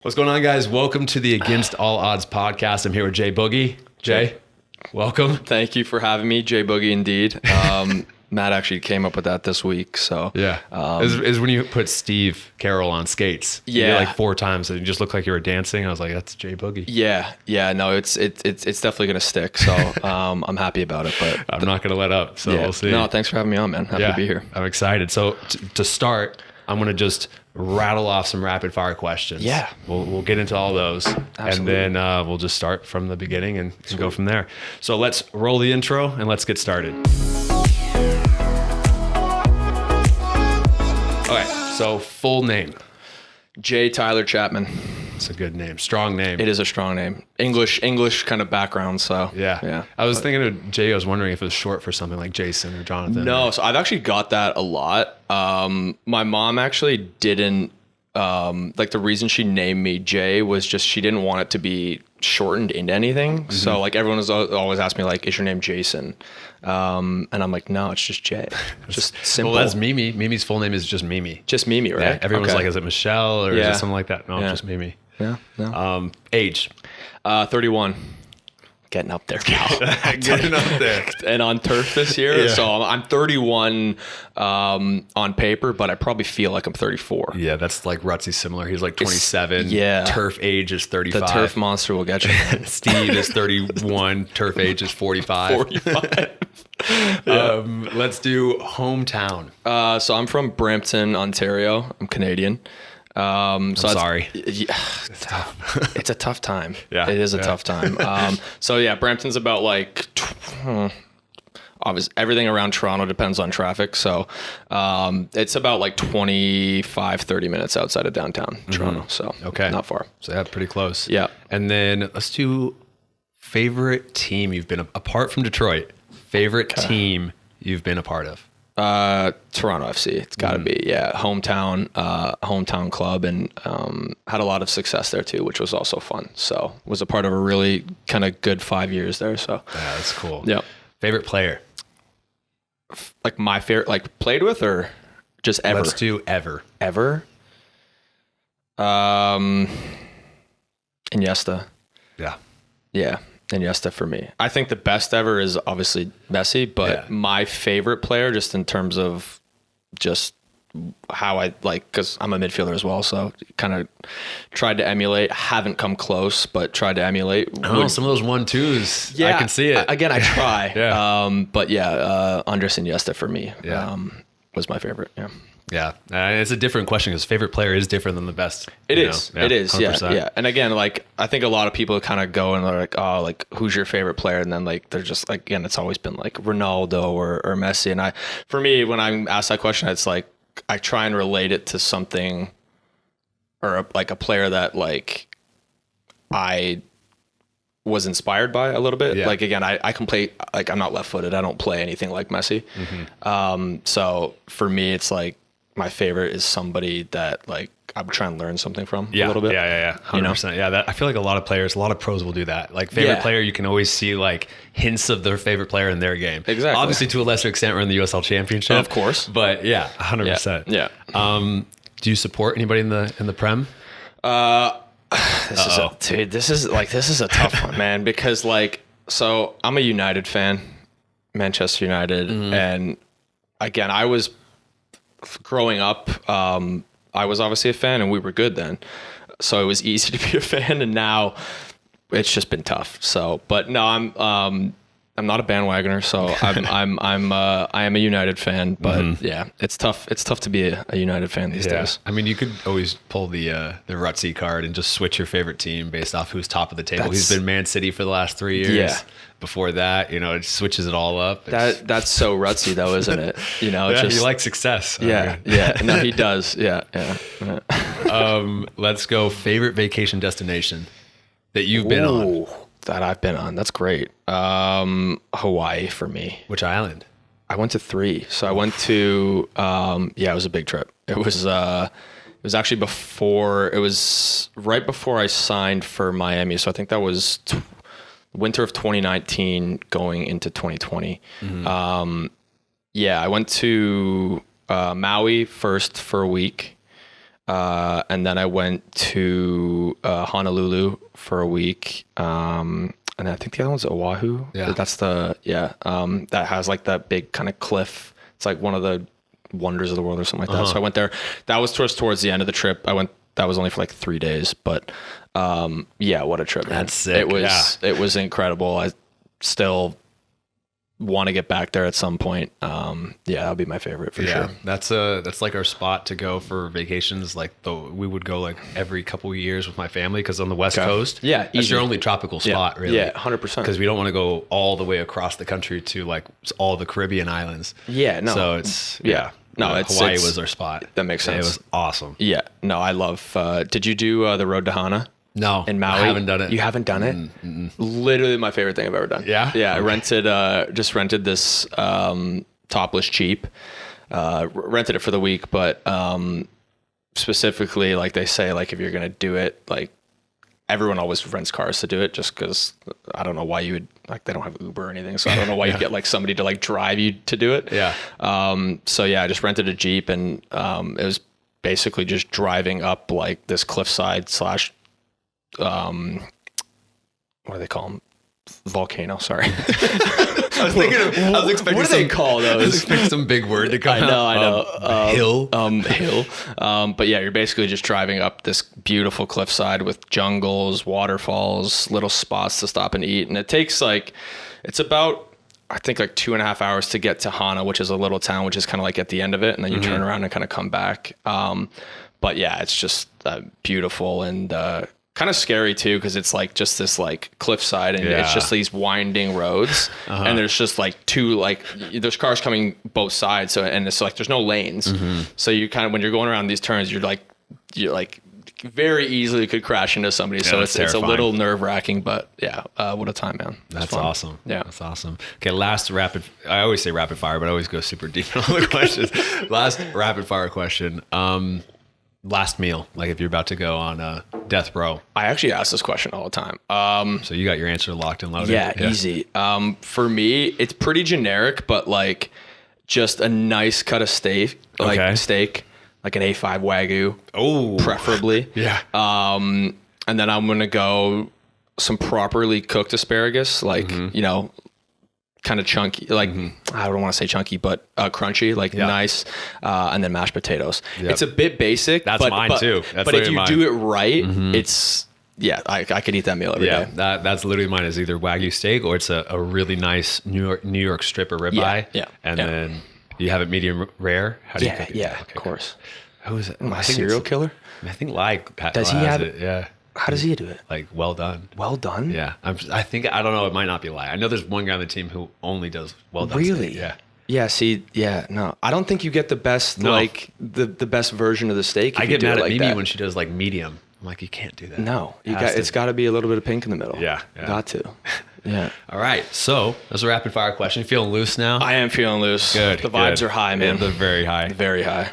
What's going on, guys? Welcome to the Against All Odds podcast. I'm here with Jay Boogie. Jay, welcome. Thank you for having me, Jay Boogie, indeed. Matt actually came up with that this week. So yeah, is when you put Steve Carroll on skates. Yeah, you did like 4 times, and you just looked like you were dancing. I was like, that's Jay Boogie. Yeah. No, it's definitely gonna stick. So I'm happy about it. But I'm not gonna let up. So we'll see. No, thanks for having me on, man. Happy to be here. I'm excited. So to start, I'm gonna just rattle off some rapid fire questions. Yeah, we'll get into all those. Absolutely. And then we'll just start from the beginning and go from there. So let's roll the intro and let's get started. All right, so full name. J. Tyler Chapman. It's a good name. Strong name. It is a strong name. English kind of background. So yeah. I was thinking of Jay. I was wondering if it was short for something like Jason or Jonathan. No, so I've actually got that a lot. My mom actually didn't like the reason she named me Jay was just she didn't want it to be shortened into anything. Mm-hmm. So like everyone has always asked me like, is your name Jason? And I'm like, no, it's just Jay. Just simple. Well, that's Mimi. Mimi's full name is just Mimi. Just Mimi, right? Yeah, everyone's like, is it Michelle or is it something like that? No, just Mimi. Yeah. No. Age. 31. Getting up there now. Getting up there. And on turf this year. Yeah. So I'm 31 on paper, but I probably feel like I'm 34. Yeah, that's like Rutsy similar. He's like 27. Yeah. Turf age is 35. The turf monster will get you. Steve is 31. Turf age is 45. 45. Let's do hometown. So I'm from Brampton, Ontario. I'm Canadian. I'm sorry. It's tough. It's a tough time. Yeah, it is a tough time. So yeah, Brampton's about like, obviously everything around Toronto depends on traffic. So, it's about like 25, 30 minutes outside of downtown Toronto. So not far. So yeah, pretty close. Yeah. And then let's do favorite team you've been apart from Detroit. Favorite team you've been a part of. Toronto FC. It's got to be, hometown club, and had a lot of success there too, which was also fun. So was a part of a really kind of good 5 years there. So yeah, that's cool. Yeah. Favorite player? Like my favorite, like played with or just ever? Let's do ever. Ever? Iniesta. Yeah. Iniesta for me. I think the best ever is obviously Messi, but my favorite player, just in terms of just how I like, because I'm a midfielder as well, so kind of tried to emulate. Haven't come close, but tried to emulate. Oh, some of those 1-2s. Yeah, I can see it. Again, I try. Yeah. Andres Iniesta for me was my favorite. Yeah. Yeah, it's a different question because favorite player is different than the best. It is. 100%. Yeah. And again, like I think a lot of people kind of go and they're like, oh, like who's your favorite player? And then like they're just like, again, it's always been like Ronaldo or Messi. And for me, when I'm asked that question, it's like I try and relate it to something or like a player that like I was inspired by a little bit. Yeah. Like again, I can play, like I'm not left-footed. I don't play anything like Messi. Mm-hmm. So for me, it's like my favorite is somebody that like I'm trying to learn something from a little bit. Yeah. 100%. You know? Yeah. I feel like a lot of pros will do that. Like favorite player, you can always see like hints of their favorite player in their game. Exactly. Obviously to a lesser extent, we're in the USL Championship. Of course. But yeah, 100%. Yeah. Do you support anybody in the Prem? This is a tough one, man, because like, so I'm a United fan, Manchester United. And again, I was growing up, I was obviously a fan and we were good then. So it was easy to be a fan, and now it's just been tough. So, but no, I'm not a bandwagoner, so I am a United fan, but yeah, it's tough. It's tough to be a United fan these days. I mean, you could always pull the Rutsy card and just switch your favorite team based off who's top of the table. He's been Man City for the last 3 years. Yeah. Before that, it switches it all up. That's so Rutsy though, isn't it? He likes success. Yeah. No, he does. Yeah. Let's go. Favorite vacation destination that you've been on. That I've been on. That's great. Hawaii for me. Which island? I went to 3. So I went to, it was a big trip. It was actually right before I signed for Miami. So I think that was winter of 2019 going into 2020. I went to Maui first for a week. And then I went to Honolulu for a week. And I think the other one's Oahu. Yeah. That's that has like that big kind of cliff. It's like one of the wonders of the world or something like that. So I went there. That was towards the end of the trip. That was only for like 3 days, but what a trip, man. That's sick. It was incredible. I still want to get back there at some point. That'll be my favorite for sure. That's like our spot to go for vacations. Like we would go like every couple of years with my family, because on the West Coast, that's your only tropical spot, really. Yeah, 100%. Because we don't want to go all the way across the country to like all the Caribbean islands. Yeah, no. So it's Hawaii was our spot. That makes sense. It was awesome. Yeah, no, I love. Did you do the road to Hana? No, in Maui. I haven't done it. You haven't done it? Mm-mm. Literally my favorite thing I've ever done. Yeah? Yeah, I rented this topless Jeep. Rented it for the week, but specifically, like they say, like if you're going to do it, like everyone always rents cars to do it, just because I don't know why you would, like they don't have Uber or anything, so I don't know why you'd get like somebody to like drive you to do it. Yeah. I just rented a Jeep, and it was basically just driving up like this cliffside / what do they call them? Volcano. Sorry. I was expecting what do they call those? I was expecting some big word to come out. I know. Hill. Hill. But yeah, you're basically just driving up this beautiful cliffside with jungles, waterfalls, little spots to stop and eat. And it takes it's about, I think, like 2.5 hours to get to Hana, which is a little town, which is kind of like at the end of it. And then you turn around and kind of come back. But yeah, it's just beautiful and kind of scary too, because it's like just this like cliffside, and it's just these winding roads, and there's just like there's cars coming both sides, so, and it's like there's no lanes, so you kind of, when you're going around these turns, you're like very easily could crash into somebody. So it's a little nerve-wracking, but what a time, man. That's awesome. Yeah, that's awesome. Okay, last rapid. I always say rapid fire, but I always go super deep in all the questions. Last rapid fire question. Last meal, like if you're about to go on death row. I actually ask this question all the time. So you got your answer locked and loaded? Yeah, easy. For me, it's pretty generic, but like just a nice cut of steak, like an A5 Wagyu. Oh, preferably. Yeah. And then I'm going to go some properly cooked asparagus, like, kind of chunky, like I don't want to say chunky, but crunchy, like nice, and then mashed potatoes. Yep. It's a bit basic. That's mine too. But if you do it right, it's I could eat that meal every day. That's literally mine. Is either Wagyu steak or it's a really nice New York strip or ribeye. And then you have it medium rare. How do you cook it? Yeah, of course. Who is it? My serial killer. I think Pat does he have it? Yeah. How does he do it? Like, well done. Well done? Yeah. I don't know. It might not be a lie. I know there's one guy on the team who only does well done. Really? Steak. Yeah. Yeah. See, no, I don't think you get the best, like the best version of the steak. I get mad at Mimi when she does like medium. I'm like, you can't do that. No, it's got to be a little bit of pink in the middle. Yeah. Got to. Yeah. All right. So that's a rapid fire question. Feeling loose now? I am feeling loose. Good. The vibes are high, man. They're very high. Very high.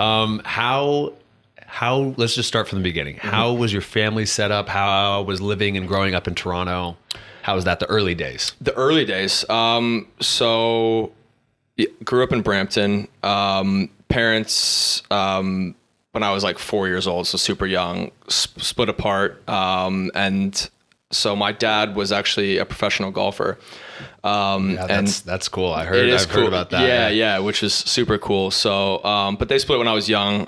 How let's just start from the beginning. How was your family set up? How was living and growing up in Toronto? How was that the early days? The early days. So grew up in Brampton. Parents, when I was like 4 years old, so super young, split apart. And so my dad was actually a professional golfer. That's cool. I've heard about that. Yeah, which is super cool. So, but they split when I was young.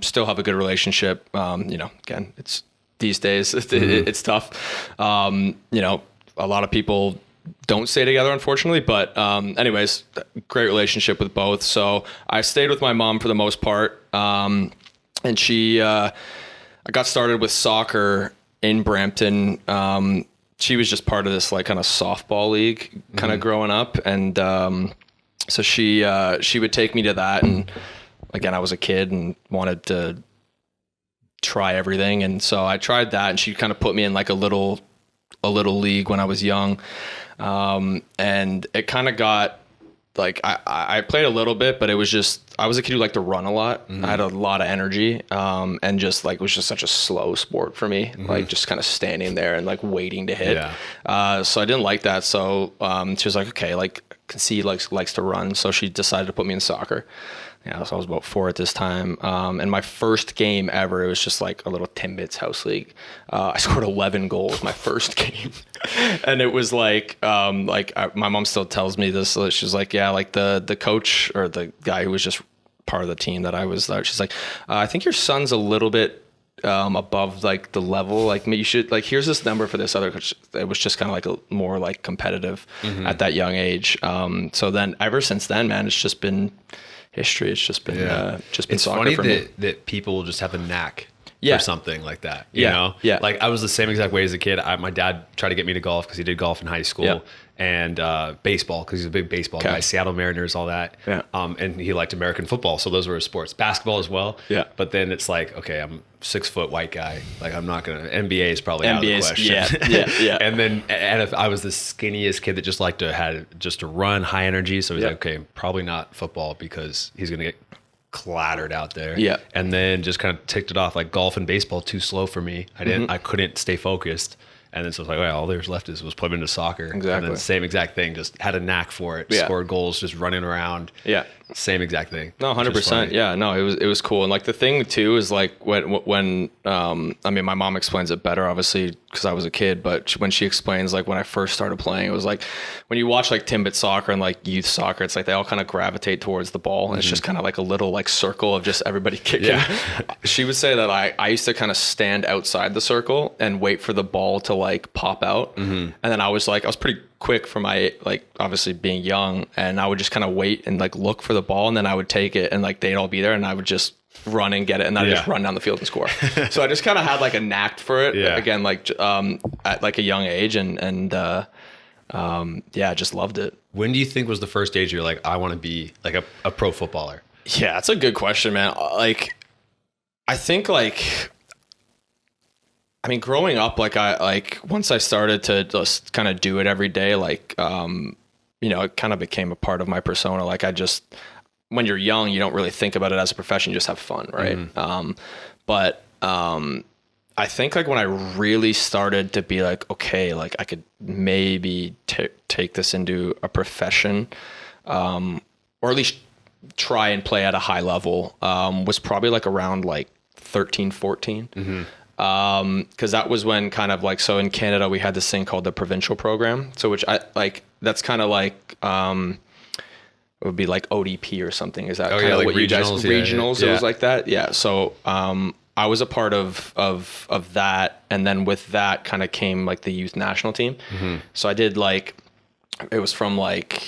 Still have a good relationship. Again, it's these days it's tough. A lot of people don't stay together, unfortunately. But anyways, great relationship with both. So I stayed with my mom for the most part. And she, I got started with soccer in Brampton. She was just part of this like kind of softball league kind of growing up. And so she would take me to that. And again, I was a kid and wanted to try everything. And so I tried that, and she kind of put me in like a little league when I was young. And it kind of got like, I played a little bit, but it was just, I was a kid who liked to run a lot. I had a lot of energy, and just like, it was just such a slow sport for me, like just kind of standing there and like waiting to hit. So I didn't like that. So, she was like, okay, like, can see likes to run. So she decided to put me in soccer. Yeah, so I was about 4 at this time. And my first game ever, it was just like a little Timbits house league. I scored 11 goals my first game. And it was like my mom still tells me this. She's like, yeah, like the coach or the guy who was just part of the team that I was there, she's like, I think your son's a little bit above like the level, like you should, like, here's this number for this other coach. It was just kind of like a more like competitive at that young age. So then ever since then, man, it's just been history. It's just been it's soccer funny for me. that people will just have a knack for something like that. You know? Yeah. Like I was the same exact way as a kid. My dad tried to get me to golf because he did golf in high school, and baseball because he's a big baseball guy, Seattle Mariners, all that. Yeah. And he liked American football, so those were his sports. Basketball as well. Yeah. But then it's like, okay, I'm 6 foot white guy. Like I'm not gonna. NBA is probably out of the question. Yeah. And if I was the skinniest kid that just liked to run, high energy, so he's like, okay, probably not football because he's gonna get clattered out there. Yeah. And then just kind of ticked it off, like golf and baseball too slow for me. I couldn't stay focused. And then so it's like, well, all there's left was put into soccer. Exactly. And then same exact thing, just had a knack for it. Yeah. Scored goals, just running around. Yeah. Same exact thing. No, 100%. Yeah, no, it was cool. And like the thing too is like when I mean, my mom explains it better, obviously, because I was a kid, but when she explains like when I first started playing, it was like when you watch like Timbit soccer and like youth soccer, it's like they all kind of gravitate towards the ball. And it's just kind of like a little like circle of just everybody kicking. Yeah. She would say that I used to kind of stand outside the circle and wait for the ball to like pop out. And then I was pretty quick for my, like, obviously being young, and I would just kind of wait and like look for the ball, and then I would take it and like they'd all be there and I would just run and get it, and then I'd just run down the field and score. So I just kind of had like a knack for it again, like at like a young age, and just loved it. When do you think was the first age you're like, I want to be like a pro footballer? Yeah, that's a good question, man. Like, I think like, I mean, growing up, once I started to just kind of do it every day, like, it kind of became a part of my persona. Like when you're young, you don't really think about it as a profession, you just have fun. Right. But I think like when I really started to be like, okay, like I could maybe take this into a profession, or at least try and play at a high level, was probably like around like 13, 14. Because that was when kind of like, so in Canada we had this thing called the provincial program, so which I like, that's kind of like it would be like ODP or something. Is that kind of like what you guys regionals? It was like that. Yeah. So I was a part of that, and then with that kind of came like the youth national team. So I did like, it was from like,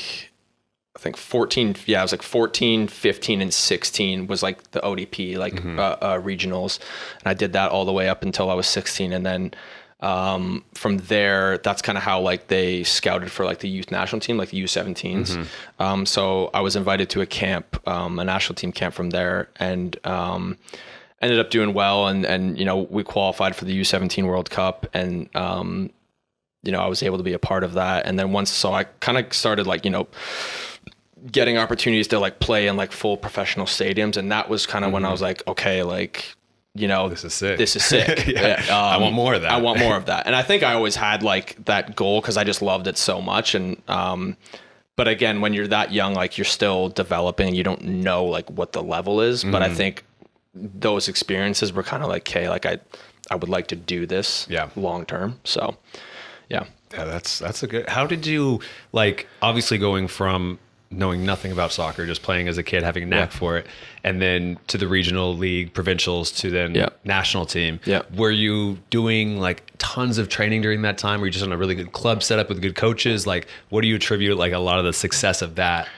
I think 14, it was like 14, 15, and 16 was like the ODP, like regionals. And I did that all the way up until I was 16. And then from there, that's kind of how like they scouted for like the youth national team, like the U17s. So I was invited to a camp, a national team camp from there, and ended up doing well. And we qualified for the U17 World Cup, and I was able to be a part of that. And then so I kind of started like, getting opportunities to like play in like full professional stadiums. And that was kind of when I was like, okay, like, this is sick. I want more of that. I want more of that. And I think I always had like that goal because I just loved it so much. And, but again, when you're that young, like you're still developing, you don't know like what the level is. But I think those experiences were kind of like, okay, like I would like to do this long term. So yeah, that's a good, how did you, like, obviously going from knowing nothing about soccer, just playing as a kid, having a knack for it, and then to the regional league, provincials, to then national team. Were you doing like tons of training during that time? Were you just on a really good club setup with good coaches? Like, what do you attribute like a lot of the success of that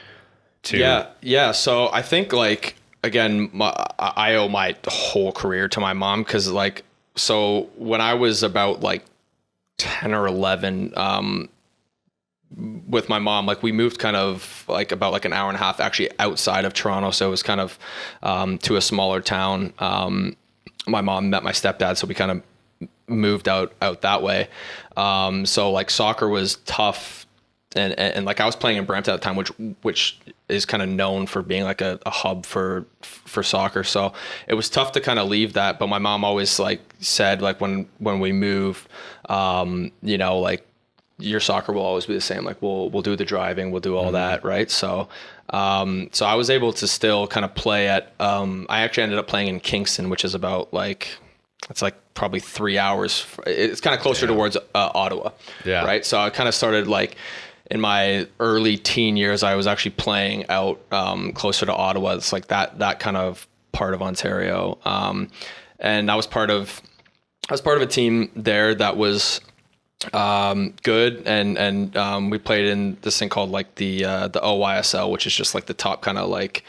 to? Yeah. So I think like, again, I owe my whole career to my mom, because like, so when I was about like 10 or 11, with my mom, like we moved kind of like about like an hour and a half actually outside of Toronto. So it was kind of to a smaller town. My mom met my stepdad, so we kind of moved out that way. So like soccer was tough. And like I was playing in Brampton at the time, which is kind of known for being like a hub for soccer. So it was tough to kind of leave that. But my mom always like said, like when we move, like your soccer will always be the same. Like we'll do the driving, we'll do all that, right? So I was able to still kind of play at. I actually ended up playing in Kingston, which is about it's like probably 3 hours. It's kind of closer towards Ottawa, right? So I kind of started like in my early teen years. I was actually playing out closer to Ottawa. It's like that kind of part of Ontario, and I was part of a team there that was good, and we played in this thing called like the OYSL, which is just like the top kind of like,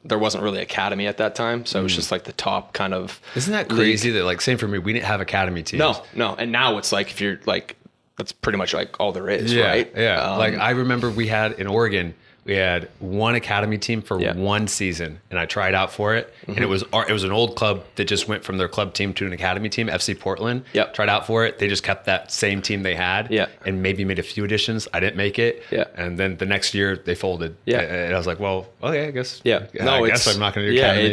there wasn't really academy at that time, so it was just like the top kind of. Isn't that crazy that like, same for me, we didn't have academy teams? No, and now it's like, if you're like, that's pretty much like all there is, right? Yeah, like I remember we had in Oregon, we had one academy team for one season, and I tried out for it. And it was an old club that just went from their club team to an academy team, FC Portland. Tried out for it. They just kept that same team they had, and maybe made a few additions. I didn't make it. And then the next year they folded. And I was like, well, okay, I guess. I guess I'm not going to do academy.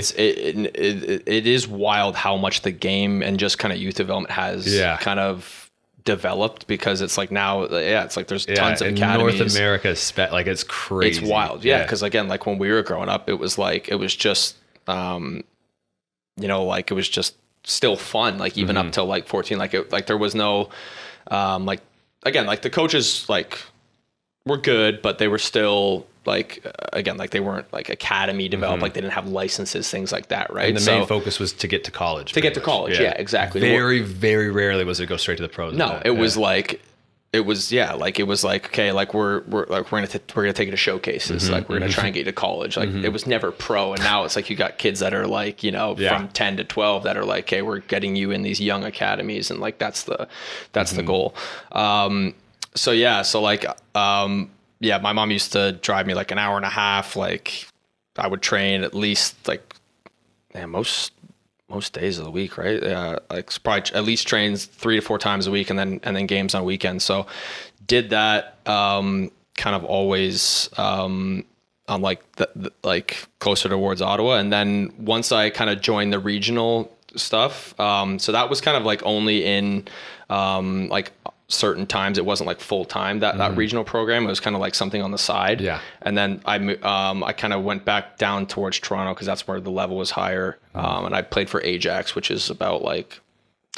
It is wild how much the game and just kind of youth development has kind of developed, because it's like now it's like there's tons of academies. North America like it's crazy. It's wild, because again, like when we were growing up, it was just like it was just still fun, like even up till like 14, like there was no like, again, like the coaches like were good, but they were still like, again, like they weren't like academy developed, like they didn't have licenses, things like that, right? And the main focus was to get to college. To get to college, exactly. Very, very rarely was it go straight to the pros. No, it was like, okay, like we're gonna take it to showcases, like we're gonna try and get you to college. Like it was never pro, and now it's like you got kids that are like, from 10 to 12 that are like, okay, we're getting you in these young academies, and like that's the goal. My mom used to drive me like an hour and a half. Like I would train at least like most days of the week, right? Like probably at least trains 3 to 4 times a week, and then games on weekends. So did that kind of always on like like closer towards Ottawa. And then once I kind of joined the regional stuff, so that was kind of like only in like certain times. It wasn't like full time, that regional program. It was kind of like something on the side. And then I kind of went back down towards Toronto, because that's where the level was higher. And I played for Ajax, which is about like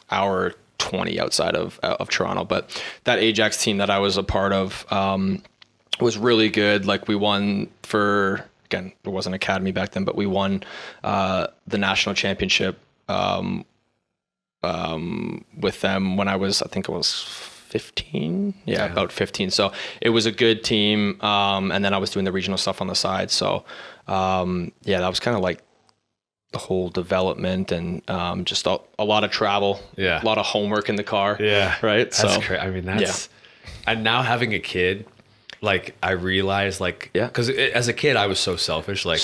hour 20 outside of Toronto. But that Ajax team that I was a part of was really good. Like we won again, there wasn't academy back then, but we won the national championship with them when I think it was 15. About 15. So it was a good team. And then I was doing the regional stuff on the side. So that was kind of like the whole development, and just a lot of travel, a lot of homework in the car. Right. That's crazy. I mean, that's, and now having a kid, like I realized, like, because as a kid I was so selfish, like,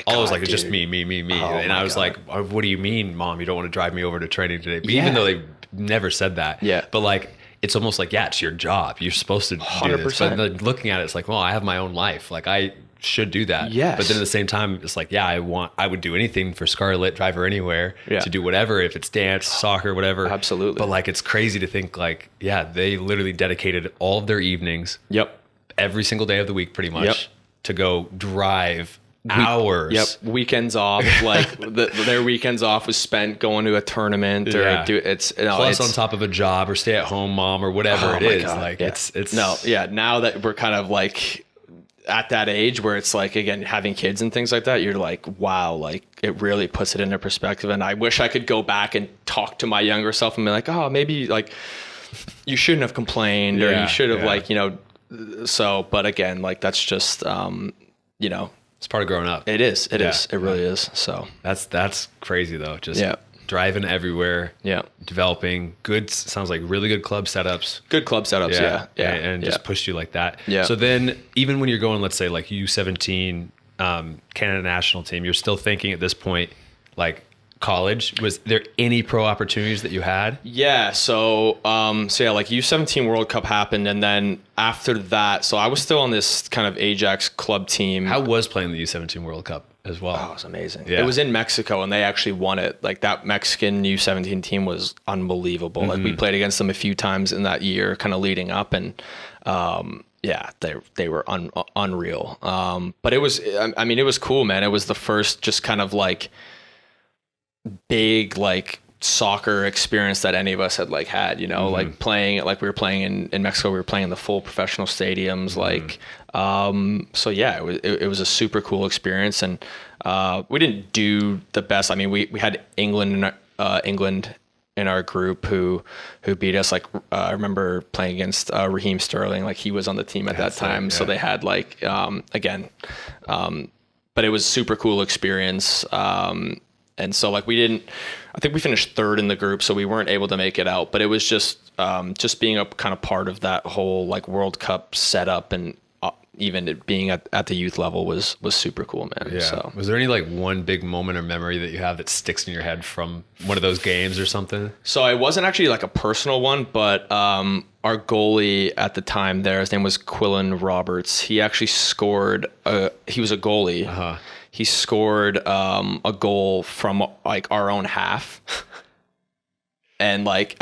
always like, it's just me. And I was like, what do you mean, Mom, you don't want to drive me over to training today? But even though they never said that, but like, it's almost like, it's your job. You're supposed to do 100%. This. But then looking at it, it's like, well, I have my own life. Like I should do that. But then at the same time, it's like, I would do anything for Scarlett, drive her anywhere to do whatever, if it's dance, soccer, whatever. Absolutely. But like, it's crazy to think like, they literally dedicated all of their evenings. Every single day of the week, pretty much, to go drive hours. Weekends off. Like their weekends off was spent going to a tournament or plus on top of a job or stay at home mom or whatever it is. God. Like it's now that we're kind of like at that age where it's like, again, having kids and things like that, you're like, wow, like it really puts it into perspective. And I wish I could go back and talk to my younger self and be like, oh, maybe like you shouldn't have complained or you should have like, so, but again, like that's just, it's part of growing up. It is. It really is. So that's crazy though. Just driving everywhere. Developing good, sounds like really good club setups. And just pushed you like that. So then even when you're going, let's say like U17, Canada national team, you're still thinking at this point, like college, was there any pro opportunities that you had? Yeah. So yeah, like U17 World Cup happened. And then after that, so I was still on this kind of Ajax club team. How was playing the U17 World Cup as well? Oh, it was amazing. Yeah. It was in Mexico and they actually won it. Like that Mexican U17 team was unbelievable. Like we played against them a few times in that year kind of leading up, and yeah, they were unreal. But it was, I mean, it was cool, man. It was the first just kind of like big like soccer experience that any of us had like had, you know, like playing, like we were playing in Mexico, we were playing in the full professional stadiums, like so yeah, it was a super cool experience. And we didn't do the best. I mean, we had England in our group who beat us. Like I remember playing against Raheem Sterling, like he was on the team at that time. So they had like again, but it was super cool experience. And so like I think we finished third in the group, so we weren't able to make it out, but it was just being a kind of part of that whole like World Cup setup, and even it being at the youth level was super cool, man. Yeah. So was there any like one big moment or memory that you have that sticks in your head from one of those games or something? So it wasn't actually like a personal one, but our goalie at the time there, his name was Quillen Roberts. He actually scored, he was a goalie. Uh-huh. He scored a goal from like our own half. And like,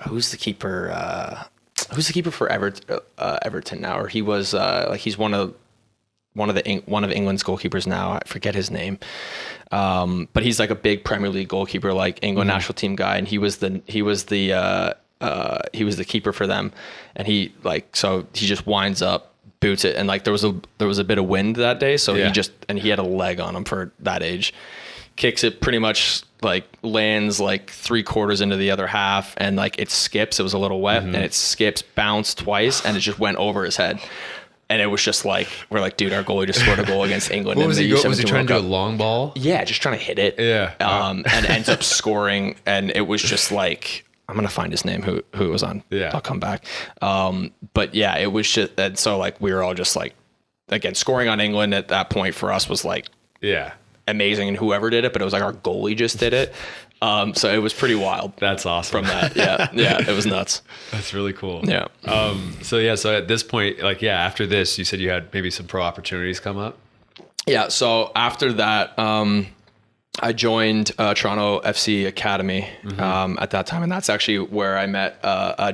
who's the keeper? Who's the keeper for Everton now? Or he was like, he's one of England's goalkeepers now. I forget his name. But he's like a big Premier League goalkeeper, like England national team guy. And he was the keeper for them. And he just winds up, boots it, and like there was a bit of wind that day, so he had a leg on him for that age, kicks it pretty much like lands like 3/4 into the other half, and like it skips, it was a little wet, and it skips, bounced twice, and it just went over his head. And it was just like, we're like, dude, our goalie just scored a goal against England. Was he trying to do a long ball? Yeah, just trying to hit it. Yeah. And ends up scoring, and it was just like, I'm going to find his name, who it was on. Yeah. I'll come back. But yeah, it was just, and so like, we were all just like, again, scoring on England at that point for us was like, amazing. And whoever did it, but it was like our goalie just did it. So it was pretty wild. That's awesome. From that. Yeah. Yeah. It was nuts. That's really cool. Yeah. So at this point, like, after this, you said you had maybe some pro opportunities come up. Yeah. So after that, I joined Toronto FC Academy at that time, and that's actually where I met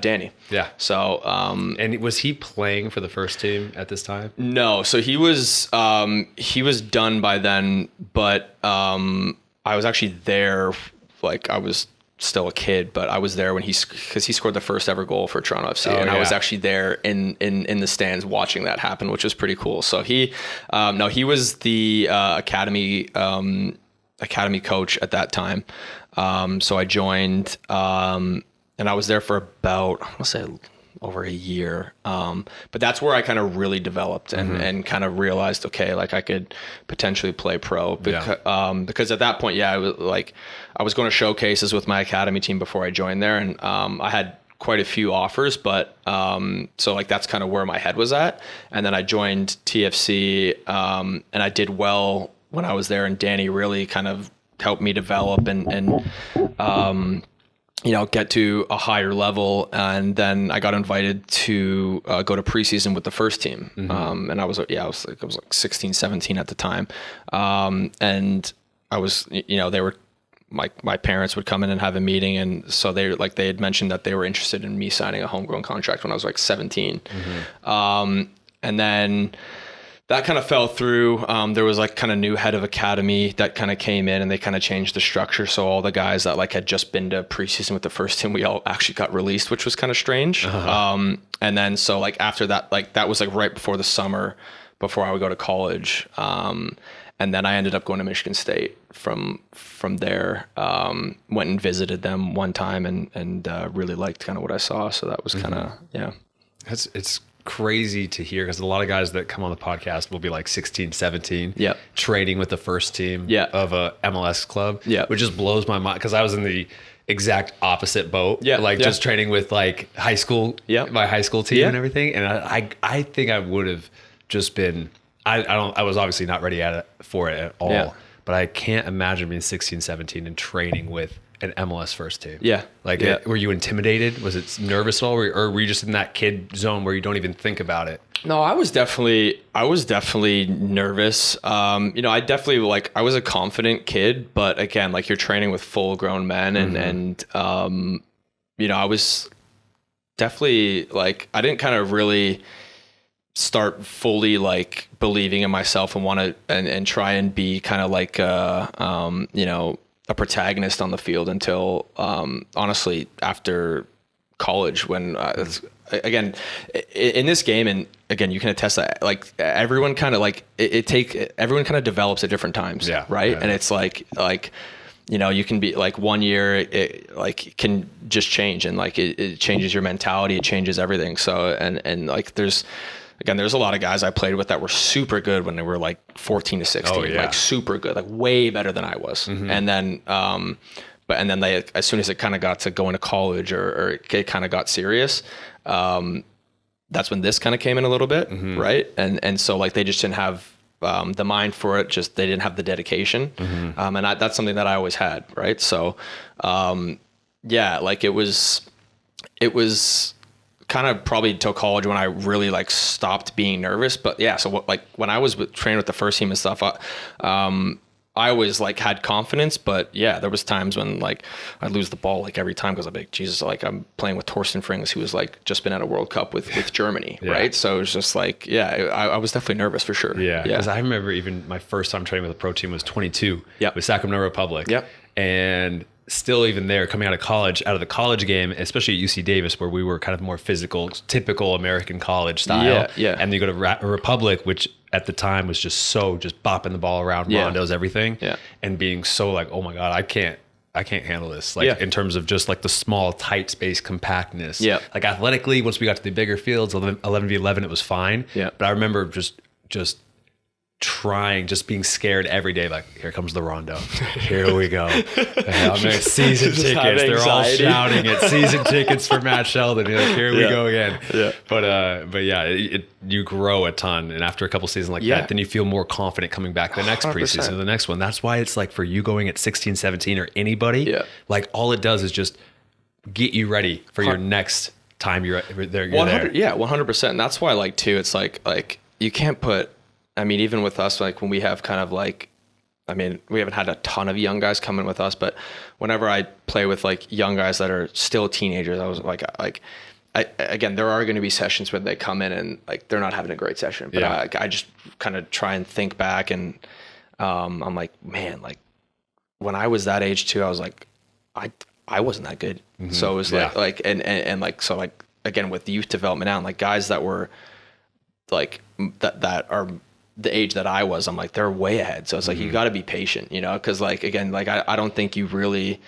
Danny. Yeah. So and was he playing for the first team at this time? No. So he was done by then, but I was actually there. Like I was still a kid, but I was there when because he scored the first ever goal for Toronto FC, I was actually there in the stands watching that happen, which was pretty cool. So he was the academy coach at that time. So I joined, and I was there for about, I'll say over a year. But that's where I kind of really developed and kind of realized, okay, like I could potentially play pro because at that point, I was going to showcases with my academy team before I joined there. And, I had quite a few offers, but, so like, that's kind of where my head was at. And then I joined TFC, and I did well when I was there, and Danny really kind of helped me develop and get to a higher level. And then I got invited to go to preseason with the first team. And I was like 16, 17 at the time. And I was, they were, my parents would come in and have a meeting. And so they had mentioned that they were interested in me signing a homegrown contract when I was like 17. And then that kind of fell through. There was like kind of new head of academy that kind of came in, and they kind of changed the structure. So all the guys that like had just been to preseason with the first team, we all actually got released, which was kind of strange. And then, so like after that, like that was like right before the summer, before I would go to college. And then I ended up going to Michigan State from there. Went and visited them one time and really liked kind of what I saw. So that was kind of, It's crazy to hear, because a lot of guys that come on the podcast will be like 16, 17, training with the first team of a MLS club, which just blows my mind, because I was in the exact opposite boat, just training with like high school, my high school team and everything. And I think I would have just been, I was obviously not ready for it at all. but I can't imagine being 16, 17 and training with an MLS first team. Yeah. Were you intimidated? Was it nervous at all? Or were you just in that kid zone where you don't even think about it? No, I was definitely nervous. I definitely I was a confident kid, but again, you're training with full grown men and I was definitely I didn't kind of really start fully believing in myself and want to and try and be kind of a protagonist on the field until honestly after college when again in this game, and again you can attest that everyone kind of everyone kind of develops at different times, right? And it's you can be 1 year it can just change, and it changes your mentality, it changes everything. So and there's a lot of guys I played with that were super good when they were 14 to 16, super good, way better than I was. And then, and then they, as soon as it kind of got to going to college or it kind of got serious, that's when this kind of came in a little bit. Right. And so they just didn't have, the mind for it. Just, they didn't have the dedication. And that's something that I always had. Right. So, it was kind of probably till college when I really stopped being nervous. But yeah, so when I was training with the first team and stuff, I always had confidence, but yeah, there was times when I'd lose the ball every time because I'm Jesus, I'm playing with Torsten Frings, who was just been at a World Cup with Germany, right? So it was just I was definitely nervous for sure. Yeah, because I remember even my first time training with a pro team was 22 with Sacramento Republic. And still even there, coming out of the college game, especially at UC Davis, where we were kind of more physical, typical American college style. And then you go to Republic, which at the time was just bopping the ball around, rondos, everything. And being so oh my God, I can't handle this. In terms of just the small, tight space compactness. Athletically, once we got to the bigger fields, 11v11, it was fine. But I remember just trying, just being scared every day, here comes the rondo, here we go. Season tickets, they're all shouting it, season tickets for Matt Sheldon. Here we go again. But yeah, you grow a ton, and after a couple seasons that, then you feel more confident coming back the next 100%. Preseason, the next one. That's why it's for you going at 16, 17 or anybody, all it does is just get you ready for your next time you're there. 100%. And that's why too, it's you can't put, even with us, when we have kind of we haven't had a ton of young guys come in with us, but whenever I play with young guys that are still teenagers, I was again, there are going to be sessions where they come in and they're not having a great session, but I just kind of try and think back, and I'm man, when I was that age too, I was I wasn't that good. So it was so again, with youth development now, and guys that were that are the age that I was, I'm they're way ahead. So it's you got to be patient, because again, I don't think you really,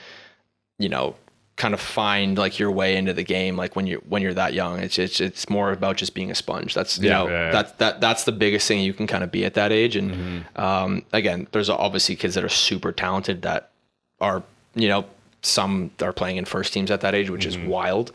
kind of find your way into the game when you're that young. It's more about just being a sponge. That's that's the biggest thing you can kind of be at that age. And again, there's obviously kids that are super talented that are some are playing in first teams at that age, which is wild.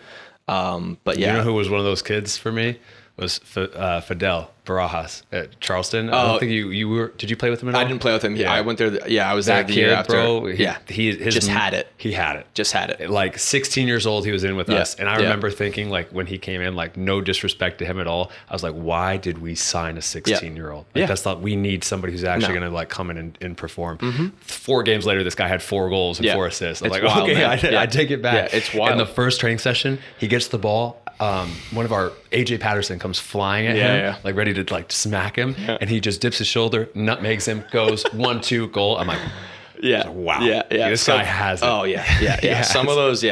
But yeah, who was one of those kids for me was Fidel Barajas at Charleston. I don't think you were. Did you play with him at all? I didn't play with him. Yeah, I went there. I was there the year after. Bro, he just had it. He had it. Just had it. 16 years old, he was in with us, and I remember thinking when he came in, no disrespect to him at all, I was why did we sign a 16-year-old? That's not. We need somebody who's actually going to come in and perform. 4 games later, this guy had 4 goals and 4 assists. I'm wild, okay, I take it back. Yeah, it's wild. In the first training session, he gets the ball. One of our AJ Patterson comes flying at him, ready to smack him, and he just dips his shoulder, nutmegs him, goes 1-2 goal. I'm wow, this guy has it. Oh yeah. Some of those,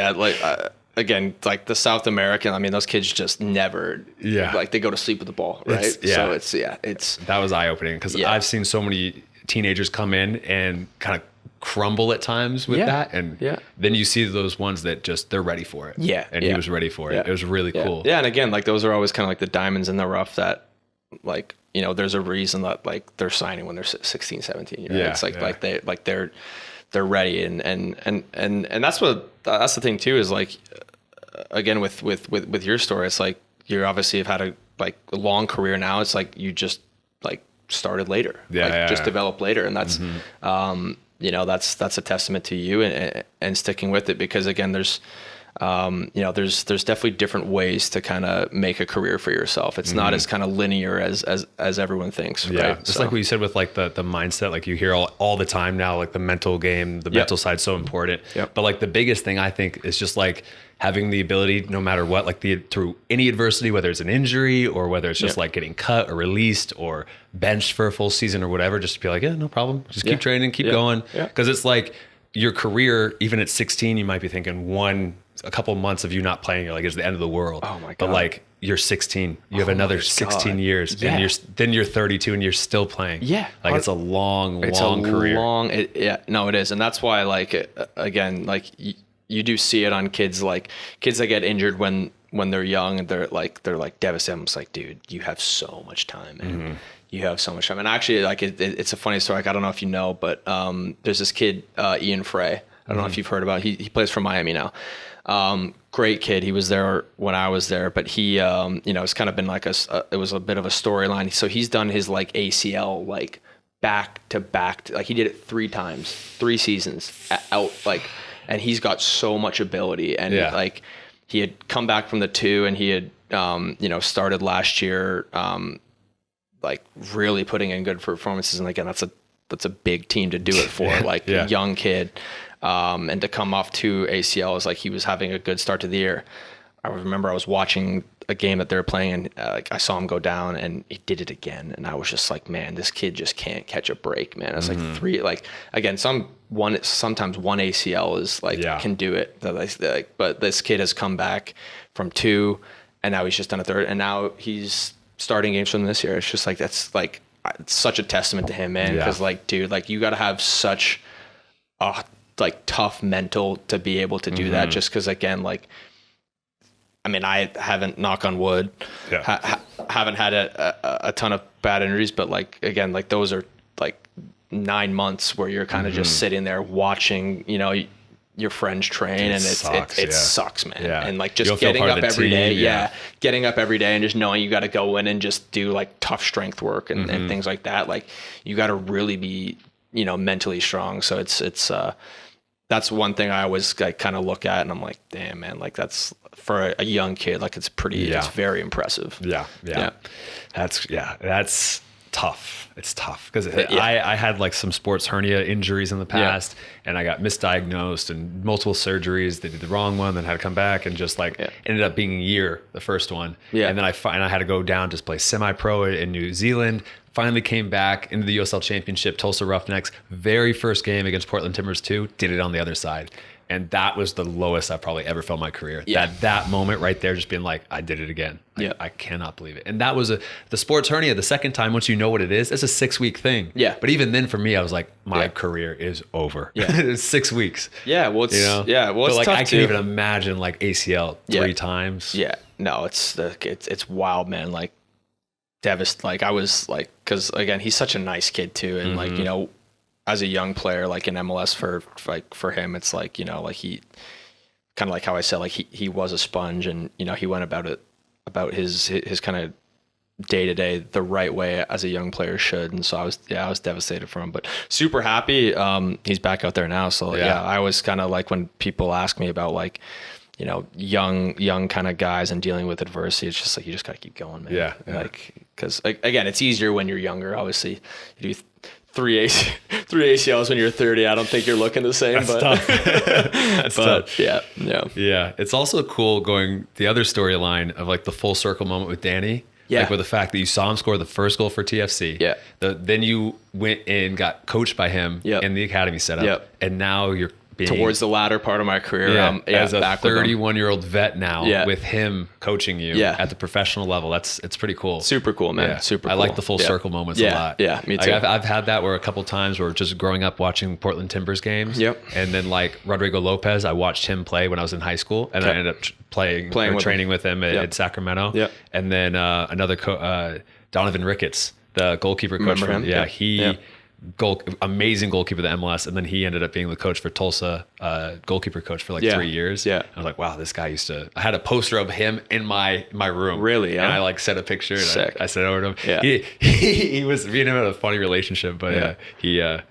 again, the South American, those kids just never, they go to sleep with the ball, right? So it's that was eye opening, because I've seen so many teenagers come in and kind of crumble at times with that, and then you see those ones that just they're ready for it, and he was ready for it. It was really cool. And again, those are always kind of the diamonds in the rough that there's a reason that they're signing when they're 16, 17. It's they're ready, and that's the thing too, is again with your story, it's you obviously have had a long career now. It's you just started later, developed later. And that's, that's a testament to you and sticking with it, because again, there's definitely different ways to kind of make a career for yourself. It's not as kind of linear as everyone thinks. Yeah. Right? Just like what you said with like the mindset, like you hear all the time now, like the mental game, the mental side's so important. Yep. But like the biggest thing I think is just like having the ability, no matter what, like through any adversity, whether it's an injury or whether it's just like getting cut or released or benched for a full season or whatever, just to be like, yeah, no problem. Just keep training, keep going. Yeah. Cause it's like your career, even at 16, you might be thinking a couple months of you not playing, you're like, it's the end of the world. Oh my God. But like you're 16, you have another 16 years and then you're 32 and you're still playing. Yeah. Like it's a long career. It is. And that's why, like, again, like you do see it on kids, like kids that get injured when they're young and they're like devastated. I'm just like, dude, you have so much time, man. You have so much time. And actually, like it's a funny story. Like, I don't know if you know, but there's this kid, Ian Frey. I don't know if you've heard about. He plays for Miami now. Great kid. He was there when I was there, but he, it's kind of been like it was a bit of a storyline. So he's done his like ACL, like back to back, like he did it 3 times, 3 seasons out, like, and he's got so much ability. And like he had come back from the 2 and he had, started last year, like really putting in good performances. And again, that's a big team to do it for, like a young kid. And to come off 2 ACLs, like he was having a good start to the year. I remember I was watching a game that they were playing, and like I saw him go down, and he did it again, and I was just like, man, this kid just can't catch a break, man. It's like 3, like again, sometimes 1 ACL is like can do it, but this kid has come back from 2, and now he's just done a 3rd, and now he's starting games from this year. It's just like that's like it's such a testament to him, man. Because like, dude, like you got to have such a like tough mental to be able to do that, just because again, like I mean, I haven't, knock on wood, haven't had a ton of bad injuries, but like again, like those are like 9 months where you're kind of just sitting there watching, your friends train, and it sucks, man. And like just getting up every day, getting up every day and just knowing you got to go in and just do like tough strength work and things like that. Like you got to really be, mentally strong. So it's that's one thing I always like kind of look at, and I'm like, damn, man, like that's for a young kid, like it's very impressive. That's tough. It's tough because I had like some sports hernia injuries in the past, and I got misdiagnosed and multiple surgeries. They did the wrong one, then had to come back, and just like ended up being a year, the first one. And then I had to go down to play semi-pro in New Zealand. Finally came back into the USL Championship, Tulsa Roughnecks. Very first game against Portland Timbers 2, did it on the other side. And that was the lowest I've probably ever felt in my career. That moment right there, just being like, I did it again. I cannot believe it. And that was the sports hernia. The second time, once you know what it is, it's a 6-week thing. But even then for me, I was like, my career is over. It's 6 weeks. Well, it's, Well, it's like tough I can't even imagine like ACL 3 times. No, it's wild, man. Like, like I was like, because again, he's such a nice kid too, and like as a young player, like in MLS, for him, it's like like he kind of like how I said, like he was a sponge, and he went about his kind of day to day the right way as a young player should. And so I was devastated for him, but super happy he's back out there now. So I always kind of like when people ask me about like young kind of guys and dealing with adversity, it's just like you just gotta keep going, man. Like because again, it's easier when you're younger. Obviously, you do 3 ACLs when you're 30. I don't think you're looking the same. That's tough. That's tough. Yeah. It's also cool going the other storyline of like the full circle moment with Danny. Like with the fact that you saw him score the first goal for TFC. Then you went and got coached by him in the academy setup. And now you're towards the latter part of my career. As a 31-year-old vet now with him coaching you at the professional level. It's pretty cool. Super cool, man. Super cool. I like the full circle moments a lot. Yeah, me too. Like I've had that where a couple times where just growing up watching Portland Timbers games. And then like Rodrigo Lopez, I watched him play when I was in high school, and I ended up playing or training with him at Sacramento. And then another Donovan Ricketts, the goalkeeper coach from him. He amazing goalkeeper of the MLS, and then he ended up being the coach for Tulsa, goalkeeper coach for like 3 years. Yeah, I was like, wow, this guy I had a poster of him in my room. Really? Yeah. And I like sent a picture and I sent it over to him. Yeah. He was, me and him had a funny relationship, but it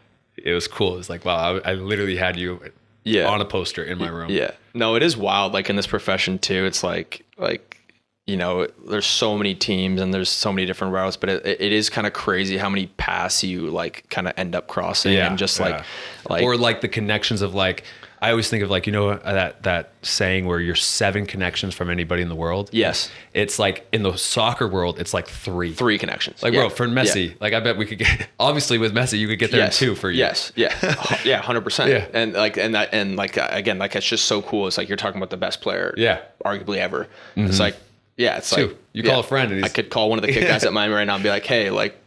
was cool. It was like, wow, I literally had you on a poster in my room. Yeah. No, it is wild. Like in this profession too, it's like, you know, there's so many teams and there's so many different routes, but it is kind of crazy how many paths you like kind of end up crossing and just like, or like the connections of like, I always think of like, you know, that saying where you're 7 connections from anybody in the world. Yes. It's like in the soccer world, it's like 3 connections. Like, bro, for Messi, like I bet we could get, obviously with Messi, you could get there in 2 for you. Yes. Yeah. Yeah. 100%. Yeah. And again, like, it's just so cool. It's like, you're talking about the best player, arguably ever. Mm-hmm. It's like, it's 2. Like, you call a friend and I could call one of the kick guys at Miami right now and be like, hey, like,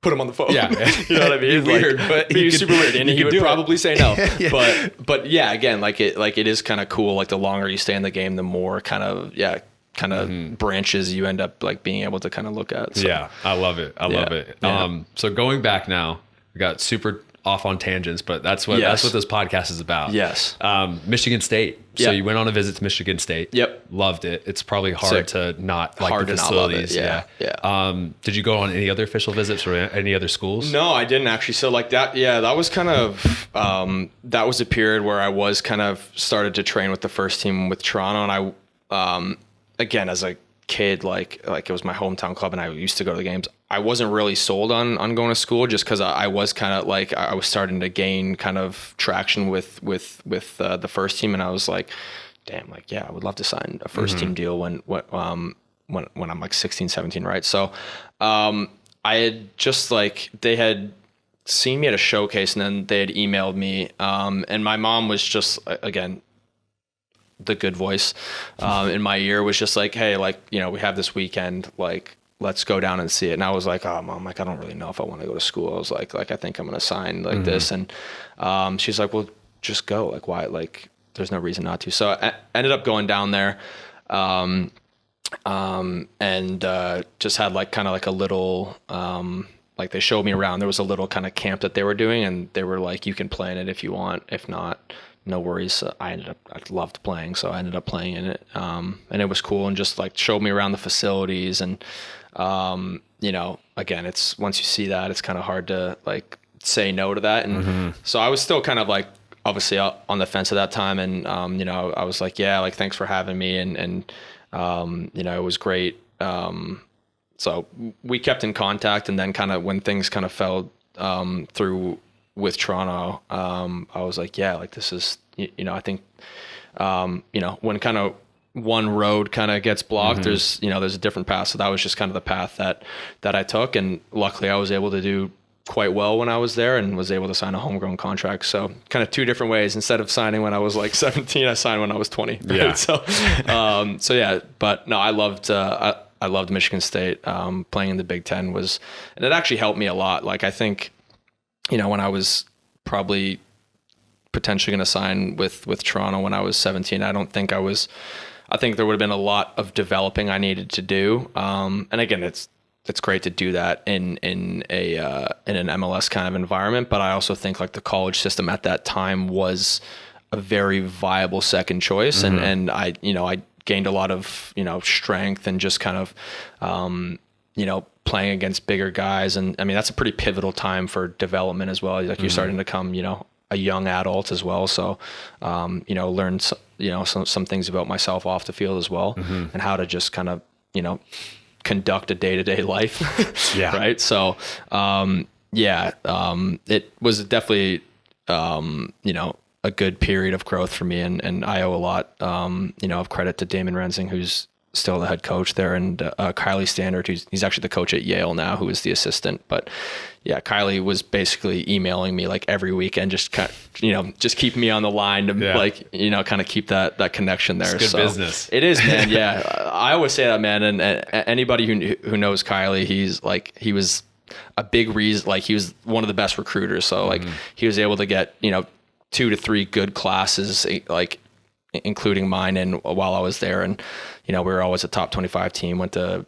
put him on the phone. Yeah. You know what I mean? Weird, but be super weird. And he would probably say no. Yeah. But yeah, again, like it is kind of cool. Like the longer you stay in the game, the more kind of branches you end up like being able to kind of look at. So. Yeah. I love it. I love it. Yeah. So going back now, we got super off on tangents, but that's what this podcast is about. Yes. Michigan State. So you went on a visit to Michigan State. Yep. Loved it. It's probably hard to not like the facilities. Yeah. Did you go on any other official visits or any other schools? No, I didn't actually. So like that, that was kind of, that was a period where I was kind of started to train with the first team with Toronto. And I, again, as a kid, like it was my hometown club and I used to go to the games. I wasn't really sold on going to school just because I was kind of like, I was starting to gain kind of traction with the first team. And I was like, damn, like, I would love to sign a first team deal when I'm like 16, 17. Right. So, I had just like, they had seen me at a showcase and then they had emailed me. And my mom was just, again, the good voice, in my ear was just like, hey, like, you know, we have this weekend, like, let's go down and see it. And I was like, oh, Mom, like, I don't really know if I want to go to school. I was like, I think I'm going to sign like this. And she's like, well, just go. Like, why? Like, there's no reason not to. So I ended up going down there and just had like kind of like a little, like they showed me around. There was a little kind of camp that they were doing and they were like, you can play in it if you want. If not, no worries. I loved playing. So I ended up playing in it. And it was cool and just like showed me around the facilities and, you know, again, it's once you see that, it's kind of hard to like say no to that. And so I was still kind of like obviously on the fence at that time. And, you know, I was like, yeah, like, thanks for having me. And you know, it was great. So we kept in contact and then kind of when things kind of fell, through with Toronto, I was like, yeah, like this is, you know, I think, you know, when kind of one road kind of gets blocked, there's, you know, there's a different path. So that was just kind of the path that I took. And luckily I was able to do quite well when I was there and was able to sign a homegrown contract. So kind of 2 different ways. Instead of signing when I was like 17, I signed when I was 20. Right? Yeah. So yeah, but no, I loved Michigan State. Playing in the Big Ten and it actually helped me a lot. Like, I think, you know, when I was probably potentially going to sign with Toronto when I was 17, I think there would have been a lot of developing I needed to do. And again, it's great to do that in an MLS kind of environment. But I also think like the college system at that time was a very viable second choice. And I gained a lot of, you know, strength and just kind of, you know, playing against bigger guys. And I mean, that's a pretty pivotal time for development as well. Like you're starting to become, you know, a young adult as well. So, you know, learn, you know, some things about myself off the field as well and how to just kind of, you know, conduct a day-to-day life. Yeah. Right. So, it was definitely, you know, a good period of growth for me. And I owe a lot, you know, of credit to Damon Rensing, who's still the head coach there, and Kylie Standard, he's actually the coach at Yale now, who is the assistant. But yeah, Kylie was basically emailing me like every weekend, just kind of, you know, just keeping me on the line to like, you know, kind of keep that connection there. It's good business. It is, man. Yeah. I always say that, man. And anybody who knows Kylie, he was a big reason, like he was one of the best recruiters. So like he was able to get, you know, 2 to 3 good classes, like including mine, and while I was there. And, you know, we were always a top 25 team, went to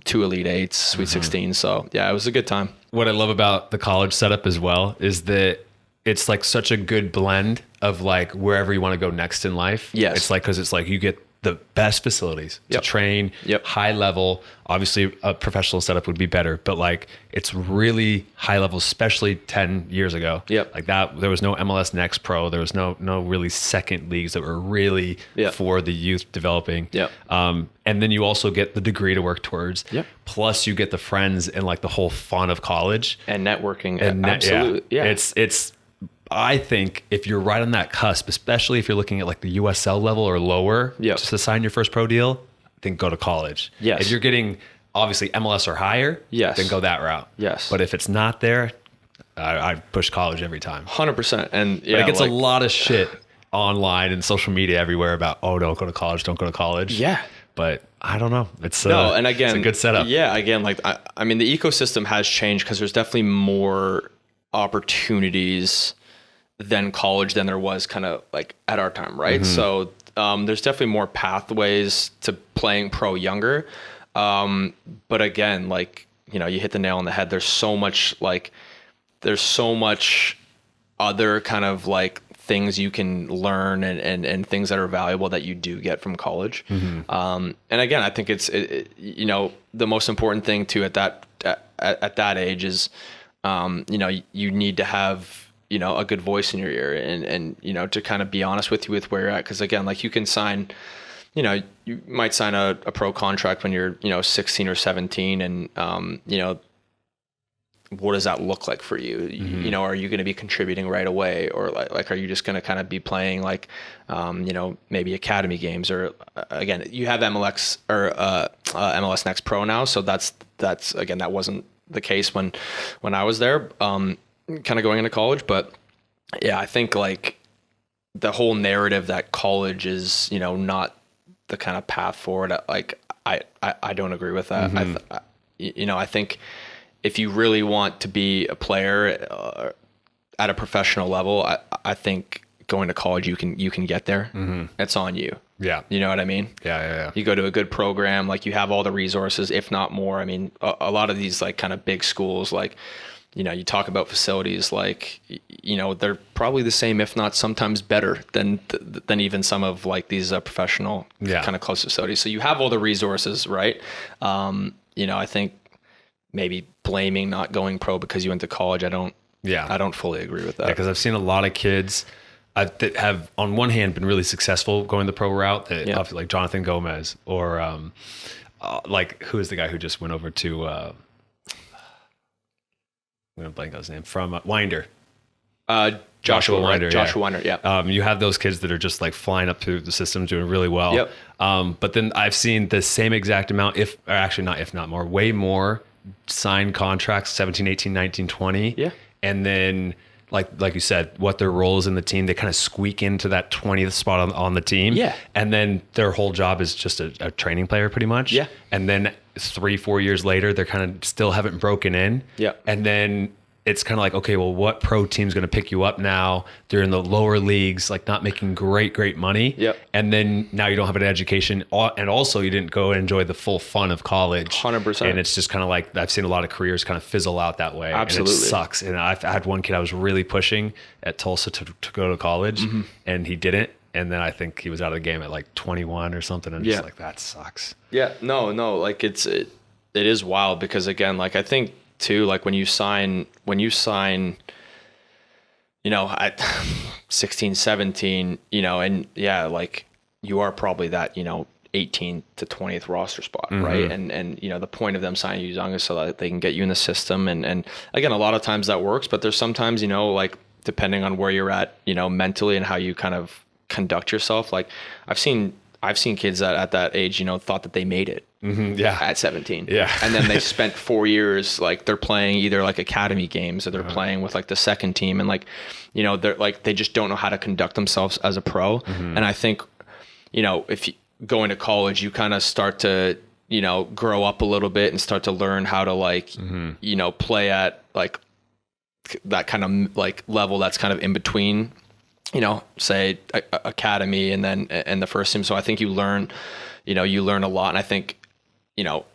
2 Elite Eights, Sweet 16. So yeah, it was a good time. What I love about the college setup as well is that it's like such a good blend of like wherever you want to go next in life. Yes. It's like, cause it's like you get the best facilities to train, high level. Obviously a professional setup would be better, but like it's really high level, especially 10 years ago. Like that, there was no MLS Next Pro. There was no really second leagues that were really for the youth developing. And then you also get the degree to work towards. Plus you get the friends and like the whole fun of college and networking. And absolutely. It's, I think if you're right on that cusp, especially if you're looking at like the USL level or lower, just to sign your first pro deal, then go to college. If you're getting obviously MLS or higher, then go that route. But if it's not there, I push college every time. 100%. And but it gets a lot of shit online and social media everywhere about, oh, don't go to college, don't go to college. But I don't know. It's and again, it's a good setup. Again, like I mean, the ecosystem has changed because there's definitely more opportunities than college than there was kind of like at our time, right? So there's definitely more pathways to playing pro younger. But again, like, you know, you hit the nail on the head. There's so much other kind of like things you can learn and things that are valuable that you do get from college. And again, I think it's you know, the most important thing too at that age is, you know, you need to have, you know, a good voice in your ear and, you know, to kind of be honest with you with where you're at. Cause again, like you can sign, you know, you might sign a pro contract when you're, you know, 16 or 17 and, you know, what does that look like for you? You know, are you going to be contributing right away? Or like, are you just going to kind of be playing like, you know, maybe academy games or again, you have MLS or, MLS Next Pro now. So that's again, that wasn't the case when I was there. Kind of going into college, but yeah, I think like the whole narrative that college is, you know, not the kind of path forward. Like I don't agree with that. You know, I think if you really want to be a player at a professional level, I think going to college, you can get there. It's on you. You know what I mean? You go to a good program, like you have all the resources, if not more. I mean, a lot of these like kind of big schools, like, you know, you talk about facilities like, you know, they're probably the same, if not sometimes better than even some of like these professional kind of close facilities. So you have all the resources, right? You know, I think maybe blaming not going pro because you went to college, I don't fully agree with that. Because I've seen a lot of kids that have, on one hand, been really successful going the pro route, that like Jonathan Gomez or like who is the guy who just went over to I'm going to blank on his name, from Winder. Joshua Winder. Joshua Winder, you have those kids that are just like flying up through the system, doing really well. But then I've seen the same exact amount, if not more, way more signed contracts, 17, 18, 19, 20. And then like you said, what their role is in the team, they kind of squeak into that 20th spot on the team. And then their whole job is just a training player pretty much. And then 3-4 years later, they're kind of still haven't broken in. And then it's kind of like, okay, well, what pro team's going to pick you up now? They're in the lower leagues, like not making great money. And then now you don't have an education. And also you didn't go enjoy the full fun of college. 100%. And it's just kind of like, I've seen a lot of careers kind of fizzle out that way. Absolutely. And it sucks. And I've had one kid I was really pushing at Tulsa to go to college and he didn't. And then I think he was out of the game at like 21 or something. And just like, that sucks. No, like it is wild because again, like I think too, like when you sign, you know, at 16, 17, you know, and like you are probably that, you know, 18th to 20th roster spot, right? And you know, the point of them signing you young is so that they can get you in the system. And again, a lot of times that works, but there's sometimes, you know, like depending on where you're at, you know, mentally and how you kind of conduct yourself. Like I've seen kids that at that age, you know, thought that they made it at 17. And then they spent 4 years, like they're playing either like academy games or they're playing with like the second team. And like, you know, they're like, they just don't know how to conduct themselves as a pro. And I think, you know, if you going to college, you kind of start to, you know, grow up a little bit and start to learn how to like, you know, play at like that kind of like level that's kind of in between, you know, say academy and then the first team. So I think you learn a lot. And I think, you know,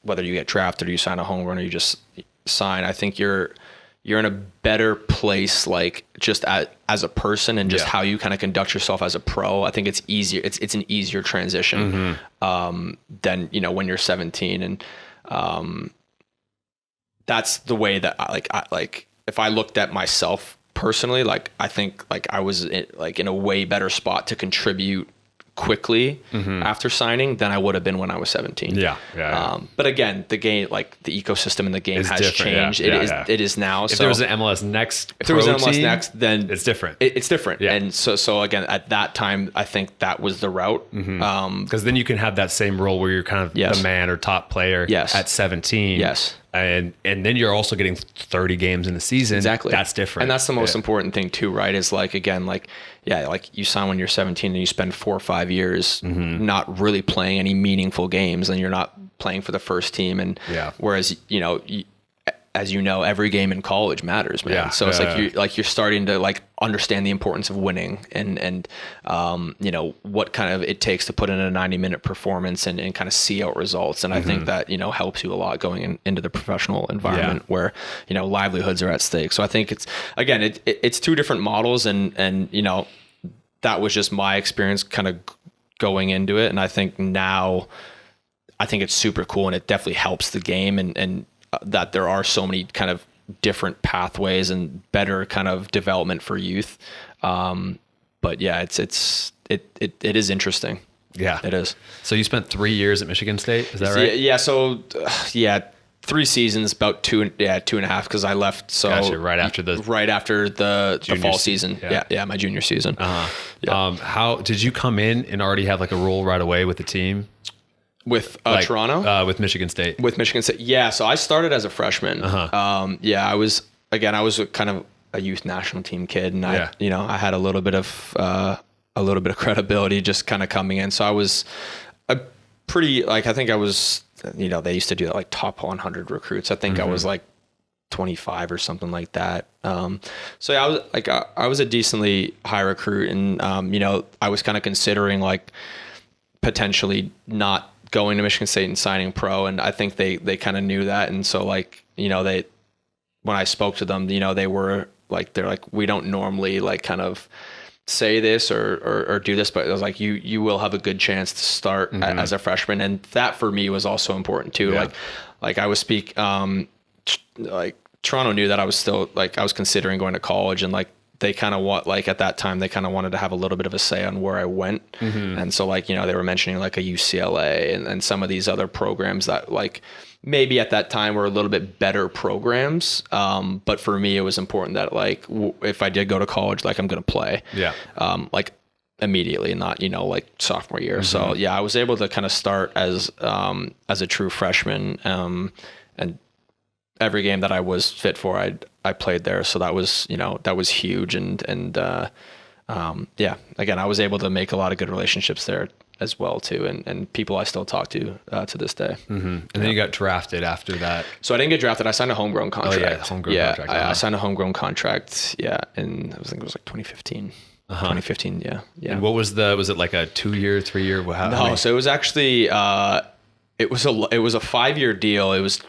whether you get drafted or you sign a homegrown or you just sign, I think you're in a better place, like just as a person and just how you kind of conduct yourself as a pro. I think it's easier. It's an easier transition than, you know, when you're 17. And that's the way that I if I looked at myself personally, like I think like I was in a way better spot to contribute quickly after signing than I would have been when I was 17. But again, the game, like the ecosystem in the game has changed. It is now. If there was an MLS next, then it's different. It's different. And so again, at that time, I think that was the route. Because then you can have that same role where you're kind of the man or top player at 17. And then you're also getting 30 games in the season. Exactly. That's different. And that's the most important thing too, right? Is like, again, like you sign when you're 17 and you spend 4 or 5 years not really playing any meaningful games, and you're not playing for the first team. And whereas, you know, as you know, every game in college matters, man. So it's you're starting to like understand the importance of winning and you know, what kind of it takes to put in a 90-minute performance and kind of see out results. And I think that, you know, helps you a lot going into the professional environment where, you know, livelihoods are at stake. So I think it's two different models, and you know, that was just my experience kind of going into it. And I think now it's super cool, and it definitely helps the game, and that there are so many kind of different pathways and better kind of development for youth. But yeah, it is interesting. Yeah, it is. So you spent 3 years at Michigan State. Is that right? Yeah. So 3 seasons, about 2.5, because I left. So gotcha, right after the fall season. Yeah, my junior season. How did you come in and already have like a role right away with the team? With Toronto? With Michigan State. With Michigan State. Yeah. So I started as a freshman. I was kind of a youth national team kid, and I had a little bit of credibility just kind of coming in. So I was a pretty, like, I think I was, you know, they used to do that, like top 100 recruits. I think I was like 25 or something like that. So yeah, I was a decently high recruit, and you know, I was kind of considering like potentially not going to Michigan State and signing pro, and I think they kind of knew that. And so, like, you know, when I spoke to them, you know, they're like, we don't normally like kind of say this or do this, but it was like, you will have a good chance to start as a freshman. And that for me was also important too. Like I was like Toronto knew that I was still, like, I was considering going to college, and like they kind of at that time, they kind of wanted to have a little bit of a say on where I went. And so, like, you know, they were mentioning like a UCLA and some of these other programs that like maybe at that time were a little bit better programs. But for me, it was important that like, if I did go to college, like I'm going to play, like immediately, not, you know, like sophomore year. So yeah, I was able to kind of start as a true freshman. And every game that I was fit for, I played there. So that was, you know, that was huge. And again, I was able to make a lot of good relationships there as well too. And people I still talk to this day. And then you got drafted after that. So I didn't get drafted. I signed a homegrown contract. Contract. I signed a homegrown contract. Yeah. And I think it was like 2015. 2015. Yeah. And what was it like a 2 year, 3 year? So it was actually, it was a 5-year deal. It was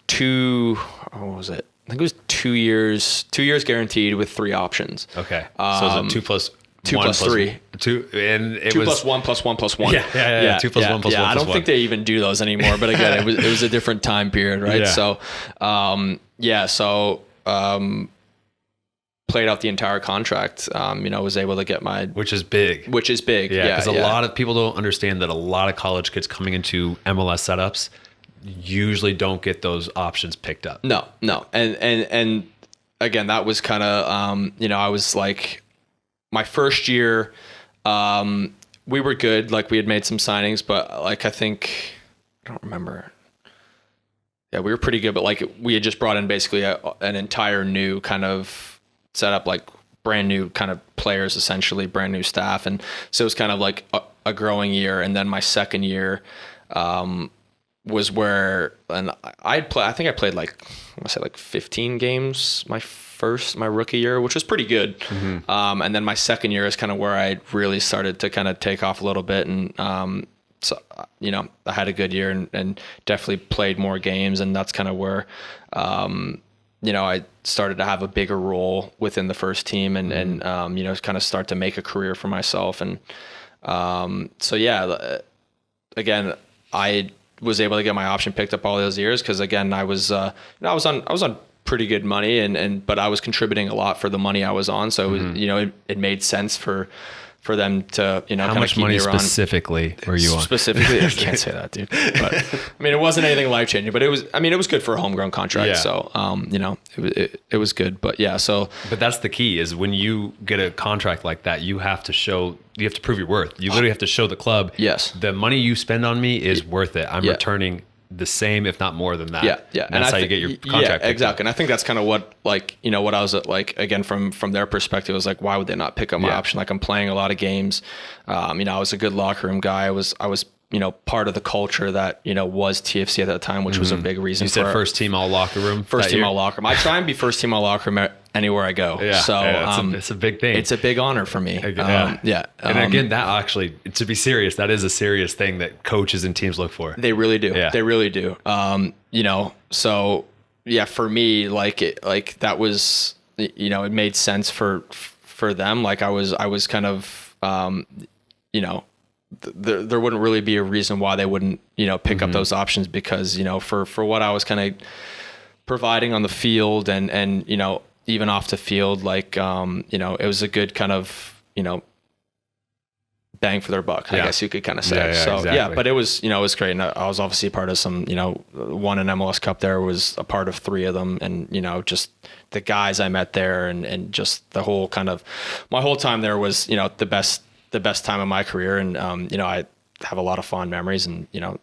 what was it? I think it was 2 years, 2 years guaranteed with 3 options. Okay. So it's a 2 plus 2 plus 3. 2, and it 2 was plus 1 plus 1 plus 1. Yeah. 2 plus 1 plus 1 plus 1. I don't think they even do those anymore, but again, it was a different time period, right? So, played out the entire contract. You know, was able to get which is big. Yeah. Because a lot of people don't understand that a lot of college kids coming into MLS setups usually don't get those options picked up. No. And again, that was kind of, you know, I was like, my first year, we were good. Like, we had made some signings, but like, I don't remember. Yeah, we were pretty good, but like, we had just brought in basically an entire new kind of setup, like brand new kind of players, essentially brand new staff. And so it was kind of like a growing year. And then my second year, was where, and I think I played like, I want to say like 15 games my rookie year, which was pretty good. And then my second year is kind of where I really started to kind of take off a little bit and so, you know, I had a good year and definitely played more games. And that's kind of where, you know, I started to have a bigger role within the first team and you know, kind of start to make a career for myself. And so, yeah, again, I was able to get my option picked up all those years. Cause again, I was on pretty good money but I was contributing a lot for the money I was on. So, it was, you know, it made sense for them to, you know, how much money specifically were you on? Specifically, I can't say that, dude. But I mean, it wasn't anything life changing, but it was good for a homegrown contract. Yeah. So, you know, it was good, but yeah. So, but that's the key is when you get a contract like that, you have to prove your worth. You literally have to show the club. Yes. The money you spend on me is worth it. I'm returning the same, if not more than that. Yeah. And that's how you get your contract. Yeah, exactly. And I think that's kind of what, like, you know, what I was like, again, from their perspective, was like, why would they not pick up my option? Like, I'm playing a lot of games. You know, I was a good locker room guy. I was, you know, part of the culture that, you know, was TFC at that time, which was a big reason. You said first team all locker room. First team all locker room. I try and be first team all locker room anywhere I go. Yeah. So it's a big thing. It's a big honor for me. Yeah. And again, that actually, to be serious, that is a serious thing that coaches and teams look for. They really do. Yeah. They really do. You know, so yeah, for me, like that was, you know, it made sense for them. Like I was kind of, you know, there wouldn't really be a reason why they wouldn't, you know, pick up those options, because, you know, for what I was kind of providing on the field and, you know, even off the field, like, you know, it was a good kind of, you know, bang for their buck, I guess you could kind of say. So exactly. Yeah, but it was, you know, it was great. And I was obviously part of some, you know, won an MLS Cup there, was a part of 3 of them. And, you know, just the guys I met there and just the whole kind of, my whole time there was, you know, the best time of my career. And, you know, I have a lot of fond memories and, you know,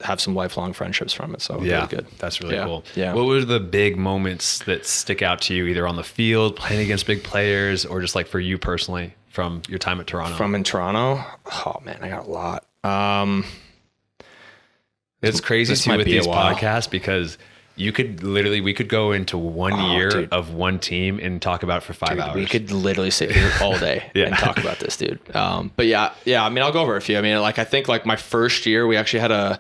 have some lifelong friendships from it. So really good. That's really cool. Yeah. What were the big moments that stick out to you, either on the field, playing against big players, or just like for you personally from your time at Toronto? From in Toronto? Oh man, I got a lot. It's crazy too with these podcasts, because we could go into 1 year of one team and talk about it for 5 hours. We could literally sit here all day and talk about this, dude. But yeah. I mean, I'll go over a few. I mean, like, I think like my first year, we actually had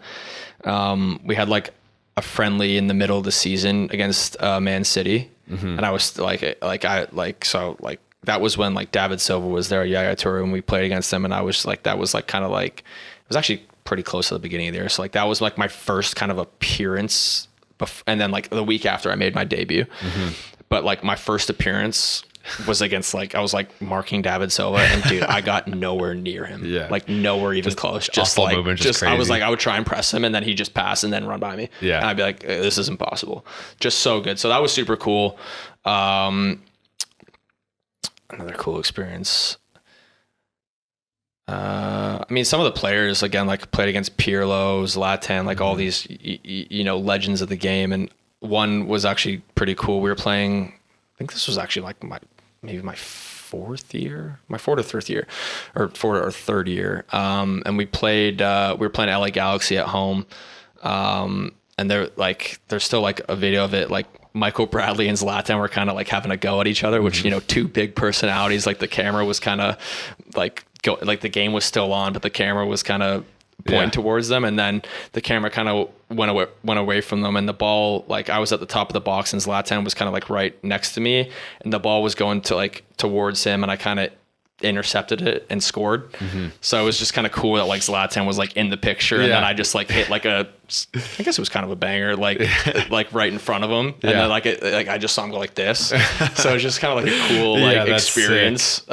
we had like a friendly in the middle of the season against Man City. And I was so that was when like David Silva was there, Yaya Toure, and we played against them. And I was like, that was like kind of like, it was actually pretty close to the beginning of the year. So like, that was like my first kind of appearance. And then like the week after I made my debut, but like my first appearance was against, like, I was like marking David Silva, and dude, I got nowhere near him. Yeah. Like nowhere even close. Just like, crazy. I was like, I would try and press him and then he'd just pass and then run by me. Yeah. And I'd be like, this is impossible. Just so good. So that was super cool. Another cool experience. I mean, some of the players, again, like played against Pirlo, Zlatan, like all these, you know, legends of the game. And one was actually pretty cool. We were playing, I think this was actually like maybe my fourth or third year. And we were playing LA Galaxy at home. And there's still like a video of it, like Michael Bradley and Zlatan were kind of like having a go at each other, which, you know, 2 big personalities, like the camera was kind of like, the game was still on, but the camera was kind of pointing towards them, and then the camera kind of went away from them, and the ball, like, I was at the top of the box and Zlatan was kind of like right next to me, and the ball was going to like towards him, and I kind of intercepted it and scored. So it was just kind of cool that like Zlatan was like in the picture, and then I just like hit like I guess it was kind of a banger, like like right in front of him, and then like I just saw him go like this. So it was just kind of like a cool like experience.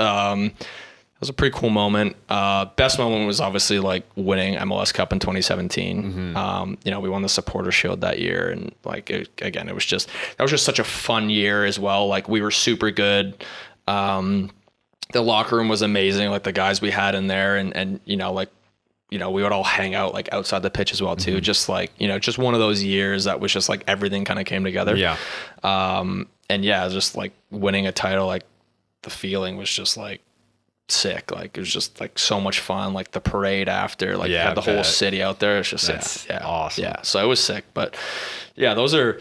It was a pretty cool moment. Best moment was obviously like winning MLS Cup in 2017. You know, we won the Supporter Shield that year, and like that was just such a fun year as well. Like, we were super good. The locker room was amazing. Like, the guys we had in there, and you know, like, you know, we would all hang out like outside the pitch as well too. Just like, you know, just one of those years that was just like everything kind of came together. Yeah. And yeah, just like winning a title, like the feeling was just like sick. Like, it was just like so much fun. Like the parade after, like had the whole city out there. It's just awesome. Yeah. So it was sick. But yeah, those are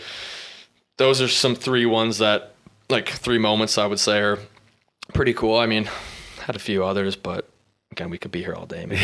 some 3 ones that, like, 3 moments I would say are pretty cool. I mean, had a few others, but again, we could be here all day, man.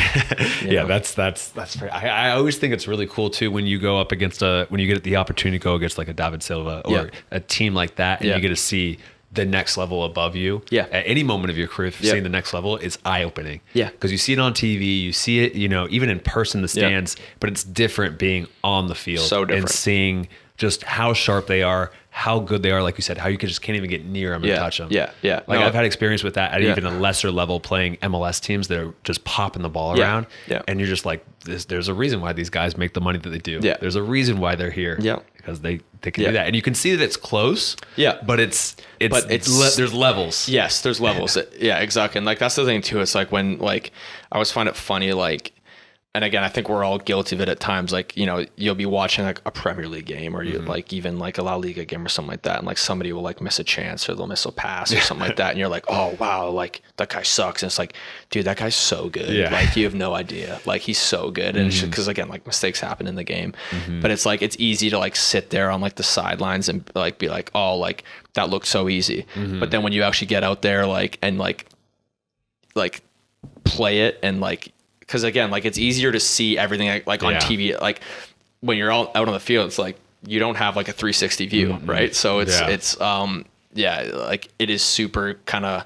Yeah, that's fair. I always think it's really cool too when you go up against when you get the opportunity to go against like a David Silva or a team like that, and you get to see the next level above you. Yeah. At any moment of your career, seeing the next level is eye opening. Yeah. Because you see it on TV, you see it, even in person, the stands, but it's different being on the field. So different. And seeing just how sharp they are, how good they are, like you said, how you can't even get near them and touch them. Yeah. Like I've had experience with that at even a lesser level playing MLS teams that are just popping the ball around. Yeah. And you're just like, there's a reason why these guys make the money that they do. Yeah. There's a reason why they're here. Yeah. Because they can do that. And you can see that it's close. Yeah. But there's levels. Yes, there's levels. Yeah, exactly. And like that's the thing too. It's like when like I always find it funny, like, and again, I think we're all guilty of it at times. Like, you'll be watching like a Premier League game or you like even like a La Liga game or something like that. And like somebody will like miss a chance or they'll miss a pass or something like that. And you're like, oh, wow, like that guy sucks. And it's like, dude, that guy's so good. Yeah. Like you have no idea. Like he's so good. And it's because again, like mistakes happen in the game, but it's like, it's easy to like sit there on like the sidelines and like be like, oh, like that looked so easy. But then when you actually get out there, like, and like play it and like, because again, like it's easier to see everything like on TV. Like when you're all out on the field, it's like you don't have like a 360 view, right? So it's like it is super kind of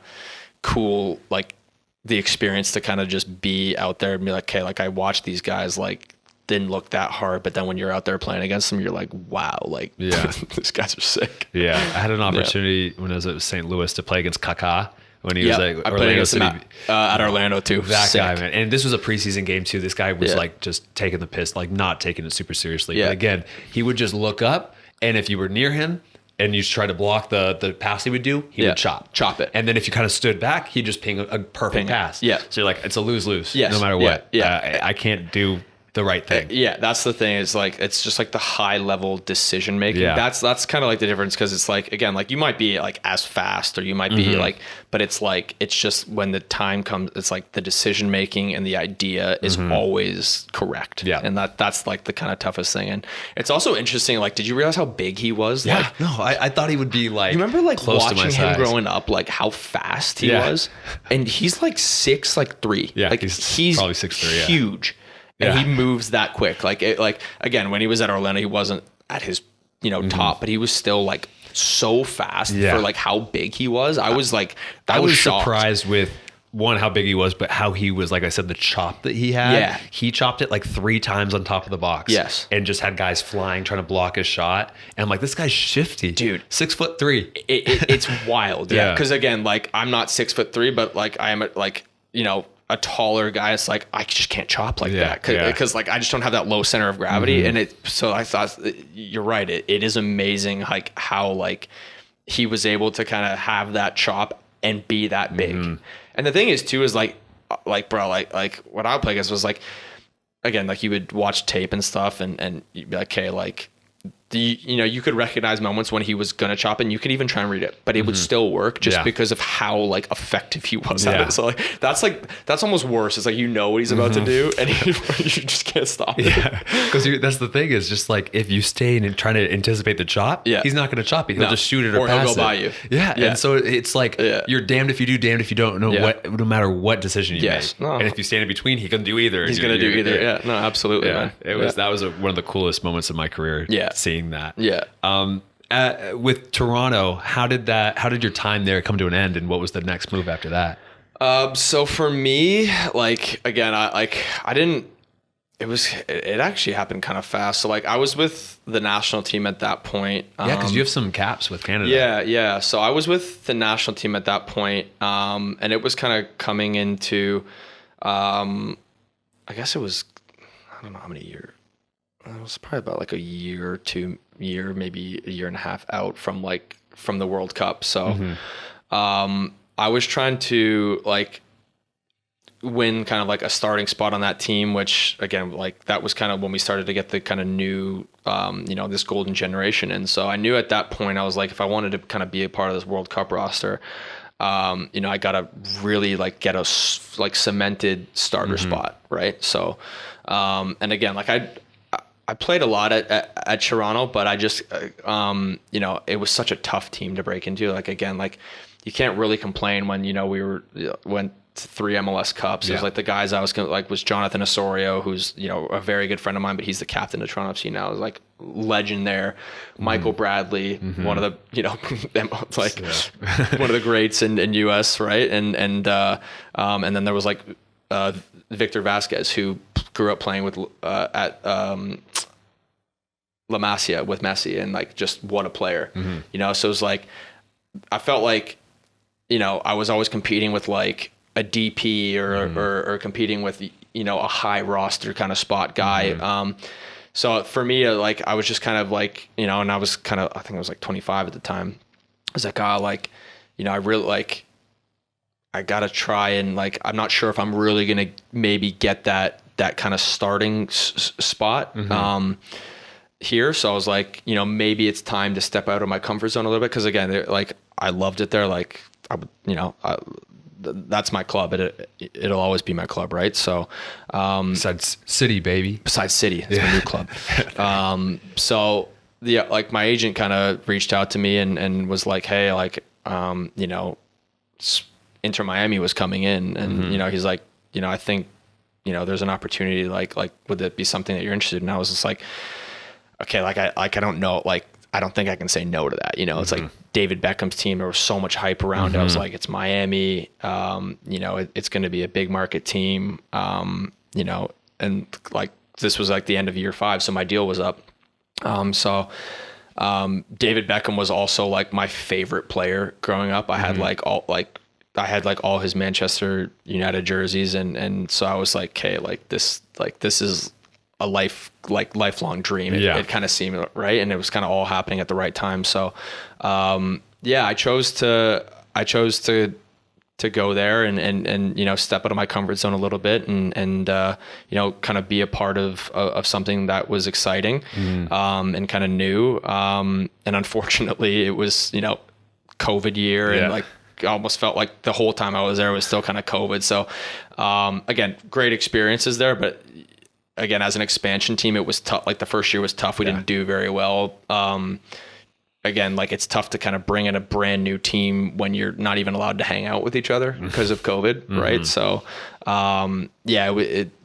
cool, like the experience to kind of just be out there and be like, okay, like I watched these guys like didn't look that hard, but then when you're out there playing against them, you're like, wow, like these guys are sick. Yeah, I had an opportunity when I was at St. Louis to play against Kaká. When he was like I played against him at Orlando too. That guy, man. And this was a preseason game too. This guy was like just taking the piss, like not taking it super seriously. But again, he would just look up, and if you were near him and you try to block the pass he would do, he would chop it. And then if you kind of stood back, he'd just ping a perfect pass. Yeah. So you're like, it's a lose-lose no matter what. Yeah. I can't do the right thing. Yeah, that's the thing. Is like it's just like the high level decision making. Yeah. That's kind of like the difference, because it's like, again, like you might be like as fast or you might be like, but it's like it's just when the time comes, it's like the decision making and the idea is always correct. Yeah, and that's like the kind of toughest thing. And it's also interesting. Like, did you realize how big he was? Yeah, like, no, I thought he would be like. You remember like close watching to my him size. growing up, like how fast he was, and he's like 6'3". Yeah, like he's probably 6'3". Huge. And he moves that quick. Like again, when he was at Orlando, he wasn't at his top, but he was still like so fast for like how big he was. I was like, I was surprised with one, how big he was, but how he was, like I said, the chop that he had. Yeah. He chopped it like 3 times on top of the box. Yes. And just had guys flying, trying to block his shot. And I'm like, this guy's shifty. Dude. 6'3". It's wild. Yeah. Because again, like I'm not 6'3", but like I am like, a taller guy. It's like, I just can't chop like that. Because like, I just don't have that low center of gravity. And so I thought, you're right. It is amazing. Like how like he was able to kind of have that chop and be that big. And the thing is too, is like bro, like what I would play against was like, again, like you would watch tape and stuff and you'd be like, okay, like you could recognize moments when he was gonna chop, and you could even try and read it, but it would still work just because of how like effective he was at it. So like that's almost worse. It's like what he's about to do, and you just can't stop it. Yeah, because that's the thing, is just like if you stay and try to anticipate the chop, he's not gonna chop it. He'll just shoot it or pass he'll go it. by you. Yeah, and so it's like you're damned if you do, damned if you don't. No matter what decision you make. No. And if you stand in between, he can do either. He's gonna do either. Yeah, no, absolutely. Yeah, man. That was one of the coolest moments of my career. Yeah, seeing that. Yeah. With Toronto, how did your time there come to an end, and what was the next move after that? So for me, like again, I didn't. It actually happened kind of fast. So like I was with the national team at that point. Yeah, because you have some caps with Canada. Yeah. So I was with the national team at that point, and it was kind of coming into, I guess it was, I don't know how many years. It was probably about like a year or 2 year, maybe a year and a half out from the World Cup. So, I was trying to like win kind of like a starting spot on that team, which again, like that was kind of when we started to get the kind of new, this golden generation. And so I knew at that point, I was like, if I wanted to kind of be a part of this World Cup roster, I got to really like get a like cemented starter spot. Right. So, and again, like I played a lot at Toronto, but I just, it was such a tough team to break into. Like, again, like you can't really complain when, 3 MLS Cups. It was like the guys I was like was Jonathan Osorio, who's, you know, a very good friend of mine, but he's the captain of Toronto FC now. Is like legend there. Michael Bradley, one of the, you know, like one of the greats in US, right? And then there was like Victor Vasquez, who grew up playing with at La Masia with Messi, and like just what a player, you know. So it was like I felt like, you know, I was always competing with like a DP or competing with, you know, a high roster kind of spot guy. So for me, like I was just kind of like, you know, and I was kind of, I think I was like 25 at the time. I was like, like, you know, I really like, I got to try and like, I'm not sure if I'm really going to maybe get that kind of starting spot here. So I was like, you know, maybe it's time to step out of my comfort zone a little bit. Cause again, like I loved it there. Like I would, you know, that's my club. It'll always be my club, right? So, besides City, baby. Besides City, it's my new club. So yeah, like my agent kind of reached out to me and was like, hey, like, you know, Inter Miami was coming in, and you know, he's like, you know, I think, you know, there's an opportunity. Like, would it be something that you're interested in? And I was just like, okay, like I don't know, like I don't think I can say no to that. You know, it's like David Beckham's team. There was so much hype around it. I was like, it's Miami. You know, it's going to be a big market team. You know, and like this was like the end of year 5, so my deal was up. So David Beckham was also like my favorite player growing up. I had I had all his Manchester United jerseys, and so I was like, okay, like this is a lifelong dream. It kind of seemed right, and it was kind of all happening at the right time. So yeah, I chose to go there and you know, step out of my comfort zone a little bit and you know, kind of be a part of something that was exciting and kind of new, and unfortunately it was, you know, COVID year, and like I almost felt like the whole time I was there was still kind of COVID. So again, great experiences there, but again, as an expansion team, it was tough. Like the first year was tough. We didn't do very well. Again, like it's tough to kind of bring in a brand new team when you're not even allowed to hang out with each other because of COVID, right? So, yeah,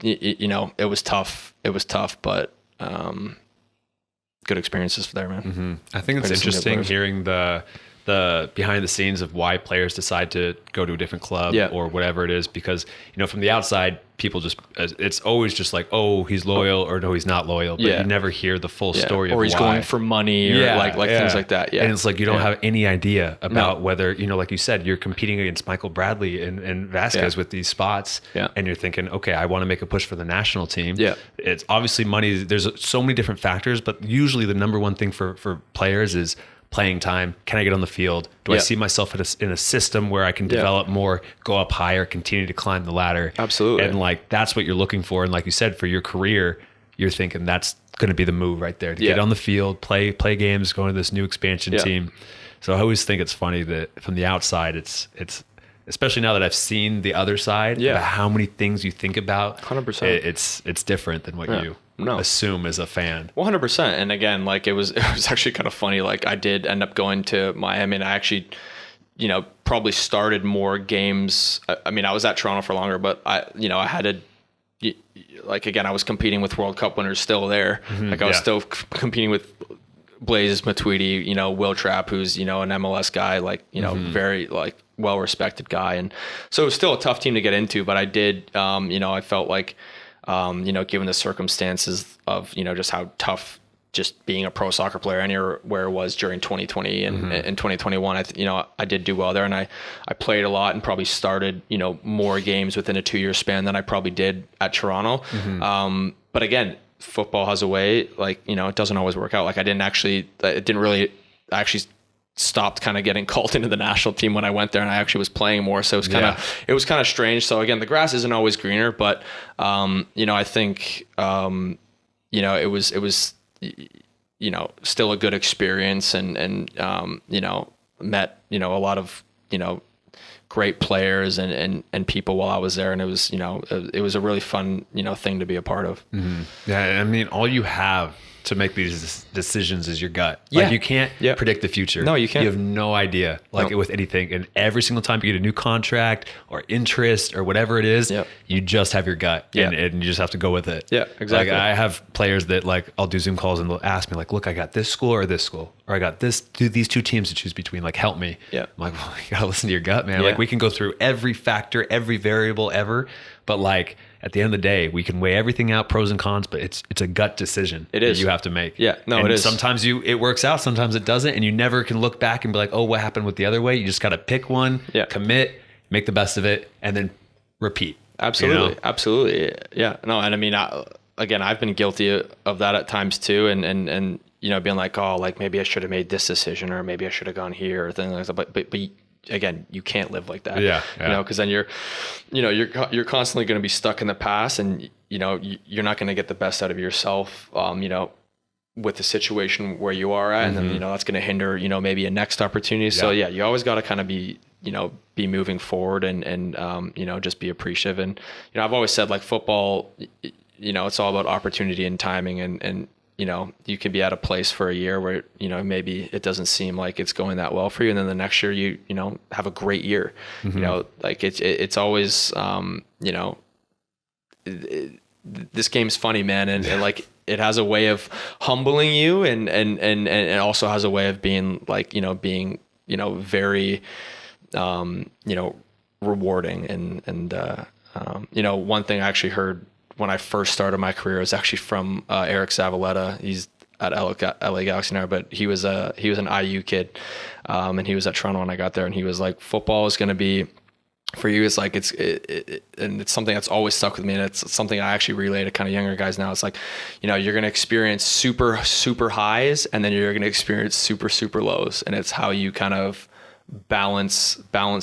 you know, it was tough. It was tough, but good experiences there, man. I think it's interesting hearing the behind the scenes of why players decide to go to a different club or whatever it is, because, you know, from the outside, people just, it's always just like, oh, he's loyal, or no, he's not loyal, but you never hear the full story of why. Or he's going for money, or like things like that. Yeah. And it's like, you don't have any idea about whether, you know, like you said, you're competing against Michael Bradley and Vasquez with these spots, and you're thinking, okay, I want to make a push for the national team. It's obviously money. There's so many different factors, but usually the number one thing for players is playing time. Can I get on the field? Do I see myself in a system where I can develop more, go up higher, continue to climb the ladder? Absolutely. And like, that's what you're looking for. And like you said, for your career, you're thinking that's going to be the move right there, to get on the field, play games, go into this new expansion team. So I always think it's funny that from the outside, it's especially now that I've seen the other side, about how many things you think about. 100%. It's different than what you assume as a fan. 100%. And again, like it was actually kind of funny. Like I did end up going to Miami, and I actually, you know, probably started more games. I mean, I was at Toronto for longer, but I had to, like, again, I was competing with World Cup winners still there. Like I was still competing with Blaise Matuidi, you know, Will Trapp, who's, you know, an MLS guy, like, you know, very like well-respected guy. And so it was still a tough team to get into, but I did, you know, I felt like, you know, given the circumstances of, you know, just how tough just being a pro soccer player anywhere it was during 2020 and 2021, you know, I did do well there, and I played a lot and probably started, you know, more games within a 2-year span than I probably did at Toronto. But again, football has a way, like, you know, it doesn't always work out. Like I actually stopped kind of getting called into the national team when I went there, and I actually was playing more. So it was kind of strange. So again, the grass isn't always greener, but, you know, I think, you know, it was, you know, still a good experience, and you know, met, you know, a lot of, you know, great players and people while I was there. And it was, you know, it was a really fun, you know, thing to be a part of. Yeah. I mean, all you have to make these decisions is your gut. Like you can't predict the future. No, you can't. You have no idea, like with anything. And every single time you get a new contract or interest or whatever it is, you just have your gut and you just have to go with it. Yeah, exactly. Like I have players that like I'll do Zoom calls and they'll ask me like, look, I got this school or this school, or I got these two teams to choose between. Like, help me. Yeah. I'm like, well, you gotta listen to your gut, man. Like we can go through every factor, every variable ever, but like at the end of the day, we can weigh everything out, pros and cons, but it's a gut decision that you have to make. Yeah, no, and it is. Sometimes it works out, sometimes it doesn't, and you never can look back and be like, oh, what happened with the other way? You just got to pick one, commit, make the best of it, and then repeat. Absolutely, absolutely. Yeah, no, and I mean, again, I've been guilty of that at times too, and you know, being like, oh, like maybe I should have made this decision, or maybe I should have gone here, or things like that. But again, you can't live like that. Yeah. You know, because then you're constantly going to be stuck in the past, and you know you're not going to get the best out of yourself. You know, with the situation where you are at, and then you know that's going to hinder maybe a next opportunity. So you always got to kind of be moving forward and just be appreciative. And I've always said, like, football, it's all about opportunity and timing, and you can be at a place for a year where, maybe it doesn't seem like it's going that well for you. And then the next year you have a great year, like it's always, this game's funny, man. And like, it has a way of humbling you and also has a way of being like, being, very, rewarding. And one thing I actually heard when I first started my career was actually from Eric Zavaleta. He's at LA Galaxy now, but he was an IU kid, and he was at Toronto when I got there. And he was like, football is going to be for you. It's like and it's something that's always stuck with me, and it's something I actually relay to kind of younger guys now. It's like, you're going to experience super super highs, and then you're going to experience super super lows, and it's how you kind of balance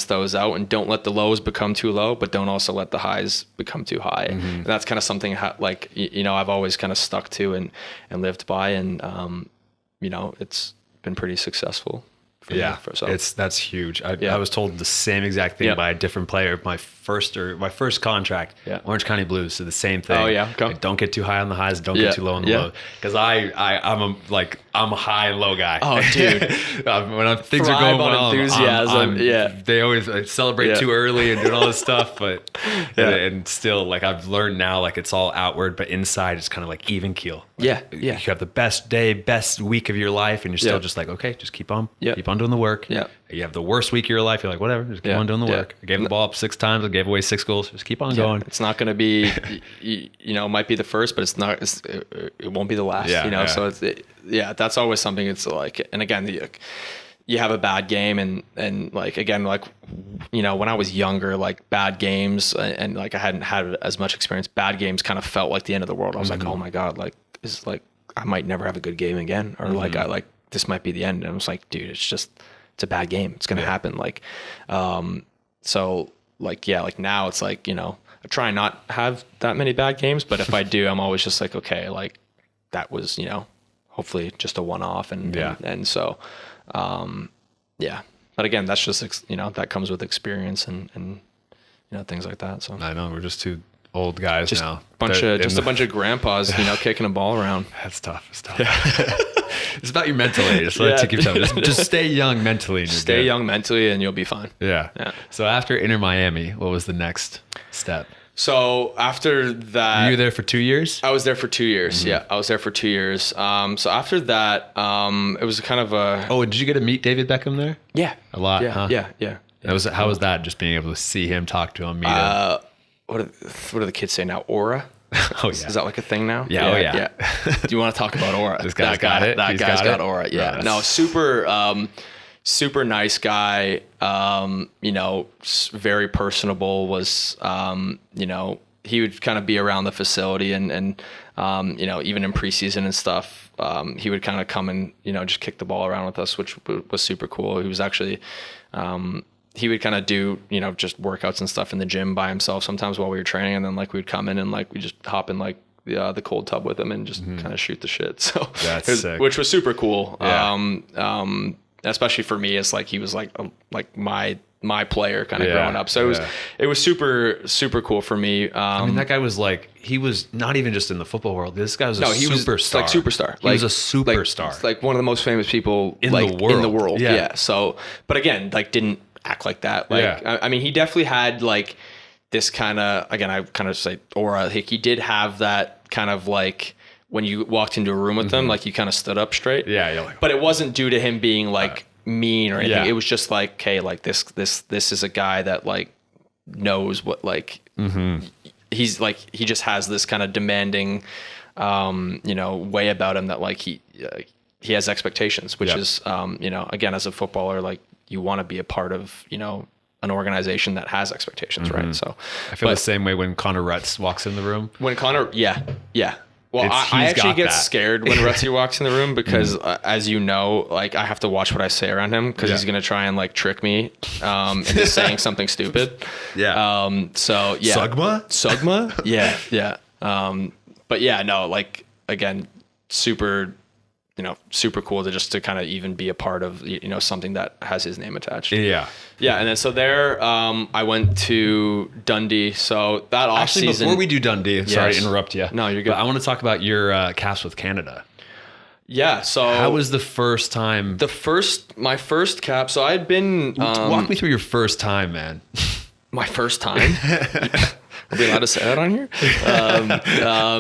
those out, and don't let the lows become too low, but don't also let the highs become too high. And that's kind of something like, I've always kind of stuck to and lived by, and it's been pretty successful for me. That's huge. I was told the same exact thing by a different player. My first contract, Orange County Blues, so the same thing. Oh yeah, like, don't get too high on the highs, don't get too low on the low, because I'm a high and low guy. Oh, dude. When things are going well, enthusiasm. They always celebrate too early and doing all this stuff, but and still, like, I've learned now, like, it's all outward, but inside it's kind of like even keel. Like, you have the best day, best week of your life, and you're still just like, okay, just keep on doing the work. You have the worst week of your life, you're like, whatever, just keep on doing the work. I gave the ball up 6 times, I gave away 6 goals, just keep on going. It's not going to be, it might be the first, but it's not. It won't be the last. So that's always something. It's like, and again, you have a bad game, and like, again, like, when I was younger, like, bad games, and like I hadn't had as much experience. Bad games kind of felt like the end of the world. I was like, oh my god, like, it's like I might never have a good game again, or like this might be the end. And I was like, dude, it's a bad game. It's gonna happen. Like, so like, like now it's like, I try and not have that many bad games, but if I do, I'm always just like, okay, like, that was, hopefully just a one-off. And so, but again, that's just, that comes with experience and things like that. So I know we're just two old guys now. A bunch of grandpas, kicking a ball around. That's tough. It's tough. It's about your mental age. Take your time. Just stay young mentally. And stay young mentally, and you'll be fine. Yeah. So after Inter Miami, what was the next step? So after that, you were there for 2 years? I was there for 2 years. Yeah, I was there for 2 years. So after that, it was kind of a. Oh, did you get to meet David Beckham there? Yeah, a lot. Yeah. How was that? Just being able to see him, talk to him, meet him. What do the kids say now? Aura. Oh yeah. Is that like a thing now? Yeah. Oh yeah. Do you want to talk about aura? This guy's got it. That guy's got aura. Yeah. No, super nice guy. Very personable. Was he would kind of be around the facility and even in preseason and stuff, he would kind of come and just kick the ball around with us, which was super cool. He was actually. He would kind of do, just workouts and stuff in the gym by himself sometimes while we were training. And then like we'd come in and like we just hop in like the cold tub with him and just kind of shoot the shit. So that's sick. Which was super cool. Yeah. Especially for me, it's like he was like my my player kind of growing up. So it was super, super cool for me. I mean, that guy was like, he was not even just in the football world. This guy was a superstar. Like superstar. He was a superstar. Like one of the most famous people in the world. Yeah. So, but again, like didn't act like that. Like, I mean, he definitely had like this kind of, again, I kind of say aura. Like he did have that kind of like, when you walked into a room with them, like you kind of stood up straight. Yeah. You're like, but it wasn't due to him being like mean or anything. It was just like, okay, like this is a guy that like knows what like he's like, he just has this kind of demanding way about him that like he has expectations, which is again, as a footballer, like you want to be a part of an organization that has expectations, right? So I feel the same way when Connor Rutz walks in the room. Well, I actually get scared when Rutsy walks in the room because, as you know, like I have to watch what I say around him because he's gonna try and like trick me into saying something stupid. Sugma. Yeah. But yeah, no, like again, super cool to kind of even be a part of something that has his name attached. Yeah, and then so there, I went to Dundee. So that off season. Actually, before we do Dundee, sorry to interrupt you. No, you're good. But I want to talk about your caps with Canada. Yeah. So how was the first time? My first cap. So I had been. Walk me through your first time, man. My first time. Are we allowed to say that on here?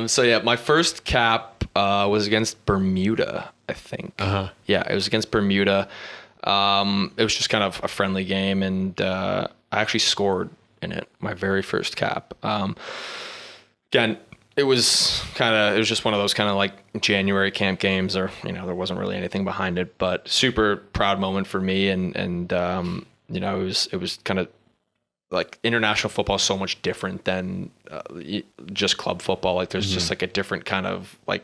So yeah, my first cap was against Bermuda, I think. Yeah, it was against Bermuda. It was just kind of a friendly game, and I actually scored in it, my very first cap. Again, it was just one of those kind of like January camp games, or there wasn't really anything behind it, but super proud moment for me, and it was kind of like international football is so much different than just club football. Like there's just like a different kind of like,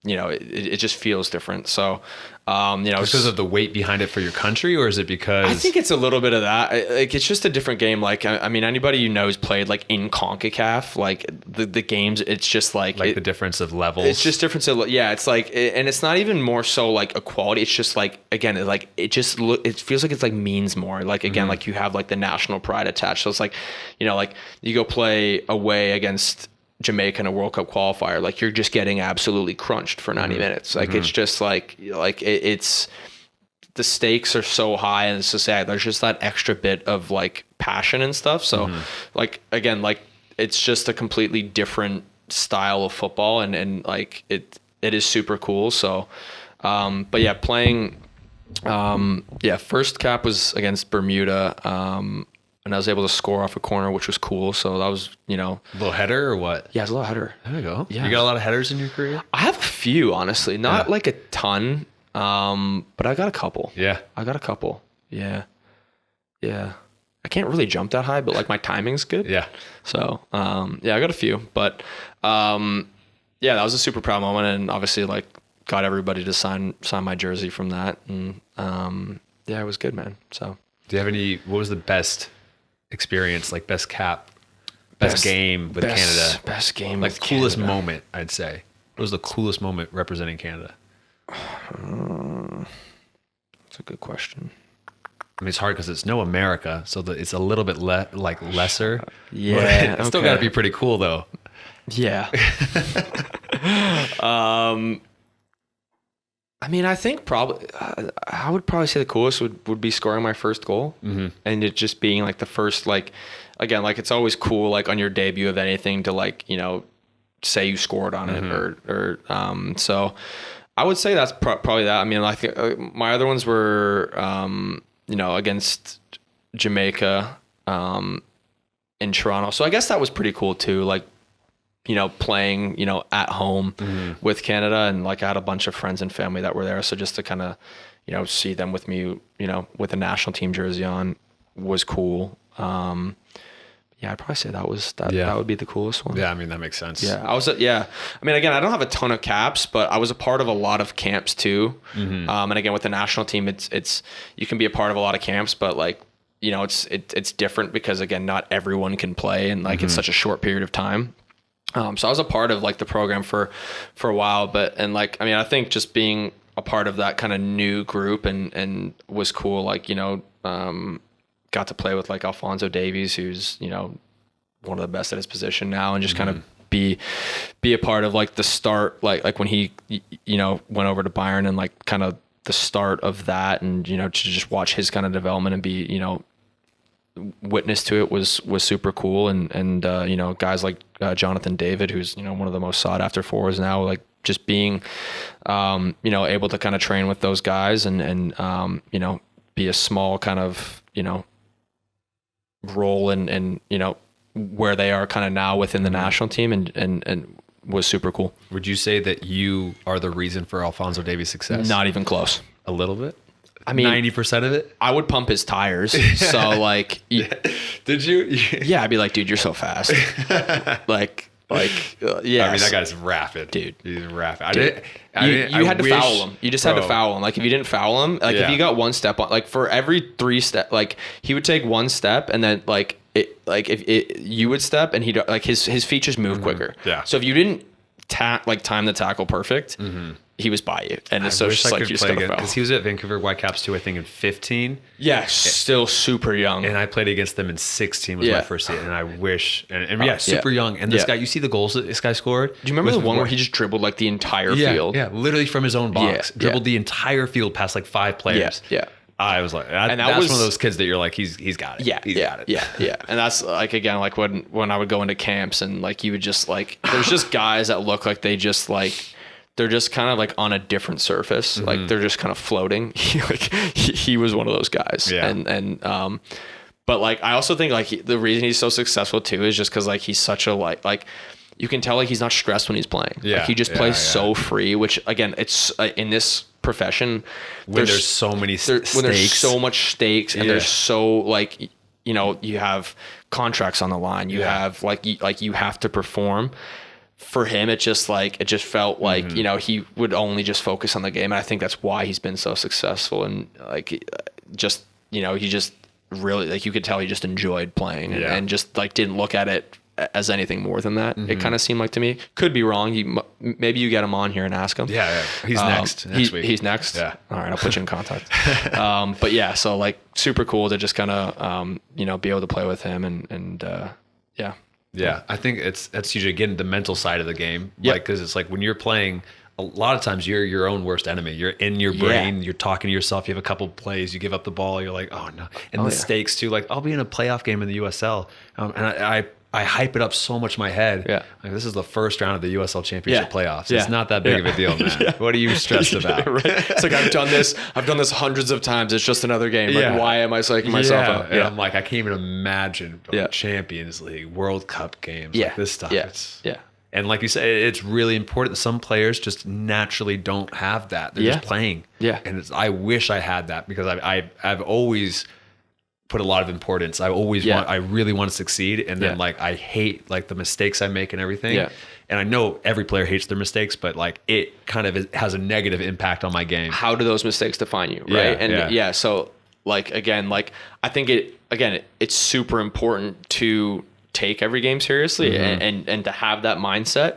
it just feels different. So, because of the weight behind it for your country, or is it because I think it's a little bit of that. Like it's just a different game. Like, I mean, anybody who's played like in CONCACAF, like the games, it's just like the difference of levels. It's just difference of, it's like, and it's not even more so like equality. It's just like, again, it feels like it's like means more. Like, again, like you have like the national pride attached. So it's like, like you go play away against Jamaica in a World Cup qualifier, like you're just getting absolutely crunched for 90 minutes. Like it's just it's the stakes are so high, and it's just there's just that extra bit of like passion and stuff. So like, again, like it's just a completely different style of football, and like it is super cool. So but yeah, playing first cap was against Bermuda, and I was able to score off a corner, which was cool. So that was, a little header or what? Yeah, it was a little header. There you go. Yeah. You got a lot of headers in your career? I have a few, honestly. Not like a ton, but I got a couple. Yeah. I got a couple. Yeah. Yeah. I can't really jump that high, but like my timing's good. Yeah. So, I got a few. But, that was a super proud moment. And obviously, like, got everybody to sign my jersey from that. And, it was good, man. So. Do you have what was the best experience, like best cap, best game with Canada? Best game like with the coolest Canada. moment, I'd say. What was the coolest moment representing Canada? That's a good question. I mean, it's hard because it's no America, so it's a little bit lesser. Yeah, it's still got to be pretty cool though. Yeah. I mean, I think probably I would probably say the coolest would be scoring my first goal, and it just being like the first, like, again, like it's always cool, like on your debut of anything to like, say you scored on it or so I would say that's probably that. I mean, I think my other ones were, against Jamaica, in Toronto. So I guess that was pretty cool too. Like, playing, at home with Canada, and like I had a bunch of friends and family that were there. So just to kind of, see them with me, with a national team jersey on was cool. I'd probably say that would be the coolest one. Yeah. I mean, that makes sense. Yeah. I mean, again, I don't have a ton of caps, but I was a part of a lot of camps too. And again, with the national team, it's, you can be a part of a lot of camps, but like, it's different because again, not everyone can play, and like, it's such a short period of time. So I was a part of like the program for a while, and like, I mean, I think just being a part of that kind of new group and was cool. Like, got to play with like Alphonso Davies, who's, you know, one of the best at his position now, and just kind of be a part of like the start, like when he, you know, went over to Bayern and like kind of the start of that, and, you know, to just watch his kind of development and be, you know, witness to it was super cool. And you know, guys like Jonathan David, who's, you know, one of the most sought after forwards now, like just being, you know, able to kind of train with those guys and you know, be a small kind of, you know, role and, you know, where they are kind of now within the national team and was super cool. Would you say that you are the reason for Alphonso Davies' success? Not even close. A little bit? I mean, 90% of it? I would pump his tires. So like, Did you? Yeah, I'd be like, dude, you're so fast. Yeah. I mean, that guy's rapid, dude. He's rapid. You had to foul him. You just had to foul him. Like if you didn't foul him, like if you got one step on, like for every 3 step, like he would take one step and then like you would step and he'd like his feet just move quicker. Yeah. So if you didn't time the tackle perfect, he was by you. And it's so just like you just gotta foul. Because he was at Vancouver Whitecaps too, I think in 15. Yeah, still super young. And I played against them in 16 was my first season. And I wish, super young. And this guy, you see the goals that this guy scored? Do you remember the one where he just dribbled like the entire field? Yeah, literally from his own box. Dribbled the entire field past like 5 players. Yeah. I was like, that's one of those kids that you're like, he's got it. He's got it. Yeah. And that's like, again, like when I would go into camps and like you would just like, there's just guys that look like they just like, they're just kind of like on a different surface. Like they're just kind of floating. He was one of those guys. Yeah. And but like, I also think like the reason he's so successful too is just cause like he's such a like you can tell like he's not stressed when he's playing. Yeah. Like he just plays so free, which again, it's in this profession when there's so many stakes. When there's so much stakes and there's so like, you know, you have contracts on the line, you have like you have to perform. For him, it just felt like, you know, he would only just focus on the game. And I think that's why he's been so successful. And like, just, you know, he just really, like, you could tell he just enjoyed playing and just like didn't look at it as anything more than that. It kind of seemed like to me. Could be wrong. Maybe you get him on here and ask him. Yeah. He's next week. He's next. Yeah. All right, I'll put you in contact. But yeah, so like super cool to just kind of you know, be able to play with him and yeah. Yeah, I think that's usually again the mental side of the game. Like, because it's like when you're playing, a lot of times you're your own worst enemy. You're in your brain. You're talking to yourself. You have a couple plays. You give up the ball. You're like, oh no. And mistakes too. Like I'll be in a playoff game in the USL, and I hype it up so much in my head. Yeah. Like this is the first round of the USL Championship playoffs. It's not that big of a deal, man. What are you stressed about? Right. It's like I've done this hundreds of times. It's just another game. Like why am I psyching myself out? And I'm like, I can't even imagine Champions League, World Cup games, like this stuff. Yeah. And like you say, it's really important that some players just naturally don't have that. They're just playing. Yeah. And I wish I had that because I've always put a lot of importance. I really want to succeed. And then like, I hate like the mistakes I make and everything. Yeah. And I know every player hates their mistakes, but like it kind of has a negative impact on my game. How do those mistakes define you? Right. And so like, again, like I think it's super important to take every game seriously and to have that mindset.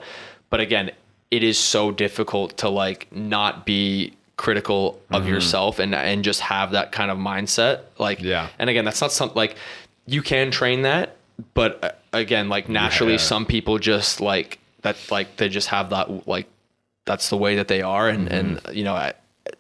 But again, it is so difficult to like not be critical of yourself and just have that kind of mindset. Like, and again, that's not something like you can train that, but again, like naturally some people just like that, like they just have that, like, that's the way that they are. And you know,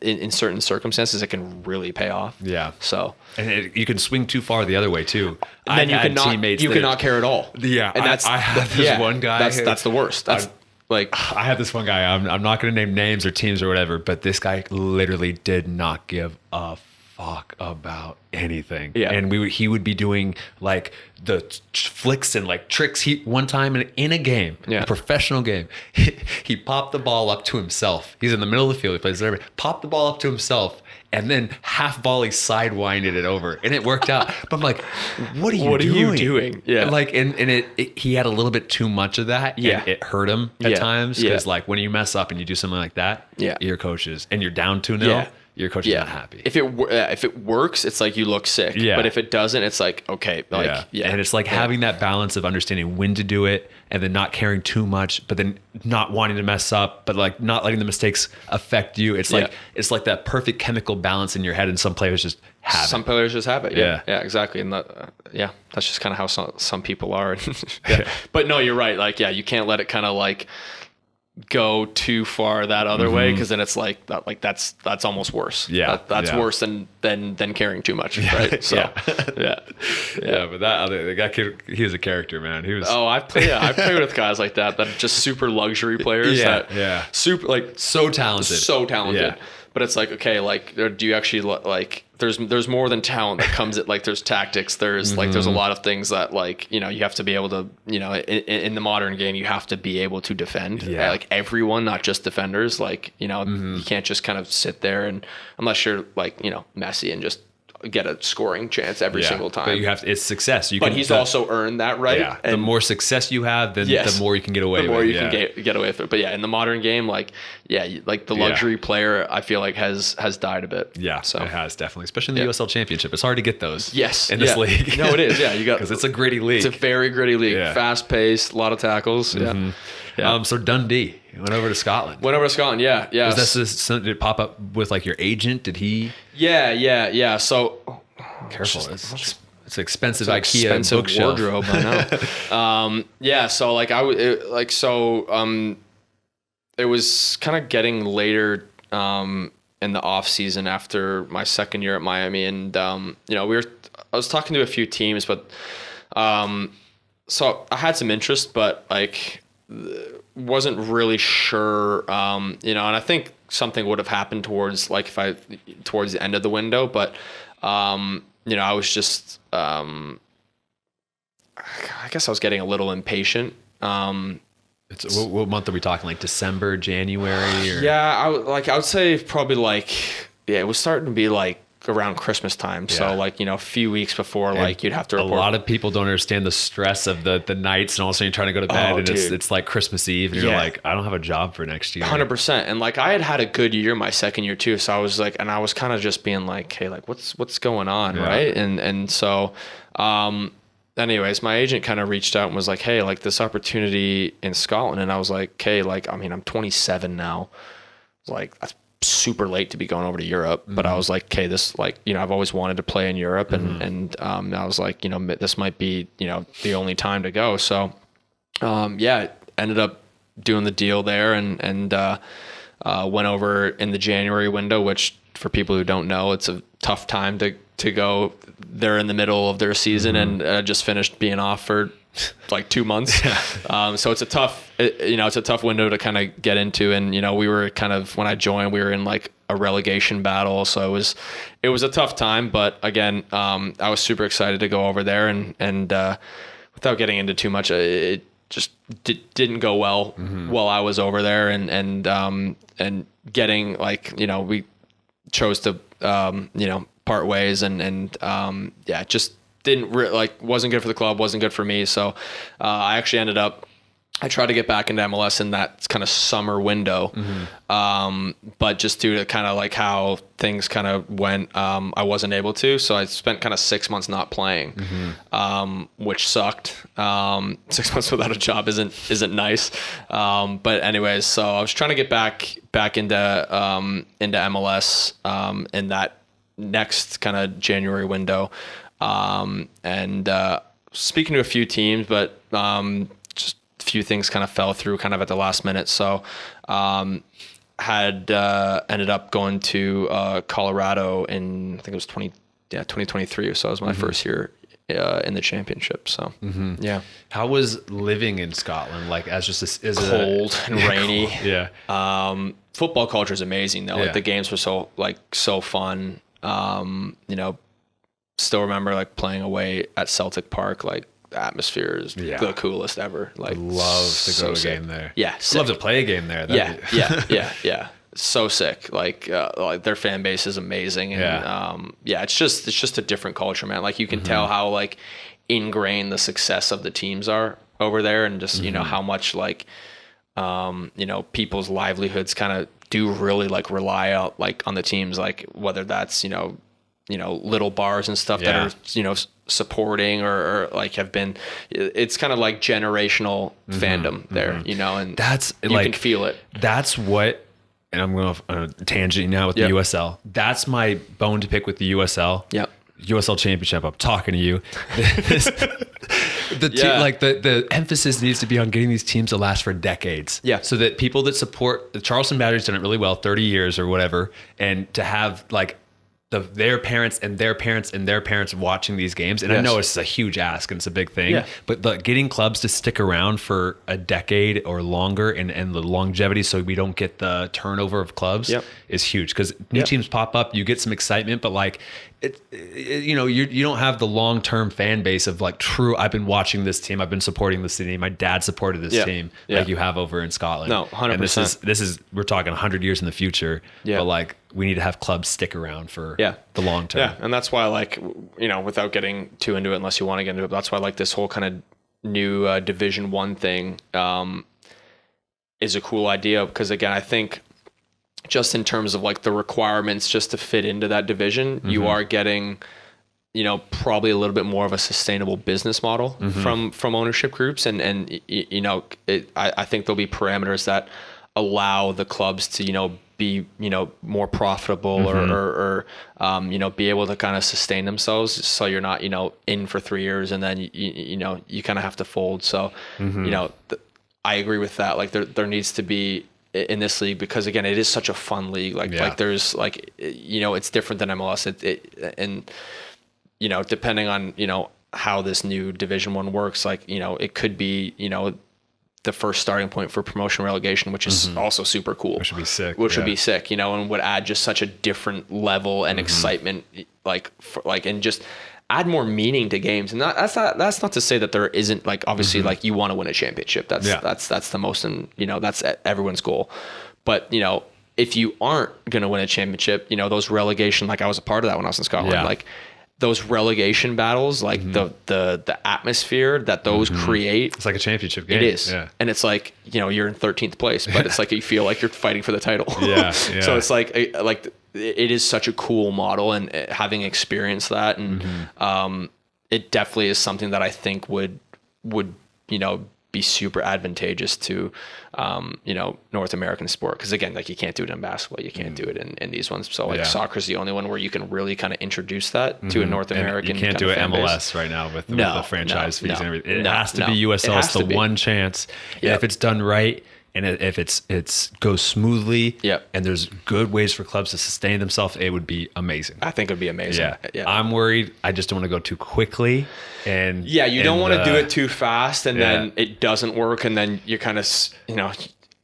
in certain circumstances, it can really pay off. Yeah. So, and you can swing too far the other way too. And then you cannot care at all. Yeah. And I have this one guy. That's the worst. That's like, I had this one guy, I'm not going to name names or teams or whatever, but this guy literally did not give a fuck about anything. Yeah. And he would be doing like the flicks and like tricks. One time in a game, a professional game, he popped the ball up to himself. He's in the middle of the field. He plays there. Popped the ball up to himself and then half volley sidewinded it over, and it worked out. But I'm like, what are you doing? Yeah. Like, and he had a little bit too much of that. Yeah. And it hurt him at times because like when you mess up and you do something like that, your coaches and you're down 2-0. Your coach is not happy. If it works, it's like you look sick. Yeah. But if it doesn't, it's like, okay, like, yeah. And it's like having that balance of understanding when to do it and then not caring too much, but then not wanting to mess up, but like not letting the mistakes affect you. It's like, it's like that perfect chemical balance in your head. And some players just have Some players just have it. Yeah, exactly. And that's just kind of how some people are. But no, you're right. Like, you can't let it kind of like go too far that other way, because then it's like that, like that's almost worse. That's worse than caring too much, right? So but that kid, he was a character, man. He was I've played with guys like that are just super luxury players super, like, so talented, but it's like, okay, like, do you actually like, there's more than talent that comes at, like, there's tactics, there's like, there's a lot of things that, like, you know, you have to be able to, you know, in the modern game, you have to be able to defend, like, everyone, not just defenders. Like, you know, you can't just kind of sit there and, unless you're like, you know, Messi, and just get a scoring chance every single time. But you have to, it's success. But he's also earned that right. Yeah. And the more success you have, then the more you can get away with. The more you can get away with it. But in the modern game, like, like the luxury player, I feel like has died a bit. Yeah, so it has, definitely, especially in the USL Championship. It's hard to get those. In this league. No, it is. Yeah, you got, because it's a gritty league. It's a very gritty league. Fast paced, a lot of tackles. So Dundee. You went over to Scotland. Yeah. Was this, did it pop up with like your agent? Did he? Yeah. So careful. It's expensive IKEA bookshelf. Wardrobe. I know. So like it was kind of getting later in the off season after my second year at Miami, and you know, I was talking to a few teams, but so I had some interest, but like wasn't really sure, you know, and I think something would have happened towards the end of the window, but you know, I was just, I guess I was getting a little impatient. What month are we talking? Like December, January? Or? Yeah, I would say probably like, it was starting to be like around Christmas time. So like, you know, a few weeks before, and like, you'd have to report. A lot of people don't understand the stress of the nights, and all of a sudden you're trying to go to bed, and it's like Christmas Eve, and you're like, I don't have a job for next year. 100%. And like, I had a good year my second year too. So I was like, and I was kind of just being like, hey, like what's going on? Right. And so, anyways, my agent kind of reached out and was like, hey, like this opportunity in Scotland. And I was like, okay, like, I mean, I'm 27 now. Like, that's super late to be going over to Europe, but I was like, okay, this, like, you know, I've always wanted to play in Europe, and I was like, you know, this might be, you know, the only time to go. So ended up doing the deal there, and went over in the January window, which for people who don't know, it's a tough time to go. They're in the middle of their season, and just finished being off for like 2 months. So it's a tough window to kind of get into. And, you know, we were kind of, when I joined, we were in like a relegation battle. So it was a tough time, but again, I was super excited to go over there, and without getting into too much, it just didn't go well while I was over there, and getting, like, you know, we chose to, you know, part ways, and just wasn't good for the club, wasn't good for me. So I actually ended up, I tried to get back into MLS in that kind of summer window. But just due to kind of like how things kind of went, I wasn't able to. So I spent kind of 6 months not playing, which sucked. 6 months without a job isn't nice. But anyways, so I was trying to get back into MLS in that next kind of January window. And speaking to a few teams, but just a few things kind of fell through kind of at the last minute. So had ended up going to Colorado in, I think it was 2023. So it was my first year in the championship. So How was living in Scotland? Like, as just as cold and rainy. Cool. Football culture is amazing though. Like, the games were so fun. You know, still remember like playing away at Celtic Park. Like, the atmosphere is the coolest ever. Like, I'd love to go to a game there. Yeah, sick. Love to play a game there. Yeah. So sick. Like their fan base is amazing, and it's just a different culture, man. Like, you can tell how like ingrained the success of the teams are over there, and just you know how much like you know, people's livelihoods kind of do really like rely out like on the teams, like whether that's, you know, little bars and stuff that are, supporting or like have been, it's kind of like generational fandom there, and that's you like, can feel it. That's what, and I'm going on a tangent now with the USL. That's my bone to pick with the USL. Yep. USL Championship. I'm talking to you. The emphasis needs to be on getting these teams to last for decades. Yeah. So that people that support the Charleston Battery's done it really well, 30 years or whatever, and to have like their parents and their parents and their parents watching these games. And I know it's a huge ask and it's a big thing, but getting clubs to stick around for a decade or longer and the longevity so we don't get the turnover of clubs is huge, because new teams pop up, you get some excitement, but like you don't have the long-term fan base of like true, I've been watching this team, I've been supporting this team, my dad supported this team like you have over in Scotland. No, 100%. And this is we're talking 100 years in the future, but like we need to have clubs stick around for the long term. Yeah, and that's why, like, without getting too into it, unless you want to get into it, that's why like this whole kind of new Division I thing is a cool idea, because again, I think just in terms of like the requirements just to fit into that division, you are getting, probably a little bit more of a sustainable business model from ownership groups, and I think there'll be parameters that allow the clubs to be more profitable or be able to kind of sustain themselves, so you're not in for 3 years and then you kind of have to fold. So I agree with that. Like there needs to be in this league, because again, it is such a fun league. Like there's like it's different than MLS. And depending on how this new Division I works, like it could be the first starting point for promotion relegation, which is also super cool. Which would be sick. Would be sick, and would add just such a different level and excitement, and just add more meaning to games. And that's not to say that there isn't, like, obviously like you want to win a championship. That's the most, and that's everyone's goal. But if you aren't going to win a championship, those relegation, like I was a part of that when I was in Scotland, like those relegation battles, like the atmosphere that those create, it's like a championship game. It is. And it's like, you're in 13th place, but it's like you feel like you're fighting for the title. So it's like it is such a cool model, and having experienced that, and it definitely is something that I think would be super advantageous to North American sport, because again, like you can't do it in basketball, you can't do it in these ones. So like soccer is the only one where you can really kind of introduce that to a North American. And you can't do it MLS right now with the franchise fees and everything. It has to be USL. It's the one chance. And if it's done right, and if it's goes smoothly, and there's good ways for clubs to sustain themselves, it would be amazing. I think it would be amazing. I'm worried. I just don't want to go too quickly. And you don't want to do it too fast, and then it doesn't work, and then you're kind of,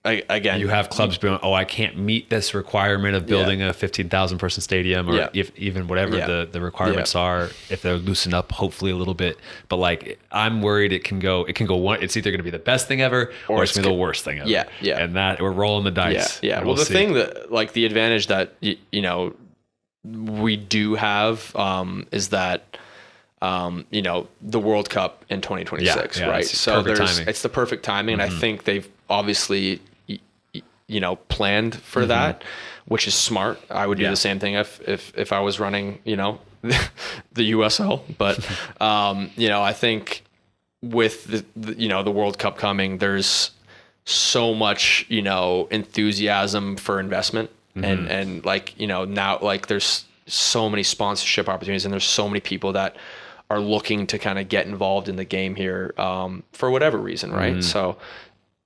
again, you have clubs being, I can't meet this requirement of building a 15,000 person stadium, or if even whatever the requirements are, if they're loosened up hopefully a little bit. But like, I'm worried it can go one, it's either going to be the best thing ever, or it's going to be the worst thing ever. And that we're rolling the dice. Well, the thing that, like, the advantage that we do have is that the World Cup in 2026, right? So it's the perfect timing. And I think they've obviously, planned for that, which is smart. I would do the same thing if I was running, the USL. But, I think with the World Cup coming, there's so much, enthusiasm for investment, and like, now, like, there's so many sponsorship opportunities, and there's so many people that are looking to kind of get involved in the game here, for whatever reason. Right. So,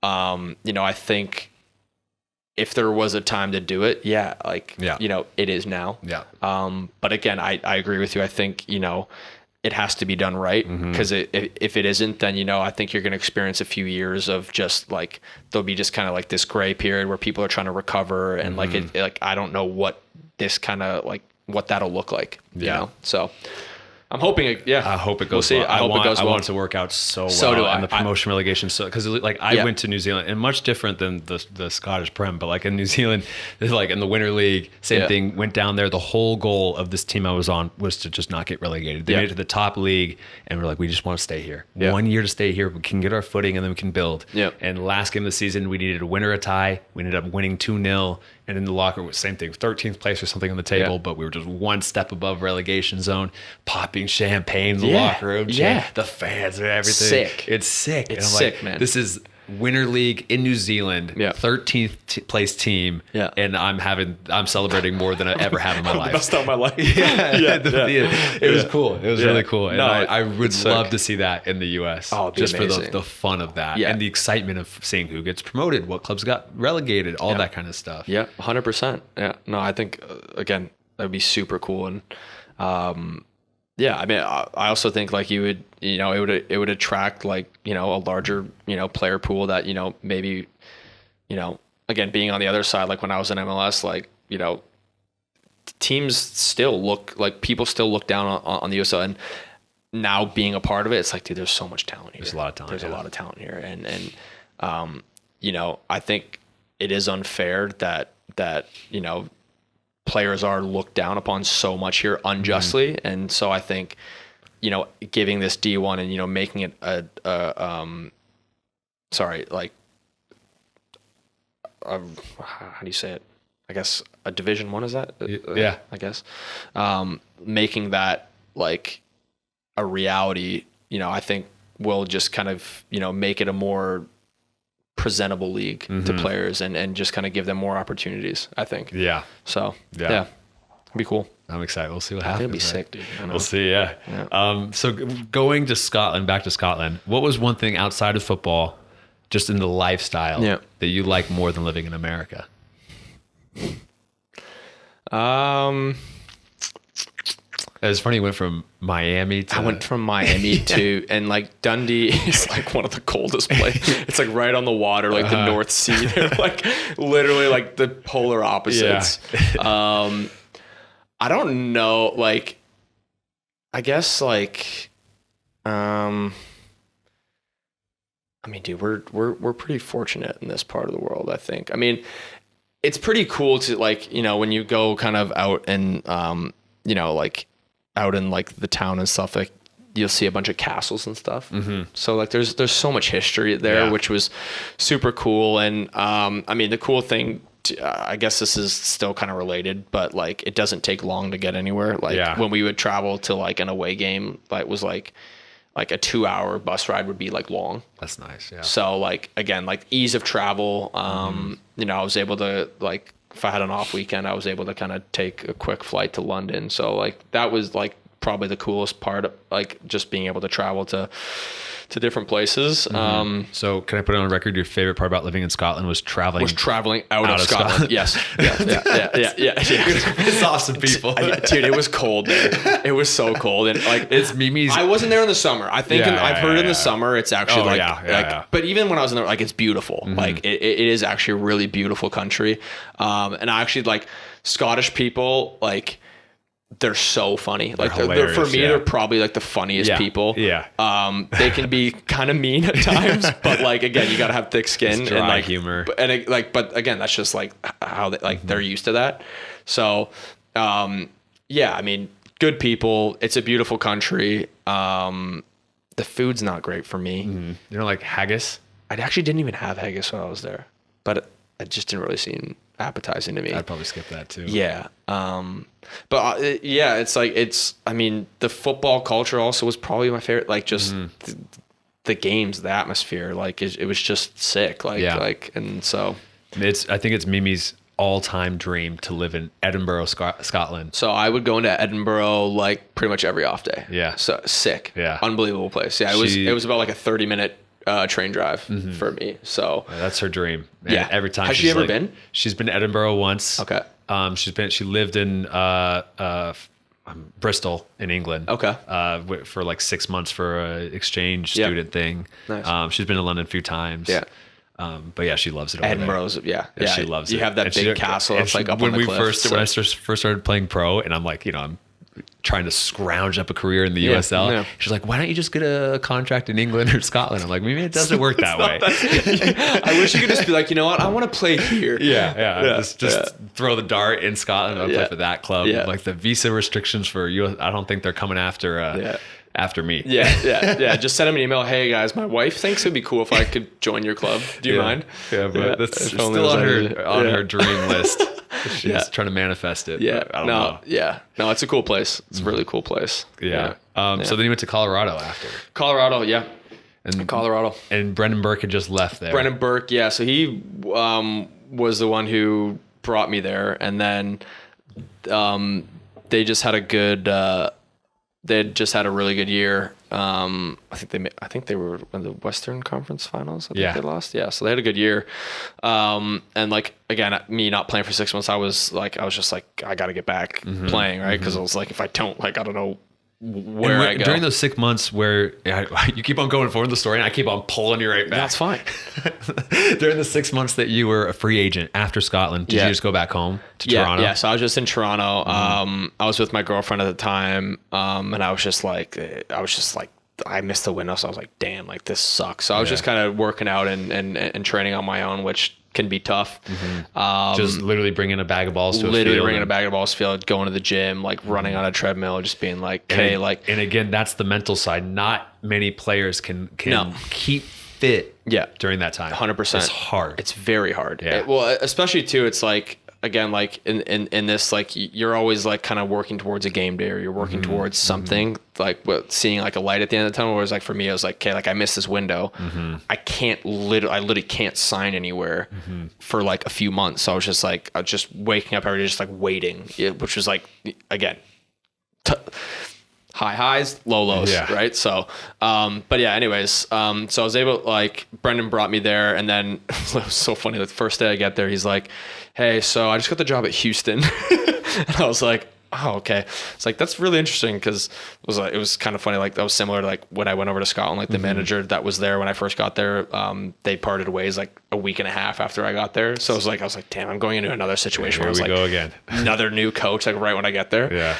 I think if there was a time to do it, it is now. But again, I agree with you. I think, it has to be done right, because if it isn't, then, I think you're going to experience a few years of just like, there'll be just kind of like this gray period where people are trying to recover. And like, I don't know what this kind of like, what that'll look like, So I'm hoping I hope it goes well. I hope it goes well. I want it to work out so well on the promotion relegation. So, because like I went to New Zealand, and much different than the Scottish Prem, but like in New Zealand, like in the Winter League, same thing. Went down there. The whole goal of this team I was on was to just not get relegated. They made it to the top league, and we're like, we just want to stay here. 1 year to stay here. We can get our footing, and then we can build. And last game of the season, we needed a win or a tie. We ended up winning 2-0. And in the locker room, same thing, 13th place or something on the table, but we were just one step above relegation zone, popping champagne in the locker room, the fans and everything. Sick. It's sick. It's sick, man. This is Winter League in New Zealand, 13th place team, and I'm celebrating more than I ever have in my life. Best time of my life. It was cool. It was really cool, and No, I would love to see that in the U.S. Just amazing. for the fun of that and the excitement of seeing who gets promoted, what clubs got relegated, all that kind of stuff. Yeah, 100%. Yeah, no, I think again that'd be super cool, and yeah, I mean, I also think like you would, it would attract like, a larger, player pool that, maybe, again, being on the other side, like when I was in MLS, like, teams still look like people still look down on the USL, and now being a part of it, it's like, dude, there's so much talent here. There's a lot of talent. There's a lot of talent here. And I think it is unfair that, players are looked down upon so much here unjustly. And so I think, giving this D1 and, making it how do you say it? I guess a Division 1, is that? Yeah. I guess. Making that like a reality, I think will just kind of, make it a more presentable league to players and just kind of give them more opportunities, I think. Yeah. So, yeah. It'd be cool. I'm excited. We'll see what happens. It'll be sick, dude. We'll see, yeah. So going to Scotland, back to Scotland, what was one thing outside of football, just in the lifestyle, that you like more than living in America? It was funny. You went from Miami to... I went from Miami to... And like Dundee is like one of the coldest places. It's like right on the water, like the North Sea. They're like literally like the polar opposites. Yeah. I don't know. Like, I guess like... I mean, dude, we're pretty fortunate in this part of the world, I think. I mean, it's pretty cool to like, when you go kind of out and, like out in like the town and stuff, like you'll see a bunch of castles and stuff. So like there's so much history there, which was super cool. And I mean, the cool thing, I guess this is still kind of related, but like it doesn't take long to get anywhere. Like when we would travel to like an away game, like was like a 2-hour bus ride would be like long. That's nice. Yeah. So like, again, like ease of travel, I was able to like, if I had an off weekend, I was able to kind of take a quick flight to London. So like, that was like probably the coolest part of like just being able to travel to different places. So can I put it on record? Your favorite part about living in Scotland was traveling out of Scotland. Yes. Yeah. It's awesome, people. Dude, it was cold there. It was so cold. And like, it's Mimi's. I wasn't there in the summer. I think I've heard in the summer, it's actually but even when I was in there, like it's beautiful. Like it is actually a really beautiful country. And I actually like Scottish people, like, they're so funny. Like they're for me, they're probably like the funniest people. Yeah. They can be kind of mean at times, but like, again, you got to have thick skin and like humor. But again, that's just like how they, like they're used to that. So, I mean, good people. It's a beautiful country. The food's not great for me. You know, like haggis? I actually didn't even have haggis when I was there, but it just didn't really seem appetizing to me. I'd probably skip that too. Yeah. But I mean, the football culture also was probably my favorite, like just the games, the atmosphere, like it was just sick. And so I think it's Mimi's all-time dream to live in Edinburgh, Scotland. So I would go into Edinburgh like pretty much every off day. Yeah. So sick. Yeah. Unbelievable place. Yeah. It was about like a 30-minute train drive for me. So that's her dream. And yeah. Every time. Has she ever been? She's been to Edinburgh once. Okay. She lived in Bristol in England. Okay. For like 6 months for an exchange student thing. Nice. She's been to London a few times. Yeah. But yeah, she loves it over Edinburgh's, there. Yeah. She loves it. You have that big castle. It's like up on the cliff. When I first started playing pro, and I'm like, I'm trying to scrounge up a career in the USL. Yeah. She's like, why don't you just get a contract in England or Scotland? I'm like, maybe it doesn't work that way. I wish you could just be like, you know what? I want to play here. Yeah. Just throw the dart in Scotland and play for that club. Yeah. Like the visa restrictions for US, I don't think they're coming after me. Yeah. Just send them an email. Hey guys, my wife thinks it'd be cool if I could join your club. Do you mind? Yeah, but that's still on her dream list. She's trying to manifest it. Yeah. I don't know. Yeah. No, it's a cool place. It's a really cool place. Yeah. So then you went to Colorado after. Colorado, yeah. And Colorado. And Brendan Burke had just left there. Brendan Burke, yeah. So he was the one who brought me there, and then they just had a good. They just had a really good year. I think they were in the Western Conference Finals. I think they lost. Yeah, so they had a good year. And like again, me not playing for 6 months, I was just like, I got to get back playing, right? Because I was like, if I don't, like, I don't know where I go. During those 6 months where you keep on going forward in the story, and I keep on pulling you right back. That's fine. During the 6 months that you were a free agent after Scotland, did you just go back home to Toronto? Yeah, so I was just in Toronto. I was with my girlfriend at the time, and I was just like, I missed the window, so I was like, damn, like this sucks. So I was just kind of working out and training on my own, which can be tough. Just literally bringing a bag of balls to a field. Literally bringing a bag of balls to field, going to the gym, like running on a treadmill, just being like, hey, like. And again, that's the mental side. Not many players can keep fit during that time. 100%. It's hard. It's very hard. Yeah. Well, especially too, it's like, again, like in this, like you're always like kind of working towards a game day, or you're working towards something, like seeing like a light at the end of the tunnel. Whereas like for me, I was like, okay, like I missed this window. I literally can't sign anywhere for like a few months. So I was just waking up every day, just like waiting, which was like, again, high highs, low lows, right? So, but yeah, anyways, so I was able, like, Brendan brought me there, and then it was so funny. The first day I get there, he's like, hey, so I just got the job at Houston. And I was like, oh, okay. It's like, that's really interesting, because it was kind of funny. Like, that was similar to like when I went over to Scotland, like the manager that was there when I first got there, they parted ways like a week and a half after I got there. So I was like, damn, I'm going into another situation where I was like, go again. Another new coach, like right when I get there. Yeah.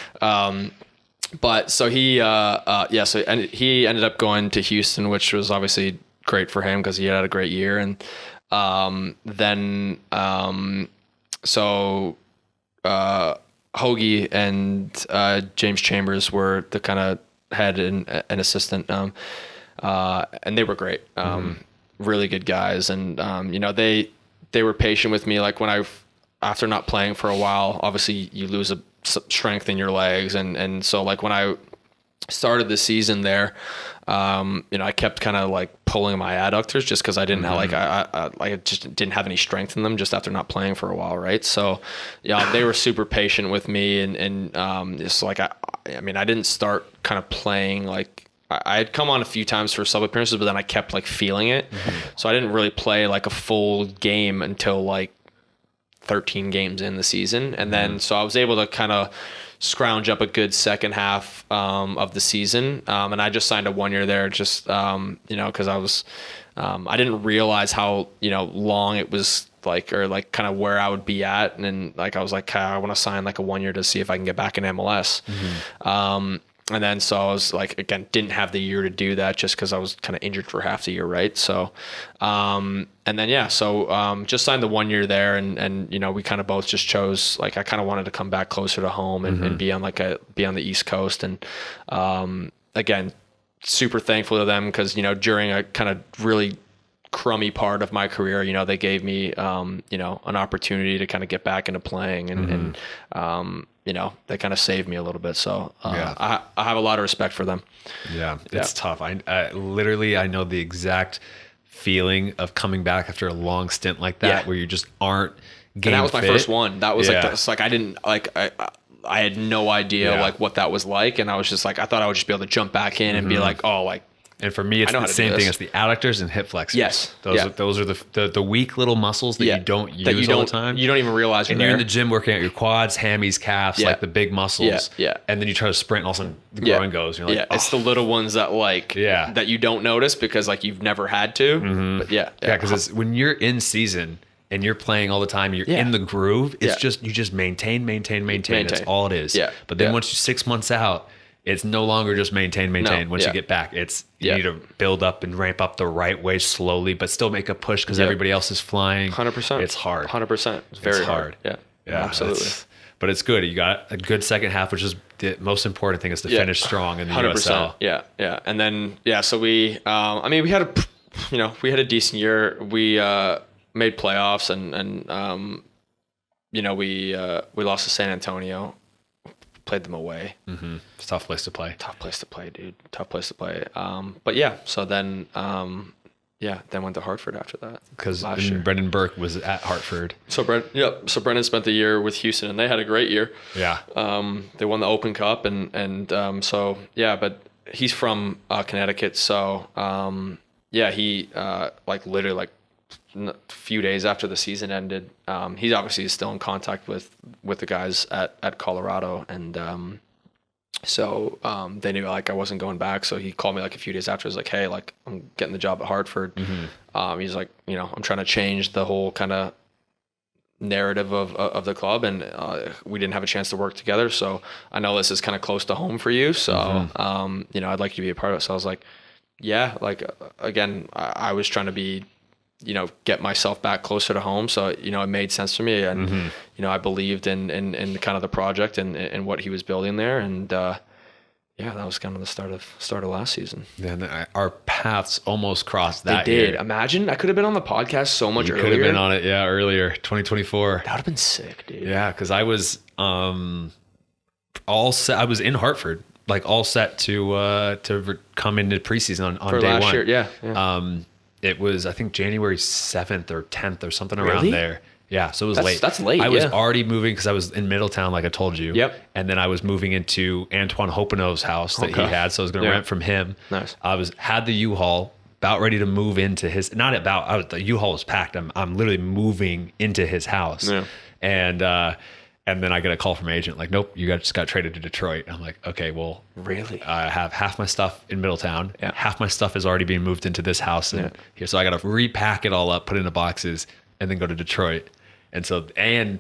But so he ended up going to Houston, which was obviously great for him because he had a great year. And then Hoagie and James Chambers were the kind of head and assistant, and they were great, really good guys. And they were patient with me. Like after not playing for a while, obviously you lose a strength in your legs, and so like when I started the season there, I kept kind of like pulling my adductors just because I didn't have I just didn't have any strength in them just after not playing for a while, right? So yeah, they were super patient with me, and just like I didn't start kind of playing, like I had come on a few times for sub appearances, but then I kept like feeling it, so I didn't really play like a full game until like 13 games in the season. And then, so I was able to kind of scrounge up a good second half of the season. And I just signed a 1 year there, just, cause I was, I didn't realize how, long it was like, or like kind of where I would be at. And then like, I was like, I want to sign like a 1 year to see if I can get back in MLS. And then, so I was like, again, didn't have the year to do that just because I was kind of injured for half the year, right? So, and then, just signed the 1 year there, and we kind of both just chose, like, I kind of wanted to come back closer to home and be on the East Coast. And, again, super thankful to them because, during a kind of really crummy part of my career, they gave me, an opportunity to kind of get back into playing, and they kind of saved me a little bit. So I have a lot of respect for them. Yeah, it's tough. I literally, I know the exact feeling of coming back after a long stint like that, where you just aren't game And that was fit. my first one. That was like I didn't like, I had no idea like what that was like. And I was just like, I thought I would just be able to jump back in and be like, oh, like, and for me, it's the same thing as the adductors and hip flexors. Yes. Those are the weak little muscles that you don't use all the time. You don't even realize you're in the gym working out your quads, hammies, calves, like the big muscles. Yeah. And then you try to sprint and all of a sudden the groin goes. And you're like, it's the little ones that that you don't notice because like you've never had to. But because it's when you're in season and you're playing all the time, you're in the groove. It's just, you just maintain. That's all it is. Yeah. But then once you're 6 months out, it's no longer just maintain. Once you get back, it's you need to build up and ramp up the right way slowly, but still make a push because everybody else is flying. 100%. It's hard. 100%. It's very hard. Yeah, absolutely. But it's good. You got a good second half, which is the most important thing, is to finish strong in the 100%. USL. Yeah. And then so we, we had a decent year. We made playoffs and we lost to San Antonio, played them away. Mm-hmm. It's a tough place to play. Tough place to play, dude. Tough place to play. But yeah, so then then went to Hartford after that. Because Brendan Burke was at Hartford. So Brendan spent the year with Houston, and they had a great year. Yeah. They won the Open Cup, but he's from Connecticut, so he literally a few days after the season ended, he's obviously still in contact with the guys at Colorado, and they knew I wasn't going back, so he called me a few days after. He was like, hey, I'm getting the job at Hartford. Mm-hmm. He's like, I'm trying to change the whole kind of narrative of the club, and we didn't have a chance to work together, so I know this is kind of close to home for you, so mm-hmm. I'd like you to be a part of it. So I was like, again, I was trying to be, get myself back closer to home, so it made sense for me, and mm-hmm. I believed in kind of the project and what he was building there, and that was kind of the start of last season. Yeah, and our paths almost crossed that They did. year. Imagine, I could have been on the podcast so much earlier. Could have been on it, earlier, 2024. That would have been sick, dude. Yeah, because I was all set. I was in Hartford, all set to come into preseason on for day last one. Year, yeah. It was, I think, January 7th or 10th or something around Really? there. Yeah, so it was late. That's late. I was already moving because I was in Middletown, like I told you. Yep. And then I was moving into Antoine Hopeno's house that he had, so I was going to rent from him. Nice. I had the U-Haul, about ready to move into his. The U-Haul was packed. I'm literally moving into his house. Yeah. And then I get a call from my agent, nope, you just got traded to Detroit. I'm like, okay, well, really? I have half my stuff in Middletown. Yeah. Half my stuff is already being moved into this house here. So I got to repack it all up, put it into boxes, and then go to Detroit. And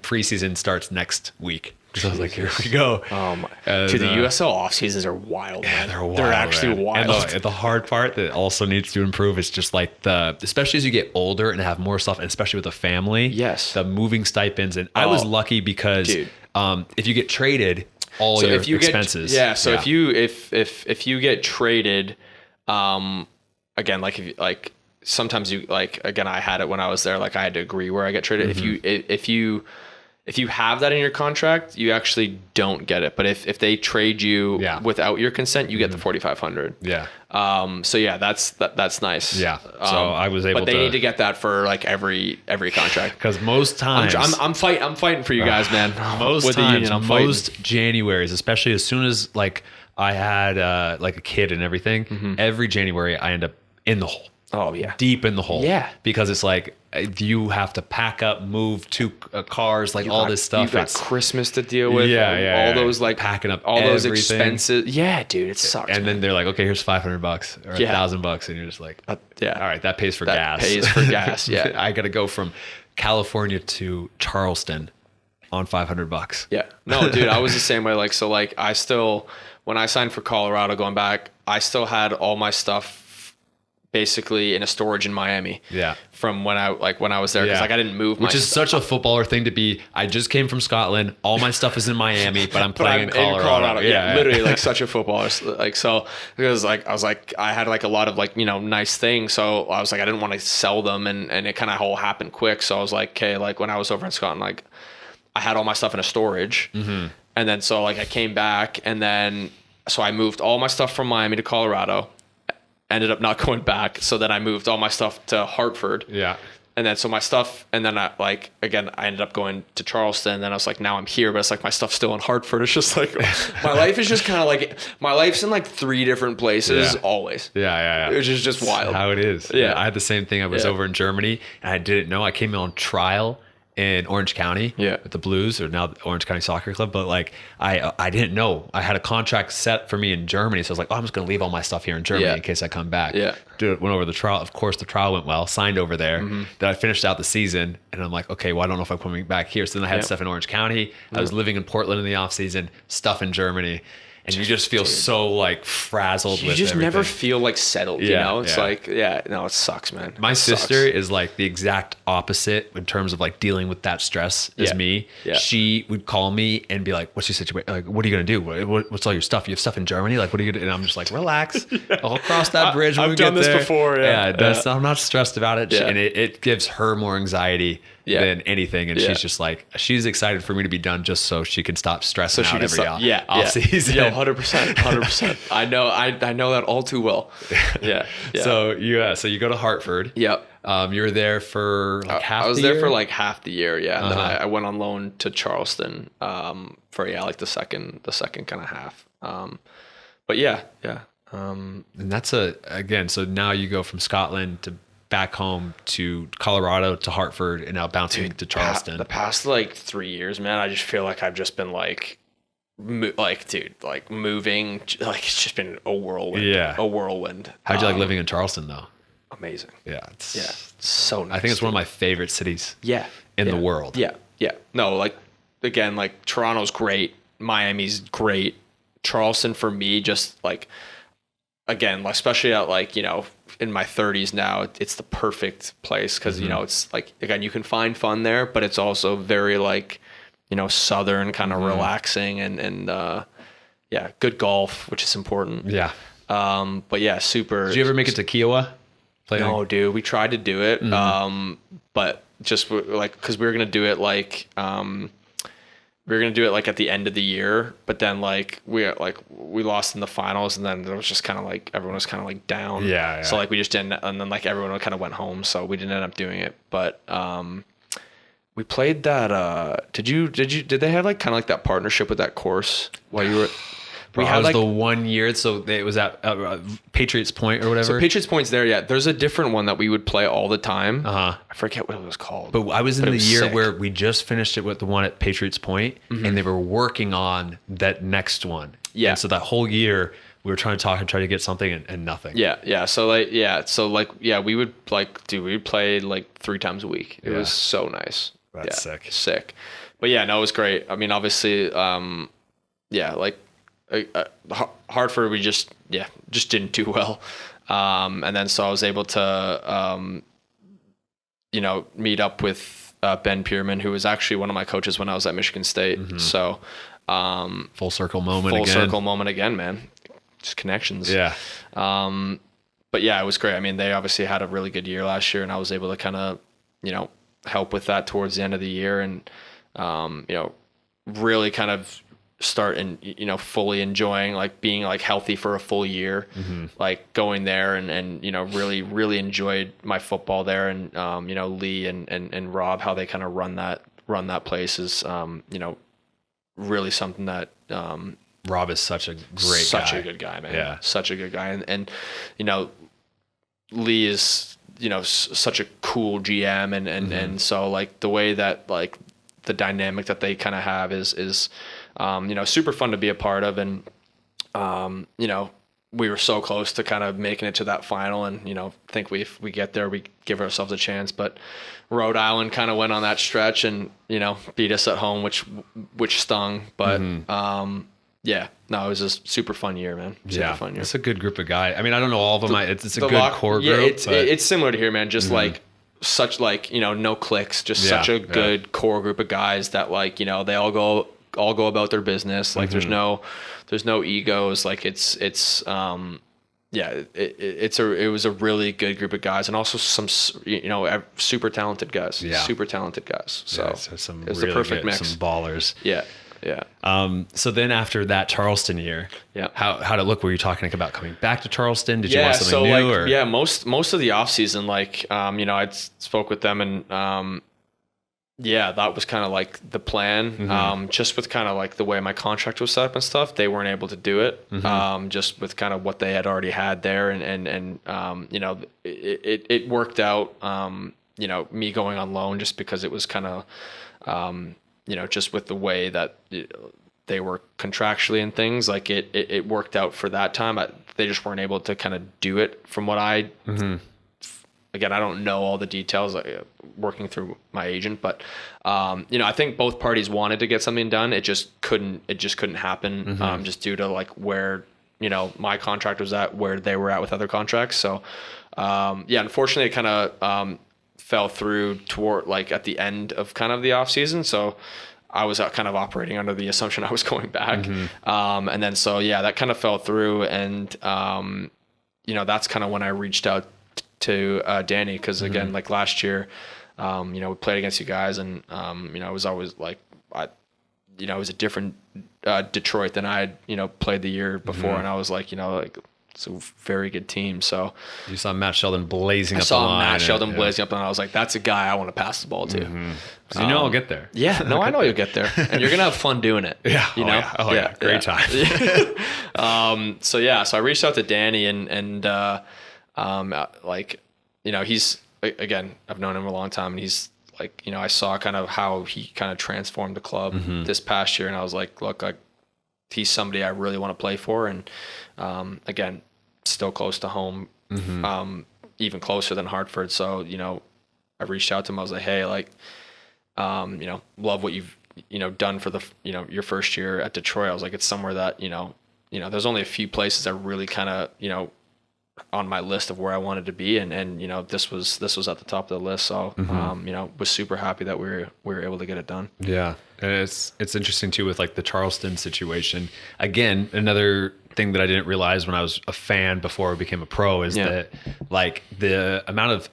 preseason starts next week. So I was like, here we go. Oh my! Dude, the USL off seasons are wild. Yeah, man. They're actually wild. And the hard part that also needs to improve is just especially as you get older and have more stuff, and especially with a family. Yes. The moving stipends, and I was lucky because if you get traded, all your expenses. If you get traded, again, sometimes you again, I had it when I was there. I had to agree where I get traded. Mm-hmm. If you have that in your contract, you actually don't get it. But if they trade you without your consent, you get the $4,500. Yeah. That's nice. Yeah. So I was able. But they need to get that for every contract. Because most times I'm fighting for you guys, man. Most times, most Januaries, especially as soon as I had a kid and everything, mm-hmm. every January I end up in the hole. Oh yeah, deep in the hole. Yeah, because it's you have to pack up, move 2 cars, all this stuff. You got Christmas to deal with. All those packing up all everything. Those expenses. Yeah, dude, it sucks. And then they're like, okay, here's $500 or $1,000, and you're just like, all right, that pays for gas. Pays for gas. Yeah, I got to go from California to Charleston on $500. Yeah, no, dude, I was the same way. I still, when I signed for Colorado, going back, I still had all my stuff basically in a storage in Miami. Yeah. From when I was there, because I didn't move. Which is such a footballer thing to be. I just came from Scotland. All my stuff is in Miami, but I'm playing in Colorado. Yeah, literally so because I had a lot of nice things. So I was I didn't want to sell them, and it kind of all happened quick. So I was okay, when I was over in Scotland, I had all my stuff in a storage, mm-hmm. and then I came back, and then so I moved all my stuff from Miami to Colorado. Ended up not going back, so then I moved all my stuff to Hartford. Yeah. And then so my stuff, and then I ended up going to Charleston, and then I was now I'm here, but it's my stuff's still in Hartford. It's just my life is just kind of my life's in 3 different places always. Yeah. Which is just wild. How it is. Yeah. I had the same thing. I was over in Germany, and I didn't know. I came on trial in Orange County with the Blues, or now the Orange County Soccer Club. But I didn't know. I had a contract set for me in Germany. So I was I'm just going to leave all my stuff here in Germany in case I come back. Yeah. Went over the trial. Of course, the trial went well. Signed over there. Mm-hmm. Then I finished out the season, and I'm okay, well, I don't know if I'm coming back here. So then I had stuff in Orange County. I was living in Portland in the off season, stuff in Germany. And you just feel so frazzled with everything. You just never feel settled, you know? It's it sucks, man. My sister is the exact opposite in terms of dealing with that stress as me. Yeah. She would call me and be like, what's your situation? What are you going to do? What's all your stuff? You have stuff in Germany? What are you going to do? And I'm just relax. I'll cross that bridge when we get there. I've done this before. I'm not stressed about it. Yeah. And it gives her more anxiety than anything. And she's just like, she's excited for me to be done just so she can stop stressing out every off season. Yeah, 100%. I know that all too well. Yeah. So you go to Hartford. Yep. You were there for like half the year? I was there for like half the year, yeah. And then I went on loan to Charleston for like the second kind of half. But yeah. And that's so now you go from Scotland to back home to Colorado to Hartford and now bouncing to Charleston. The past like 3 years, man, I just feel like I've just been moving, like it's just been a whirlwind. Yeah. A whirlwind. How'd you like living in Charleston though? Amazing. Yeah. It's so nice. I think it's one of my favorite cities in the world. Yeah. No, like, again, like Toronto's great. Miami's great. Charleston for me, just like, again, especially at like, in my 30s now, it's the perfect place because, it's like, again, you can find fun there, but it's also very like, Southern kind of relaxing and good golf, which is important. Yeah. But yeah, super. Did you ever make it to Kiowa? No, dude, we tried to do it. But just like, cause we were going to do it like, at the end of the year, but then like we lost in the finals, and then it was just kind of like everyone was kind of like down. Yeah. So like we just didn't, and then like everyone kind of went home, so we didn't end up doing it. But we played that. Did they have like kind of like that partnership with that course while you were? We had like the 1 year, so it was at Patriots Point or whatever. So Patriots Point's there, yeah. There's a different one that we would play all the time. I forget what it was called. But I was in the year where we just finished it with the one at Patriots Point, and they were working on that next one. Yeah. And so that whole year we were trying to talk and try to get something and nothing. Yeah. So we would we would play like 3 times a week. It was so nice. That's sick. But yeah, no, it was great. I mean, obviously, Hartford, we just didn't do well. And then so I was able to, meet up with Ben Pierman, who was actually one of my coaches when I was at Michigan State. So full circle moment again, man. Just connections. Yeah. But yeah, it was great. I mean, they obviously had a really good year last year, and I was able to kind of, help with that towards the end of the year, and really kind of start and fully enjoying like being like healthy for a full year, like going there and really enjoyed my football there, and Lee and Rob, how they kind of run that place is really something that Rob is such a good guy, man. Yeah, such a good guy, and Lee is such a cool GM, and so like the way that like the dynamic that they kind of have is super fun to be a part of. And, we were so close to kind of making it to that final, and, think if we get there, we give ourselves a chance, but Rhode Island kind of went on that stretch and, beat us at home, which stung, but, it was a super fun year, man. Fun year. It's a good group of guys. I mean, I don't know all of them. It's a good core group. Yeah, it's similar to here, man. Just like, such like no cliques, just such a good core group of guys that like they all go about their business, like there's no egos, like it was a really good group of guys, and also some super talented guys. So some it's really the perfect mix, some ballers. Yeah. So then after that Charleston year, how'd it look? Were you talking about coming back to Charleston? Did you want something new? Most of the off season, like, I'd spoke with them, and, that was kind of like the plan. Just with kind of like the way my contract was set up and stuff, they weren't able to do it. Just with kind of what they had already had there. And it worked out, me going on loan just because it was kind of, just with the way that they were contractually and things, like it worked out for that time. They just weren't able to kind of do it from what again, I don't know all the details, working through my agent, but, I think both parties wanted to get something done. It just couldn't happen, just due to like where, my contract was at, where they were at with other contracts. So, unfortunately it kind of, fell through toward like at the end of kind of the off season. So I was kind of operating under the assumption I was going back. And then, so that kind of fell through, and, that's kind of when I reached out to Danny, because again, like last year, we played against you guys, and it was always like it was a different Detroit than I had played the year before, and I was like it's a very good team. So you saw Matt Sheldon blazing up the line. I saw Matt Sheldon blazing up, and I was like, that's a guy I want to pass the ball to. Because I'll get there. Yeah, no, I know you'll get there, and you're gonna have fun doing it. Yeah, yeah. Great time. So I reached out to Danny, and he's, again, I've known him a long time, and he's like, I saw kind of how he kind of transformed the club this past year, and I was like, look, he's somebody I really want to play for, and again, still close to home, even closer than Hartford. So I reached out to him. I was like, hey, love what you've done for the your first year at Detroit. I was like, it's somewhere that there's only a few places that really kind of on my list of where I wanted to be, and this was at the top of the list. So was super happy that we were able to get it done. Yeah, and it's interesting too with the Charleston situation. Again, another thing that I didn't realize when I was a fan before I became a pro is that the amount of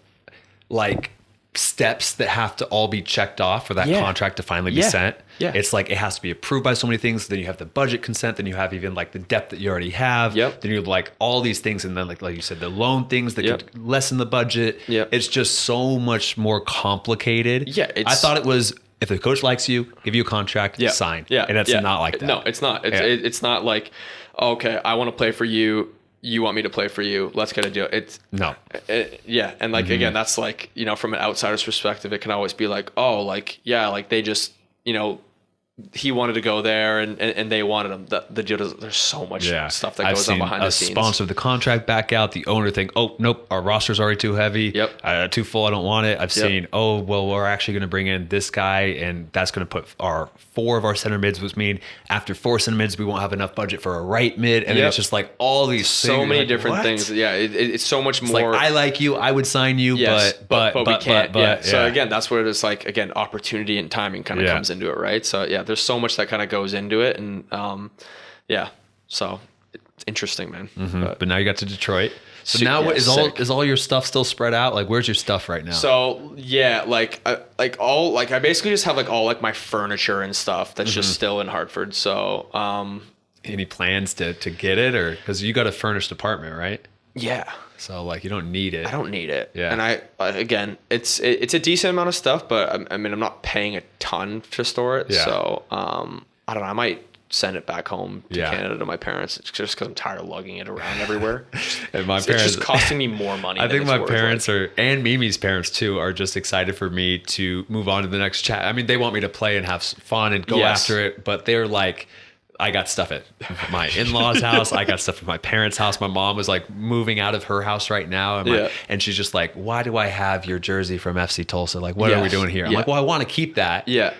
steps that have to all be checked off for that contract to finally be sent. Yeah. It's it has to be approved by so many things. Then you have the budget consent. Then you have even the depth that you already have. Yep. Then you have all these things. And then like you said, the loan things that could lessen the budget. Yep. It's just so much more complicated. Yeah. I thought it was, if the coach likes you, give you a contract, sign. Yeah. And it's not like that. No, it's not. It's not like, okay, I want to play for you. You want me to play for you. Let's get a deal. It's no. And again, that's from an outsider's perspective, it can always be they just, he wanted to go there and they wanted him. The deal there's so much stuff that goes on behind the scenes. Sponsor the contract back out. The owner think, oh nope, our roster's already too heavy. Yep. Too full. I don't want it. I've seen, oh well, we're actually going to bring in this guy, and that's going to put 4 of our center mids, which mean after 4 center mids, we won't have enough budget for a right mid, and then it's just all these so things, many different things. Yeah, it's so much more. I like you. I would sign you, but we can't. So again, that's where it's opportunity and timing kind of comes into it, right? So there's so much that kind of goes into it, and so it's interesting, man. But now you got to Detroit. So now what is all your stuff still spread out? Where's your stuff right now? So I basically just have all my furniture and stuff that's just still in Hartford. So any plans to get it, or because you got a furnished apartment, right? Yeah. So you don't need it. I don't need it. Yeah. And I again, it's a decent amount of stuff, but I'm not paying a ton to store it. Yeah. So I don't know. I might send it back home to Canada to my parents, just because I'm tired of lugging it around everywhere. And it's just costing me more money. I think my parents and Mimi's parents too, are just excited for me to move on to the next chat. I mean, they want me to play and have fun and go after it, but they're like, I got stuff at my in-laws' house. I got stuff at my parents' house. My mom was moving out of her house right now. And she's just like, why do I have your jersey from FC Tulsa? What are we doing here? I'm like, well, I want to keep that. Yeah.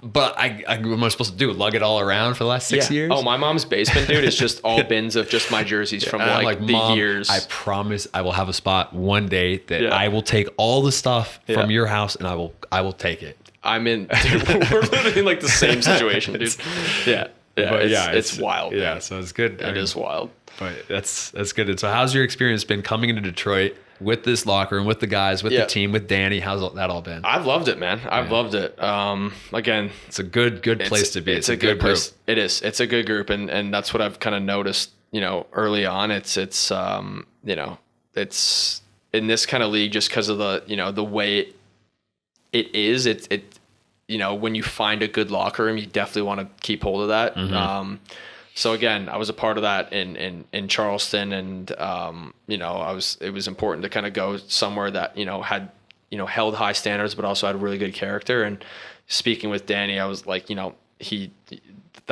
But what am I supposed to do? Lug it all around for the last 6 years? Oh, my mom's basement, dude, is just all bins of just my jerseys from the Mom, years. I promise I will have a spot one day that I will take all the stuff from your house, and I will take it. I'm in. Dude, we're literally in the same situation, dude. Yeah. Yeah, it's wild. Yeah, man. so it's good. It is wild. But that's good. And so how's your experience been coming into Detroit with this locker room, with the guys, with the team, with Danny? How's that all been? I've loved it, man. I've loved it. Again, it's a good place to be. It's a good place. It is. It's a good group, and that's what I've kind of noticed. Early on, it's it's in this kind of league just because of the way it is. When you find a good locker room, you definitely want to keep hold of that. So again, I was a part of that in Charleston, and it was important to kind of go somewhere that had held high standards, but also had really good character. And speaking with Danny, I was like, that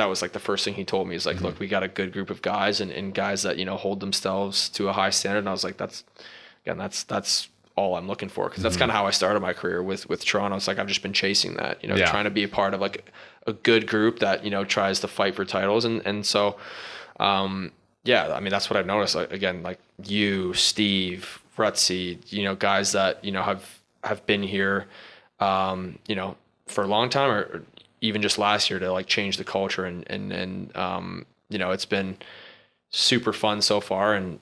was the first thing he told me is look, we got a good group of guys and guys that hold themselves to a high standard. And I was like, that's all I'm looking for, because that's kind of how I started my career with Toronto. It's I've just been chasing that, trying to be a part of a good group that tries to fight for titles, and so I mean, that's what I've noticed. Again, you, Steve, Rutsy, guys that have been here for a long time, or even just last year to change the culture, and it's been super fun so far, and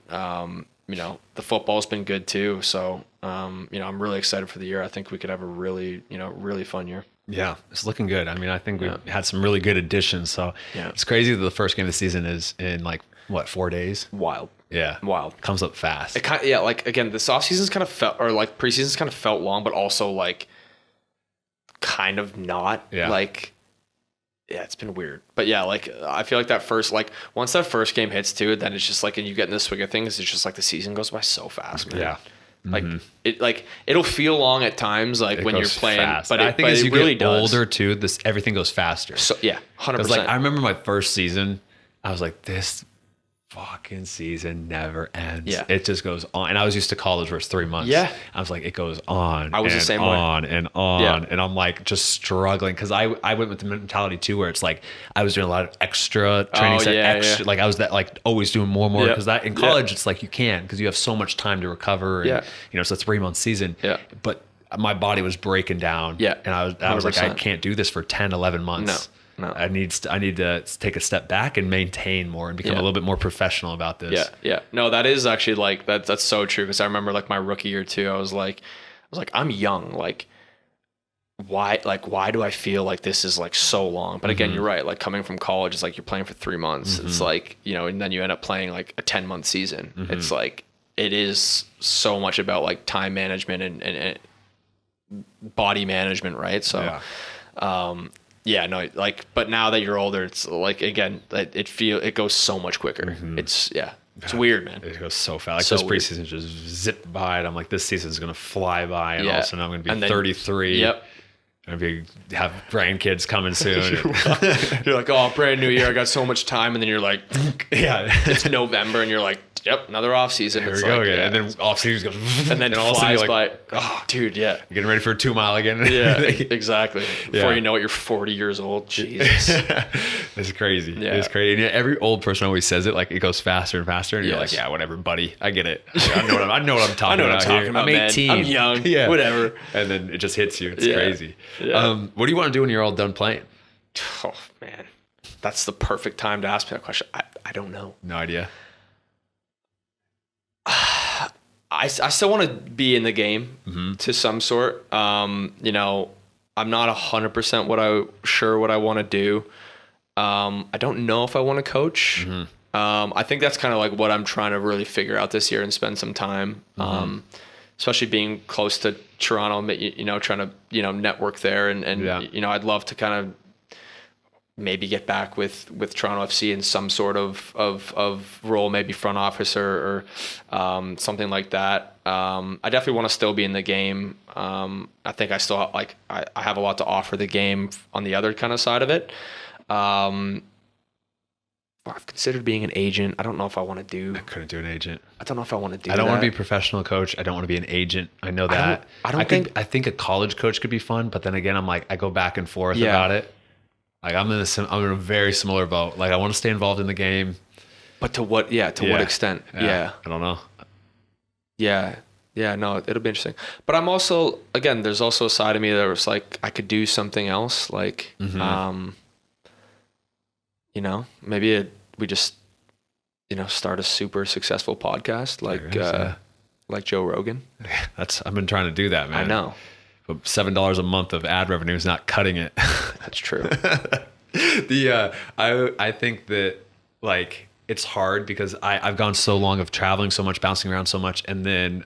the football's been good too. So, I'm really excited for the year. I think we could have a really, really fun year. Yeah, it's looking good. I mean, I think we've had some really good additions. So it's crazy that the first game of the season is in 4 days? Wild. Yeah. Wild. Comes up fast. It kind of, again, this off season's kind of felt, or preseason's kind of felt long, but also kind of not. Yeah. It's been weird. But yeah, I feel like that first, once that first game hits too, then it's just and you get in the swing of things, it's just the season goes by so fast, man. Yeah. It'll feel long at times, when you're playing, fast. but I think as you really get older too, everything goes faster. So yeah, 100%. I remember my first season, I was like, this fucking season never ends. Yeah. It just goes on. And I was used to college where it's 3 months. Yeah. I was like, it goes on. I was and the same on way. and on. Yeah. And I'm just struggling because I went with the mentality too, where it's I was doing a lot of extra training. I was always doing more and more because in college it's you can because you have so much time to recover. And, it's a 3 month season. Yeah. But my body was breaking down. Yeah. And I was like, I can't do this for 10, 11 months. No. I need to take a step back and maintain more and become a little bit more professional about this. Yeah. No, that is actually that's so true. Cause I remember my rookie year too. I was like, I'm young. Why do I feel like this is so long? But again, you're right. Coming from college, it's you're playing for 3 months. It's and then you end up playing a 10-month season. It's it is so much about time management and body management. Right. So, but now that you're older, it's again, it goes so much quicker. It's weird, man. It goes so fast. This preseason just zipped by, and I'm like, this season's gonna fly by, and all of a sudden I'm gonna be 33. Yep. Have grandkids coming soon. You're like, oh, brand new year, I got so much time, and then you're like, it's November, and you're like, yep, another off season. Here we go again, and then off season goes, and then all flies by. Oh, dude, yeah, you're getting ready for a 2 mile again. Yeah, exactly. Before you know it, you're 40 years old. Jesus, it's crazy. Yeah. It's crazy. And every old person always says it it goes faster and faster, and you're like, yeah, whatever, buddy, I get it. I know what I'm talking about. I'm 18. Man. I'm young. Yeah, whatever. And then it just hits you. It's crazy. Yeah. What do you want to do when you're all done playing? Oh man, that's the perfect time to ask me that question. I don't know. No idea. I still want to be in the game to some sort. I'm not 100% sure what I want to do. I don't know if I want to coach. I think that's kind of what I'm trying to really figure out this year and spend some time. Especially being close to Toronto, trying to, network there. And I'd love to kind of maybe get back with Toronto FC in some sort of role, maybe front office or something like that. I definitely want to still be in the game. I think I still I have a lot to offer the game on the other kind of side of it. I've considered being an agent. I don't know if I want to do. I couldn't do an agent. I don't know if I want to do. I don't want to be a professional coach. I don't want to be an agent. I know that. I think a college coach could be fun, but then again, I'm I go back and forth about it. I'm in a very similar boat. I want to stay involved in the game, but to what? Yeah, to what extent? Yeah, I don't know. Yeah. No, it'll be interesting. But I'm also, again, there's also a side of me that was I could do something else. Maybe we just, start a super successful podcast like Joe Rogan. I've been trying to do that, man. I know. But $7 a month of ad revenue is not cutting it. That's true. I think that it's hard because I've gone so long of traveling so much, bouncing around so much, and then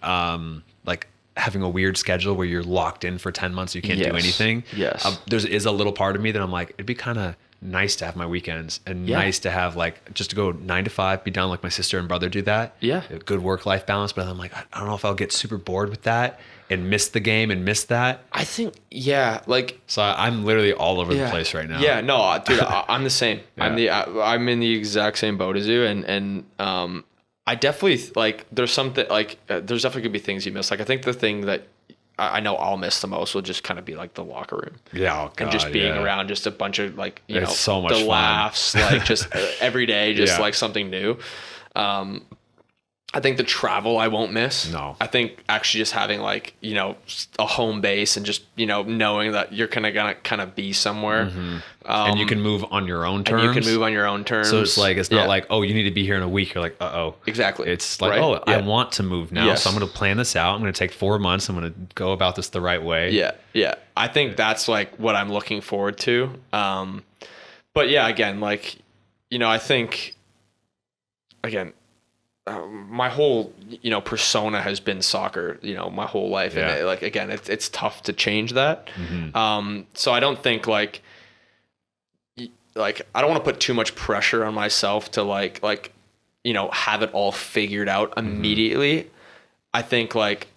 having a weird schedule where you're locked in for 10 months, you can't do anything. Yes. There is a little part of me that I'm it'd be kind of nice to have my weekends and nice to have just to go 9 to 5, be down like my sister and brother do that. Yeah. A good work-life balance. But I'm I don't know if I'll get super bored with that and miss the game and miss that. I think, so I'm literally all over the place right now. Yeah, no, dude, I'm the same. Yeah. I'm in the exact same boat as you. And I definitely there's something there's definitely gonna be things you miss. I think the thing that I know I'll miss the most will just kind of be the locker room. Yeah, oh God, and just being around just a bunch of it's so much the fun. Laughs, just every day, just something new. I think the travel I won't miss. No. I think actually just having like, you know, a home base and just, you know, knowing that you're gonna kind of be somewhere. And you can move on your own terms. And you can move on your own terms. So it's like, it's not like, oh, you need to be here in a week. You're like, uh-oh. Exactly. It's like, I want to move now. So I'm going to plan this out. I'm going to take 4 months. I'm going to go about this the right way. Yeah. Yeah. I think that's like what I'm looking forward to. But yeah, again, like, you know, I think, again, my whole, you know, persona has been soccer, you know, my whole life. Yeah. And like, again, it's tough to change that. So I don't think like I don't want to put too much pressure on myself to like, you know, have it all figured out immediately. I think like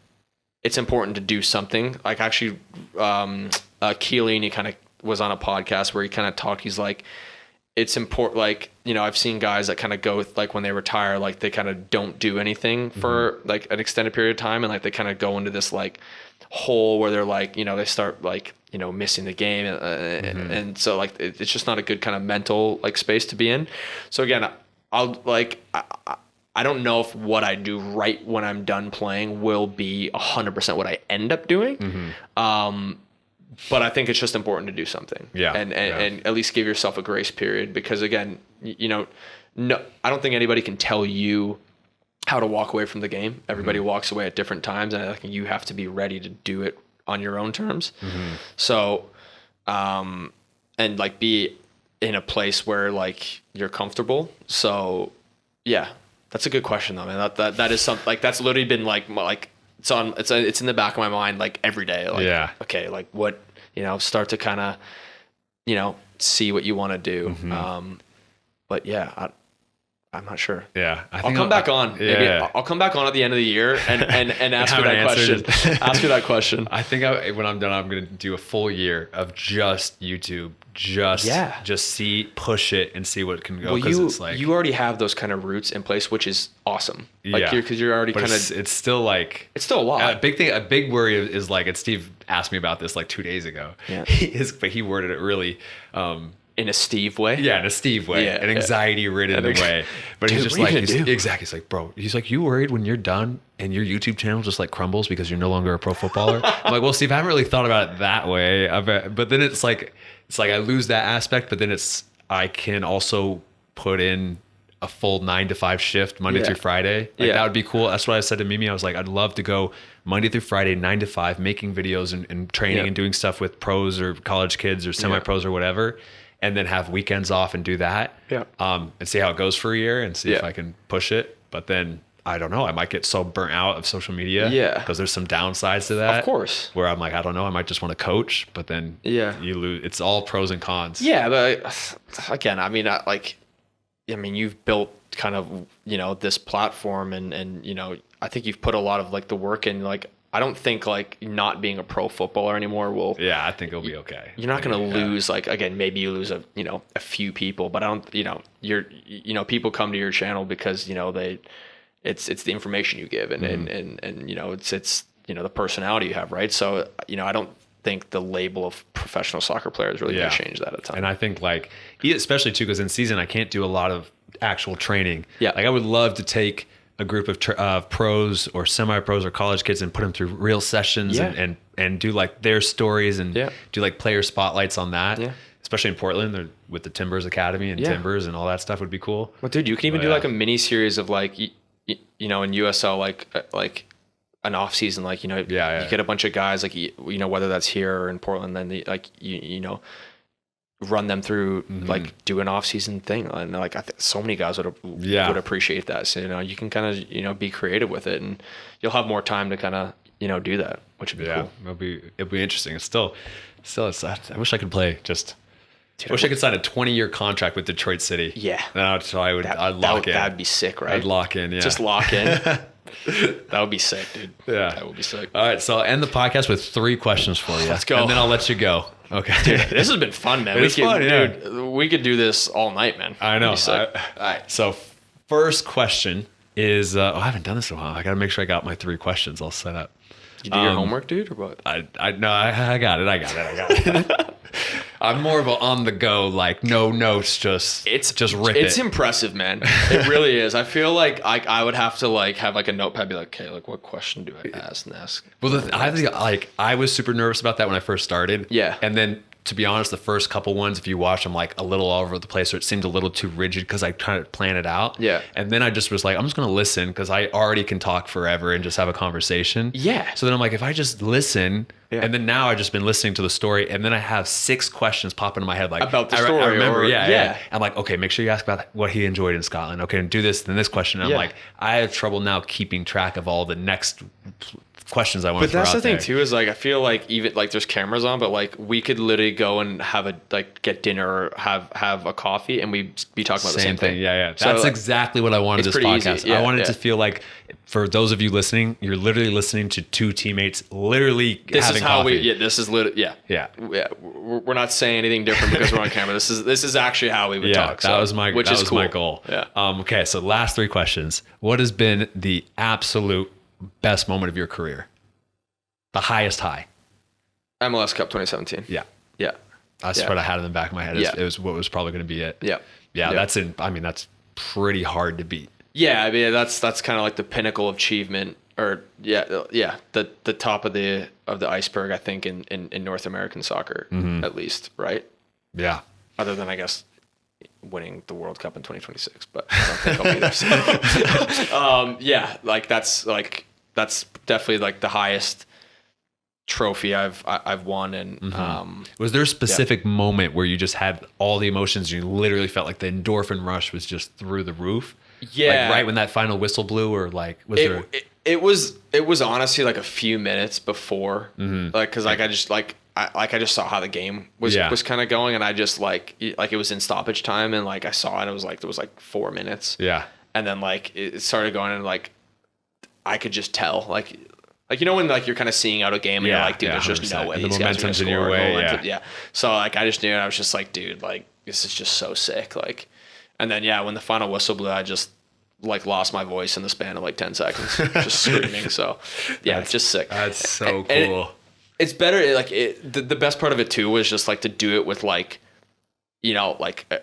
it's important to do something. Like actually, Keelan, he kind of was on a podcast where he kind of talked, he's like, it's important, like, you know, I've seen guys that kind of go with, like, when they retire, like, they kind of don't do anything for, like, an extended period of time, and, like, they kind of go into this, like, hole where they're, like, you know, they start, like, you know, missing the game, and so, like, it's just not a good kind of mental, like, space to be in. So, again, I'll, like, I don't know if what I do right when I'm done playing will be 100% what I end up doing, but I think it's just important to do something. And at least give yourself a grace period, because again, you know, no, I don't think anybody can tell you how to walk away from the game. Everybody walks away at different times, and I think you have to be ready to do it on your own terms. So, and like be in a place where like you're comfortable. So yeah, that's a good question though, man. That is something like, that's literally been like it's in the back of my mind, like every day. Like, okay, like what, you know, start to kind of, you know, see what you want to do. But yeah, I'm not sure. Yeah. I'll come back on. Maybe I'll come back on at the end of the year and ask you that question. Ask you that question. I think when I'm done, I'm going to do a full year of just YouTube. Just push it and see what can go. Well, it's like, you already have those kind of roots in place, which is awesome. Like because you're already kind of, it's still like, it's still a lot. A big worry is like, and Steve asked me about this like 2 days ago. Yeah. But he worded it really, in a Steve way? Yeah, in a Steve way. An anxiety-ridden way. But he's just like, exactly. He's like, bro, he's like, you worried when you're done and your YouTube channel just like crumbles because you're no longer a pro footballer? I'm like, well, Steve, I haven't really thought about it that way. But then it's like I lose that aspect, but then I can also put in a full 9 to 5 shift Monday through Friday. Like that would be cool. That's what I said to Mimi. I was like, I'd love to go Monday through Friday, 9 to 5, making videos and training and doing stuff with pros or college kids or semi-pros or whatever. And then have weekends off and do that. And see how it goes for a year and see if I can push it. But then I don't know. I might get so burnt out of social media. Because there's some downsides to that. Of course. Where I'm like, I don't know. I might just want to coach, but then you lose. It's all pros and cons. Yeah, but again, I mean, you've built kind of, you know, this platform and you know, I think you've put a lot of like the work in. Like, I don't think like not being a pro footballer anymore will. Yeah, I think it'll be okay. You're not going to lose, like, again, maybe you lose a few people, but I don't, people come to your channel because, you know, it's the information you give and you know, it's, you know, the personality you have. Right. So, you know, I don't think the label of professional soccer player is really going to change that a ton. And I think like, especially too, because in season, I can't do a lot of actual training. Like I would love to take a group of pros or semi-pros or college kids and put them through real sessions and do like their stories and do like player spotlights on that. Especially in Portland, with the Timbers Academy and Timbers and all that stuff would be cool. Well, dude, you can even do like a mini series of like, you know, in USL, like an off season, like, you know, you get a bunch of guys, like, you know, whether that's here or in Portland, then you know, run them through like do an off season thing. And like, I think so many guys would appreciate that. So, you know, you can kind of, you know, be creative with it and you'll have more time to kind of, you know, do that, which would be cool. It'll be interesting. It's still, I wish I could play just, I wish I could sign a 20-year contract with Detroit City. So I'd lock in. That'd be sick, right? I'd lock in. Just lock in. That would be sick, dude. That would be sick. All right. So I'll end the podcast with 3 questions for you. Let's go. And then I'll let you go. Okay. Dude, this has been fun, man. It's fun, dude, we could do this all night, man. I know. All right. So first question is, I haven't done this in a while. I got to make sure I got my 3 questions all set up. Did you do your homework, dude, or what? I got it. I'm more of a on the go, like no notes, just rip it. It's impressive, man. It really is. I feel like I would have to like have like a notepad, be like, okay, like what question do I ask? Well, I was super nervous about that when I first started. Yeah. And then, to be honest, the first couple ones, if you watch, I'm like a little all over the place, or it seemed a little too rigid because I tried to plan it out. Yeah. And then I just was like, I'm just going to listen because I already can talk forever and just have a conversation. Yeah. So then I'm like, if I just listen, and then now I've just been listening to the story, and then I have 6 questions pop into my head, like about the story. I remember, yeah. I'm like, okay, make sure you ask about what he enjoyed in Scotland. Okay, and do this, then this question. And I'm like, I have trouble now keeping track of all the next questions I want to throw out there. But that's the thing too, is like I feel like even like there's cameras on, but like we could literally go and have a like get dinner or have a coffee and we'd be talking about the same thing. Yeah. So, that's like, exactly what I wanted this podcast. I wanted to feel like, for those of you listening, you're literally listening to 2 teammates literally having coffee. This is literally we're not saying anything different because we're on camera. This is actually how we would talk. That was my goal. Yeah. Okay, so last 3 questions. What has been the absolute best moment of your career? The highest high? MLS Cup 2017. Yeah. That's what I had in the back of my head. It was what was probably going to be it. Yeah. That's pretty hard to beat. Yeah, I mean that's kind of like the pinnacle of achievement, or the top of the iceberg, I think, in North American soccer, at least, right? Yeah. Other than, I guess, winning the World Cup in 2026, but I don't think I'll be there. So, that's definitely like the highest trophy I've won. And was there a specific moment where you just had all the emotions and you literally felt like the endorphin rush was just through the roof? Yeah. Like right when that final whistle blew, or like it was honestly like a few minutes before, like, cause like I just saw how the game was kind of going, and I just like it was in stoppage time, and like I saw it, it was like there was like 4 minutes. Yeah. And then like it started going, and like I could just tell, like you know when like you're kind of seeing out a game and you're like, dude, there's just no way these guys are gonna score. In your way. Yeah. So like I just knew, and I was just like, dude, like this is just so sick. Like, and then when the final whistle blew, I just like lost my voice in the span of like 10 seconds, just screaming. So it's just sick. That's so cool. It's better. Like the best part of it too was just like to do it with like, you know,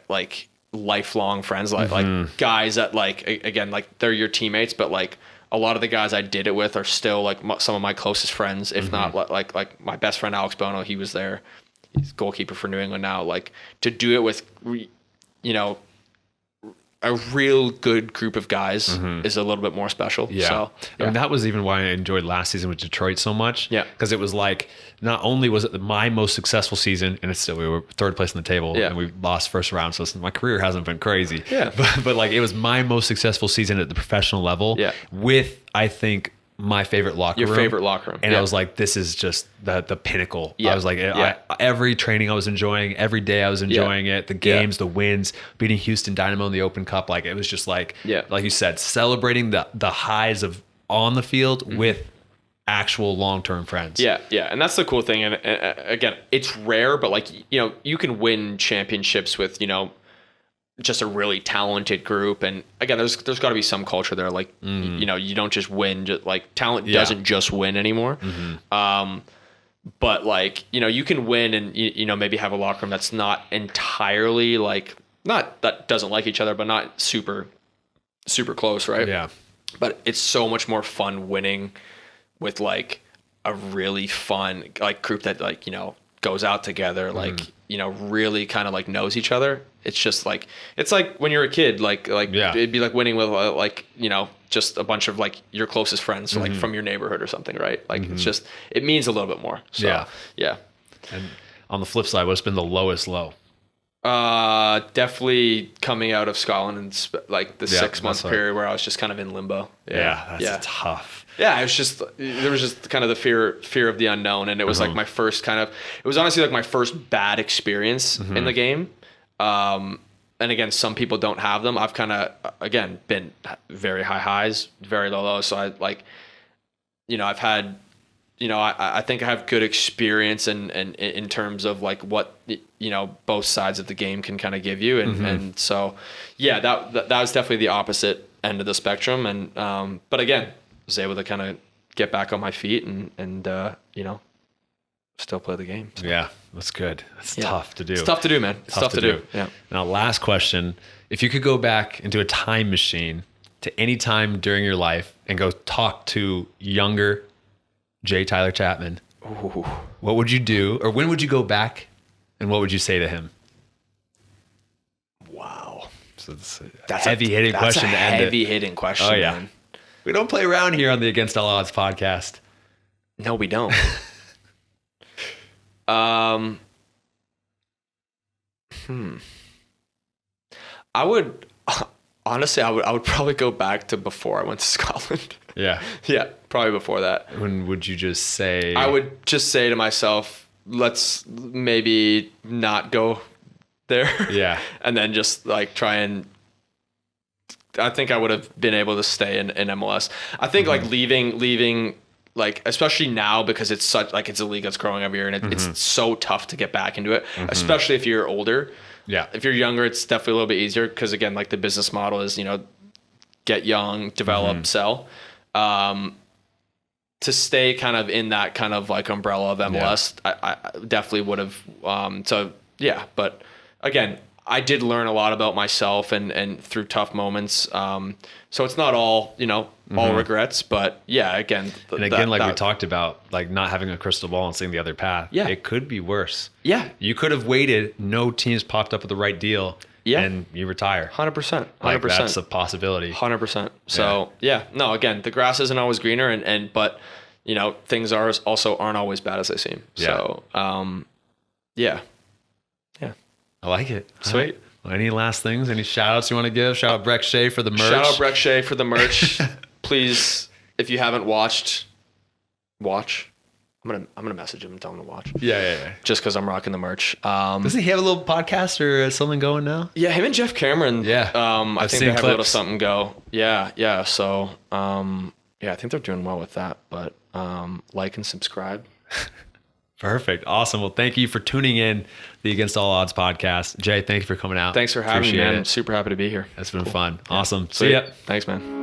like lifelong friends, like guys that like, again, like they're your teammates, but like a lot of the guys I did it with are still like some of my closest friends, if not like my best friend, Alex Bono, he was there. He's goalkeeper for New England now. Like to do it with, you know, a real good group of guys is a little bit more special. Yeah. So, I mean, that was even why I enjoyed last season with Detroit so much. Yeah. Because it was like, not only was it my most successful season, and it's still, we were 3rd place in the table, and we lost first round. So my career hasn't been crazy. Yeah. But like, it was my most successful season at the professional level. Yeah. With, I think, my favorite locker room. Your favorite locker room. And I was like, this is just the pinnacle. I was like, every training I was enjoying, every day I was enjoying it, the games, the wins, beating Houston Dynamo in the Open Cup. Like, it was just like you said, celebrating the highs of on the field with actual long-term friends. Yeah. And that's the cool thing. And again, it's rare, but like, you know, you can win championships with, you know, just a really talented group. And again, there's got to be some culture there. Like, you know, you don't just win, just like talent doesn't just win anymore. But like, you know, you can win and, you know, maybe have a locker room that's not entirely like, not that doesn't like each other, but not super, super close. Right. Yeah. But it's so much more fun winning with like a really fun, like group that like, you know, goes out together, like, you know, really kind of like knows each other. It's just like, it's like when you're a kid, like it'd be like winning with like, you know, just a bunch of like your closest friends, like from your neighborhood or something, right? Like it's just, it means a little bit more. So, yeah. And on the flip side, what's been the lowest low? Definitely coming out of Scotland and like the 6-month period where I was just kind of in limbo. That's tough. Yeah, it was just, there was just kind of the fear of the unknown, and it was like my first it was honestly like my first bad experience in the game. And again, some people don't have them. I've kind of, again, been very high highs, very low lows. So I like, you know, I've had, you know, I think I have good experience in terms of like what, you know, both sides of the game can kind of give you. And so, yeah, that was definitely the opposite end of the spectrum. And, but again, was able to kind of get back on my feet and you know, still play the game. So. Yeah, that's good. That's tough to do. It's tough to do, man. It's tough to do. Yeah. Now, last question. If you could go back into a time machine to any time during your life and go talk to younger J. Tyler Chapman, ooh, what would you do? Or when would you go back and what would you say to him? Wow. So that's a heavy-hitting question to end it. Heavy-hitting question, oh, yeah. man. We don't play around here on the Against All Odds podcast. No, we don't. I would honestly, I would probably go back to before I went to Scotland. Yeah. Yeah, probably before that. When would you just say? I would just say to myself, let's maybe not go there. Yeah. And then just like try and, I think I would have been able to stay in MLS. I think like leaving like, especially now because it's such like, it's a league that's growing every year and it's so tough to get back into it, especially if you're older. Yeah. If you're younger, it's definitely a little bit easier because again, like the business model is, you know, get young, develop, sell. To stay kind of in that kind of like umbrella of MLS, I definitely would have. So yeah, but again, I did learn a lot about myself and through tough moments. So it's not all, you know, all regrets, but yeah, again. And again, like we talked about, like not having a crystal ball and seeing the other path. Yeah. It could be worse. Yeah. You could have waited. No teams popped up with the right deal. Yeah. And you retire. 100%. Like that's a possibility. 100%. So yeah, no, again, the grass isn't always greener but you know, things aren't always bad as they seem. Yeah. So, yeah. I like it. Sweet. Right. Well, any last things? Any shout outs you want to give? Shout out Breck Shea for the merch. Shout out Breck Shea for the merch. Please, if you haven't watch. I'm gonna message him and tell him to watch. Yeah. Just because I'm rocking the merch. Doesn't he have a little podcast or something going now? Yeah, him and Jeff Cameron. Yeah. I think they have a little something go. Yeah. So, I think they're doing well with that. But like and subscribe. Perfect. Awesome. Well, thank you for tuning in the Against All Odds podcast. Jay, thank you for coming out. Thanks for having me, man. I'm super happy to be here. It's been fun. Awesome. Sweet. See ya. Thanks, man.